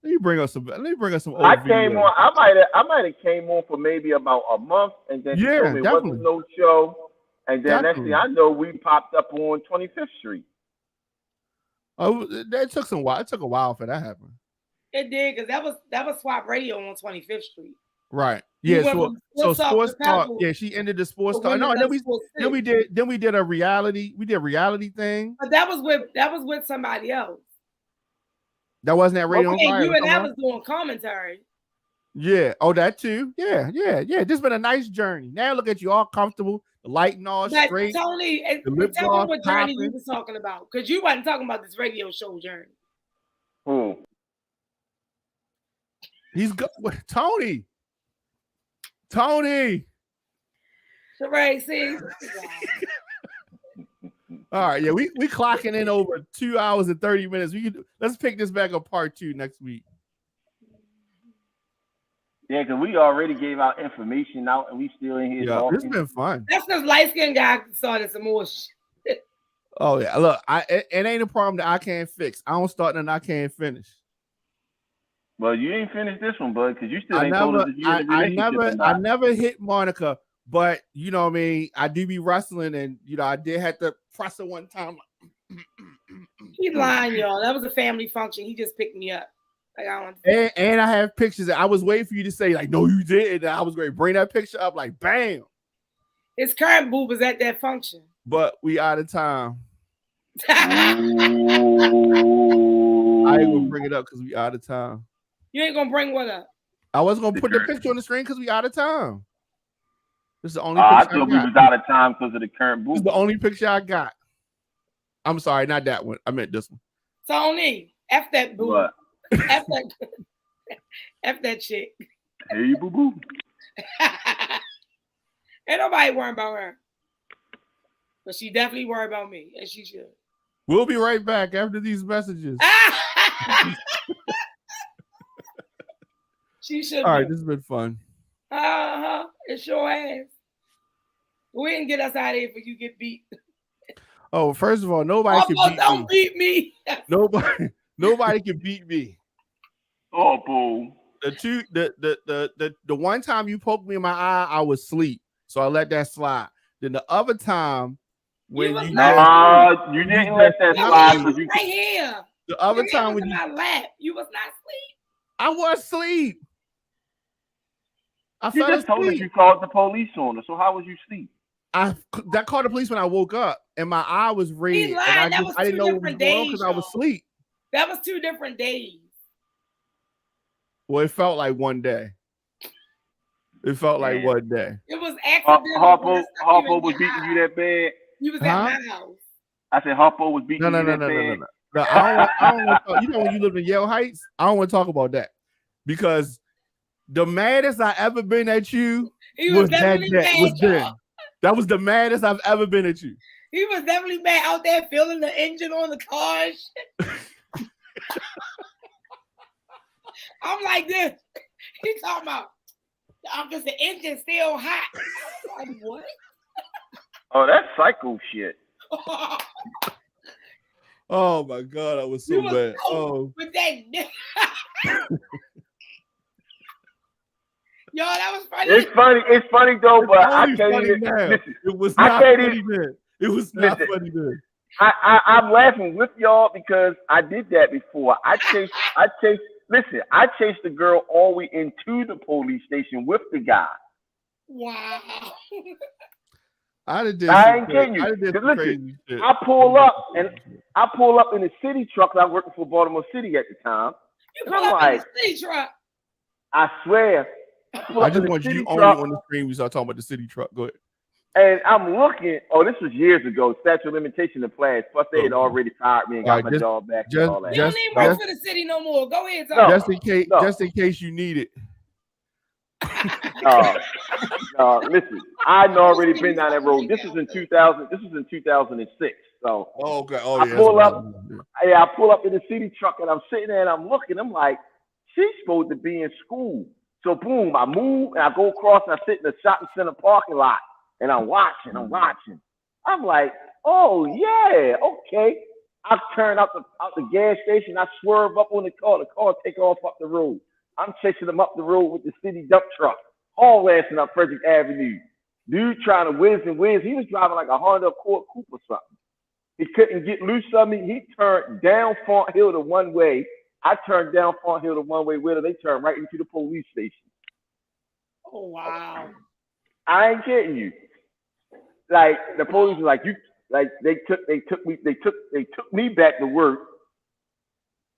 Let me bring us some. Let me bring us some. Old I came videos. on. I might have came on for maybe about a month, and then she Yeah, told me it definitely. wasn't no show. And then next Definitely. thing I know, we popped up on 25th Street. Oh, that took some while. It took a while for that to happen. It did, because that was Swap Radio on 25th Street. Right. You Yeah. went So, from so Sports Talk sports to talk. Pebble Yeah, she ended the sports to talk. No, Women and of Sports then we City. did a reality. We did a reality thing. But that was with somebody else. That wasn't that Radio on Okay, Fire. you and I was doing commentary. Yeah. Oh, that too. Yeah. This has been a nice journey. Now look at you, all comfortable, the lighting all But straight. Tony, the lip tell gloss me what journey you popping. was talking about, because you wasn't talking about this radio show journey. He's good. Tony. Tony. Sheree, see? All right, yeah, we clocking in over 2 hours and 30 minutes. Let's pick this back up part 2 next week. Yeah, because we already gave out information out, and we still in here talking. It's been fun. That's because light-skinned guy started some more shit. Oh yeah, look, it ain't a problem that I can't fix. I don't start and I can't finish. Well, you ain't finished this one, bud, because you still ain't told us if you're in a relationship or not. I never hit Monica, but you know what I mean. I do be wrestling, and I did have to press her one time. He's lying, y'all. That was a family function. He just picked me up. Like, I don't. And I have pictures. I was waiting for you to say like, no, you didn't. And I was going to bring that picture up, like, bam. His current boob was at that function. But we out of time. I ain't gonna bring it up because we out of time. You ain't gonna bring what up? I was gonna put the picture on the screen because we out of time. This is the only I picture thought we was out of time because of the current boob. This is the only picture I got. I'm sorry, not that one. I meant this one. Tony, F that boob. What? F that chick. Hey, you boo boo. Ain't nobody worrying about her. But she definitely worried about me, and she should. We'll be right back after these messages. She should. All right, this has been fun. It sure has. We didn't get us out of here for you get beat. Oh, first of all, nobody can beat don't me. Beat me. Nobody can beat me. Oh, boo. The one time you poked me in my eye, I was asleep, so I let that slide. Then the other time when you didn't let that slide because you right here. The other time when you my lap, you was not asleep. I was asleep. You just told us you called the police on her. So how was you asleep? That called the police when I woke up and my eye was red. He lied. And I didn't know what was going on because I was asleep. That was 2 different days. Well, it felt like one day. It felt like one day. It was accidental. Harpo was beating you that bad. You was at my house. I said Harpo was beating you that bad. No, I don't want to talk. You know when you live in Yale Heights, I don't want to talk about that because the maddest I ever been at you was that day. That was the maddest I've ever been at you. He was definitely mad out there feeling the engine on the car. I'm like this. He's talking about because the engine's still hot. I'm like, what? Oh, that's psycho shit. Oh my god, I was so bad. Oh, with that. Yo, that was funny. It's funny though, but I can't even. Listen, it was not funny then. It was not funny then. I'm laughing with y'all because I did that before. I chased the girl all the way into the police station with the guy. Wow. I ain't kidding you. Listen, I pull up in the city truck. I was working for Baltimore City at the time. You pull up in the city truck. I swear. I just want you only on the screen. We start talking about the city truck. Go ahead. And I'm looking. Oh, this was years ago. Statute of limitation applied. Plus, they had already fired me and got my job back and all that. You don't even work for the city no more. Go ahead, no, just in case you need it. No, listen. I'd already been down that road. This was in 2000. This was in 2006. So okay. I pull up in the city truck and I'm sitting there and I'm looking. I'm like, she's supposed to be in school. So boom, I move and I go across and I sit in the shopping center parking lot and I'm watching. I'm like, oh yeah, okay. I turn out the gas station. I swerve up on the car. The car take off up the road. I'm chasing them up the road with the city dump truck, haul assing up Frederick Avenue. Dude trying to whiz and whiz. He was driving like a Honda Accord Coupe or something. He couldn't get loose of me. He turned down Font Hill the one way. I turned down Font Hill the one way with her. They turned right into the police station. Oh wow! I ain't kidding you. Like the police was like, you, like they took me back to work.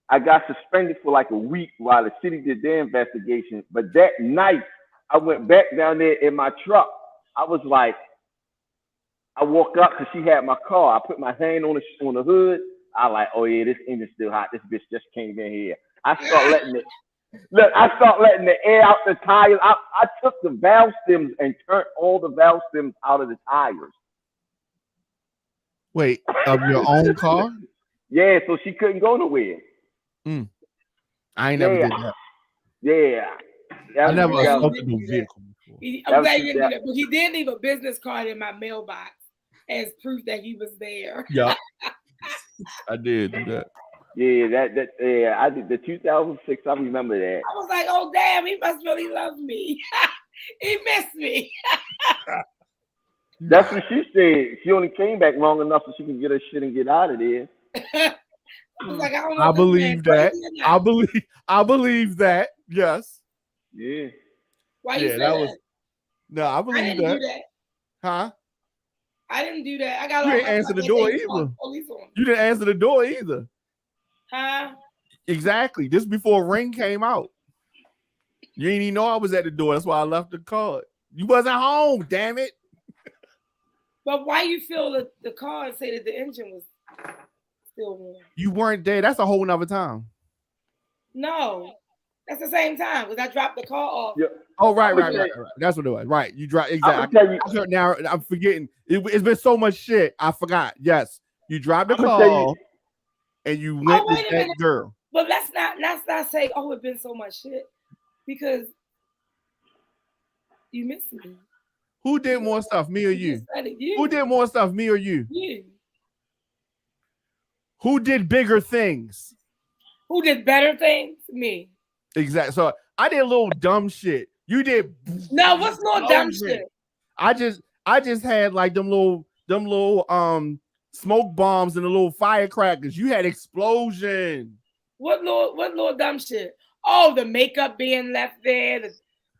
I got suspended for like a week while the city did their investigation. But that night, I went back down there in my truck. I was like, I walked up because she had my car. I put my hand on the hood. I like, oh yeah, this engine's still hot. This bitch just came in here. I start letting the air out the tires. I took the valve stems and turned all the valve stems out of the tires. Wait, of your own car? Yeah, so she couldn't go nowhere. I ain't never did that. Yeah. I never assaulted no vehicle before. I'm glad you didn't do that, but he did leave a business card in my mailbox as proof that he was there. Yeah, I did do that. Yeah, I did the 2006. I remember that. I was like, oh damn, he must really love me. He missed me. That's what she said. She only came back long enough so she could get her shit and get out of there. I was like, I don't know. I believe that. I believe that. Yes. Yeah. Why you say that? No, I believe I didn't that. do that. Huh? I didn't do that. I got. You didn't answer the door either. You didn't answer the door either. Huh? Exactly. Just before Ring came out. You didn't even know I was at the door. That's why I left the card. You wasn't home, damn it. But why you feel that the card say that the engine was still warm? You weren't there. That's a whole nother time. No, that's the same time because I dropped the car off. Yeah. Oh, right. That's what it was. Right. You dropped exactly. Now I'm forgetting. It's been so much shit. I forgot. Yes. You dropped the car off and you went with that girl. But let's not say, oh, it's been so much shit. Because you missed me. Who did more stuff, me or you? You. Who did more stuff, me or you? You. Who did bigger things? Who did better things? Me. Exactly. So I did a little dumb shit. You did. No, what's little dumb shit? I just had like them little smoke bombs and the little firecrackers. You had explosion. What little dumb shit? Oh, the makeup being left there,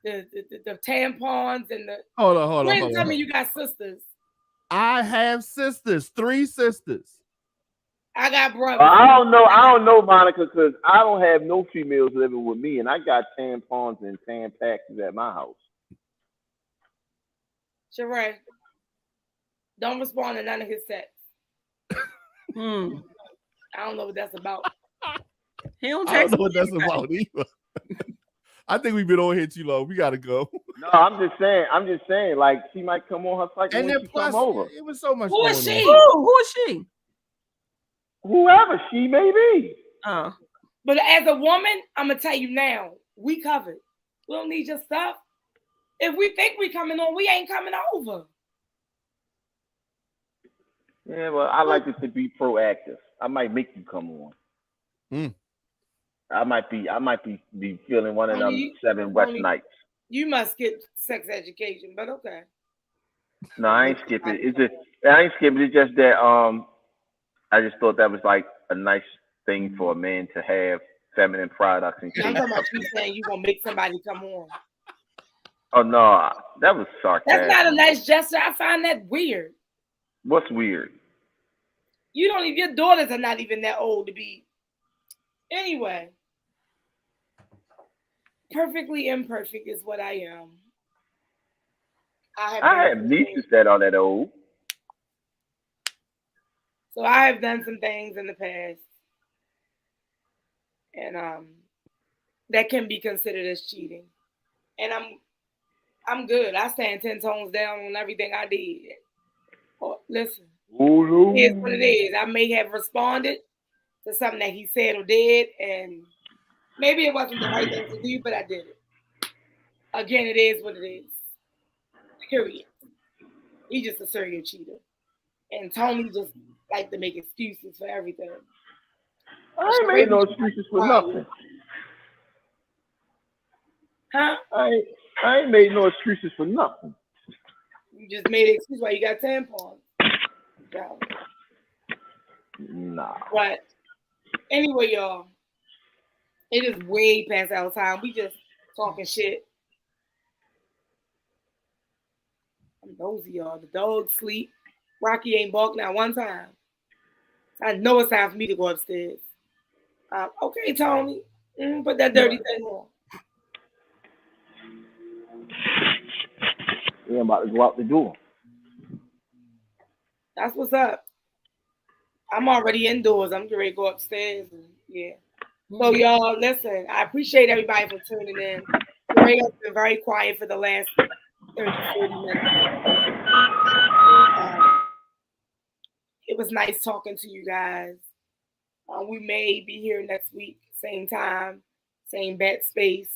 the tampons and the. Hold on. Tell me you got sisters. I have sisters, 3 sisters. I got brothers. I don't know, Monica, because I don't have no females living with me, and I got tampons and tampons at my house. Sheree, don't respond to none of his texts. I don't know what that's about. He don't I don't know what that's about either. I think we've been on here too long. We gotta go. No, I'm just saying, like she might come on her cycle and when she come over. It was so much. Who is she? Who is she? Whoever she may be. Oh. But as a woman, I'm gonna tell you now, we covered. We don't need your stuff. If we think we coming on, we ain't coming over. Yeah, well, I like it to be proactive. I might make you come on. I might be feeling one of them 7 West nights. You must skip sex education, but okay. No, I ain't skipping. I ain't skipping. It's just that I just thought that was like a nice thing for a man to have feminine products and I'm talking about you saying you gonna make somebody come on. Oh no, that was sarcastic. That's not a nice gesture. I find that weird. What's weird? Your daughters are not even that old to be. Anyway. Perfectly imperfect is what I am. I have nieces that are that old. So I have done some things in the past. And that can be considered as cheating. And I'm good. I stand 10 tones down on everything I did. Listen, here's what it is. I may have responded to something that he said or did, and maybe it wasn't the right thing to do, but I did it. Again, it is what it is. Period. He just a serial cheater. And Tony just like to make excuses for everything. I ain't made no excuses for nothing. Huh? I ain't made no excuses for nothing. You just made an excuse why you got tampons. Yeah. Nah. But anyway, y'all, it is way past our time. We just talking shit. I'm nosy, y'all. The dogs sleep. Rocky ain't barked now one time. I know it's time for me to go upstairs. Okay, Tony. Put that dirty thing on. Yeah, I'm about to go out the door. That's what's up. I'm already indoors. I'm ready to go upstairs. And, yeah. So, y'all, listen, I appreciate everybody for tuning in. Ray has been very quiet for the last 30, 40 minutes. It was nice talking to you guys. We may be here next week, same time, same bed space.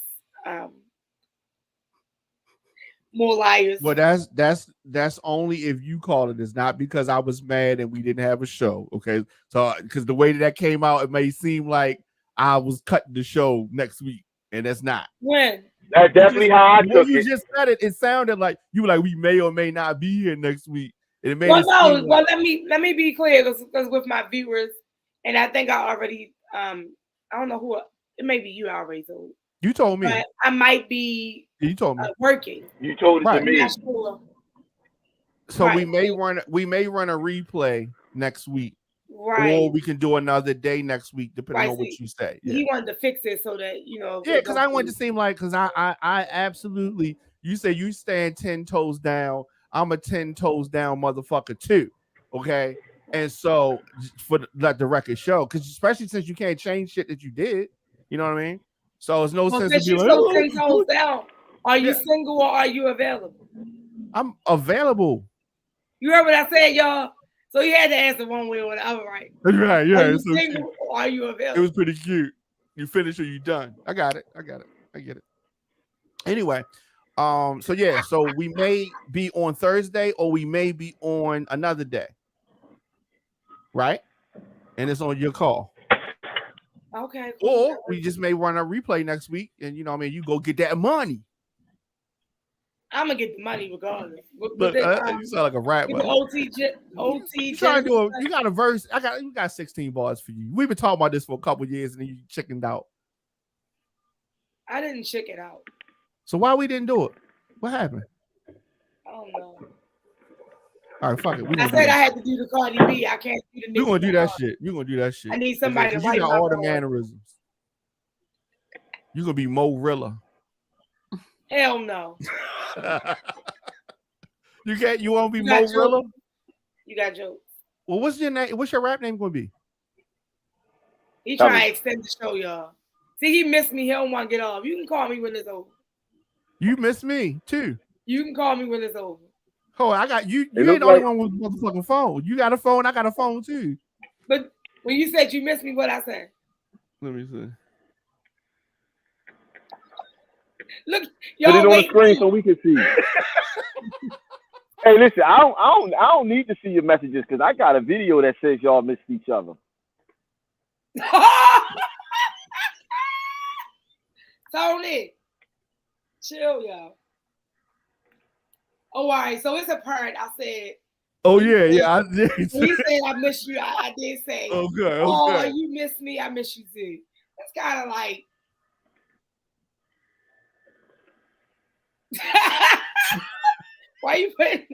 More liars. Well, that's only if you call it. It's not because I was mad and we didn't have a show. Okay, so because the way that came out, it may seem like I was cutting the show next week, and that's not. When? That's definitely how I took you it. just said it. It sounded like you were like we may or may not be here next week. And it made well, it no. seem Well, like, let me be clear because with my viewers, and I think I already I don't know who it may be. You already told. you told me. But I might be. You told me Working. You told it right. to me. Not sure. So right. we may run a replay next week. Right. Or we can do another day next week, depending on what you say. Yeah. He wanted to fix it so that Yeah, because I wanted to seem like I absolutely. You say you stand 10 toes down. I'm a 10 toes down motherfucker too. Okay, and so for let the record show, because especially since you can't change shit that you did, you know what I mean. So it's no sense since in being you like, 10 toes down. Are you single or are you available? I'm available. You heard what I said, y'all. So you had to answer one way or the other, right? That's right. Yeah. Are you single or are you available? It was pretty cute. You finished or you done? I got it. I get it. Anyway, so yeah, so we may be on Thursday or we may be on another day, right? And it's on your call. Okay. Or we just may run a replay next week, and you go get that money. I'm gonna get the money regardless. Look, you sound like a rapper. OT. You trying to do you got a verse? You got 16 bars for you. We've been talking about this for a couple years, and then you chickened out. I didn't check it out. So why we didn't do it? What happened? I don't know. All right, fuck it. I said I had to do the Cardi B. I can't do the. You're gonna do that shit. You're gonna do that shit. I need somebody to write you got my all the bars. mannerisms. You're gonna be Mo-Rilla. Hell no. You won't be Mo-Rilla? You got jokes. Well, what's your name? What's your rap name gonna be? He trying to extend the show, y'all. See, he missed me. He don't want to get off. You can call me when it's over. You miss me too. You can call me when it's over. Oh, I got you. You ain't the only one with a motherfucking phone. You got a phone. I got a phone too. But when you said you missed me, what I said? Let me see. Look, y'all put it on the screen so we can see. Hey, listen, I don't need to see your messages because I got a video that says y'all missed each other. Tony, chill, y'all. Oh, all right. So it's a part. I said. Oh yeah. I did. He said I miss you. I did say. Okay. Oh, you miss me. I miss you too. That's kind of like. Why you putting?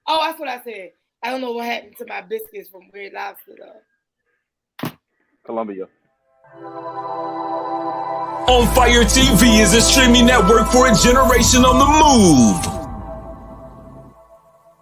Oh, that's what I said. I don't know what happened to my biscuits from Weird Lobster though. Columbia. ONFIRE TV is a streaming network for a generation on the move.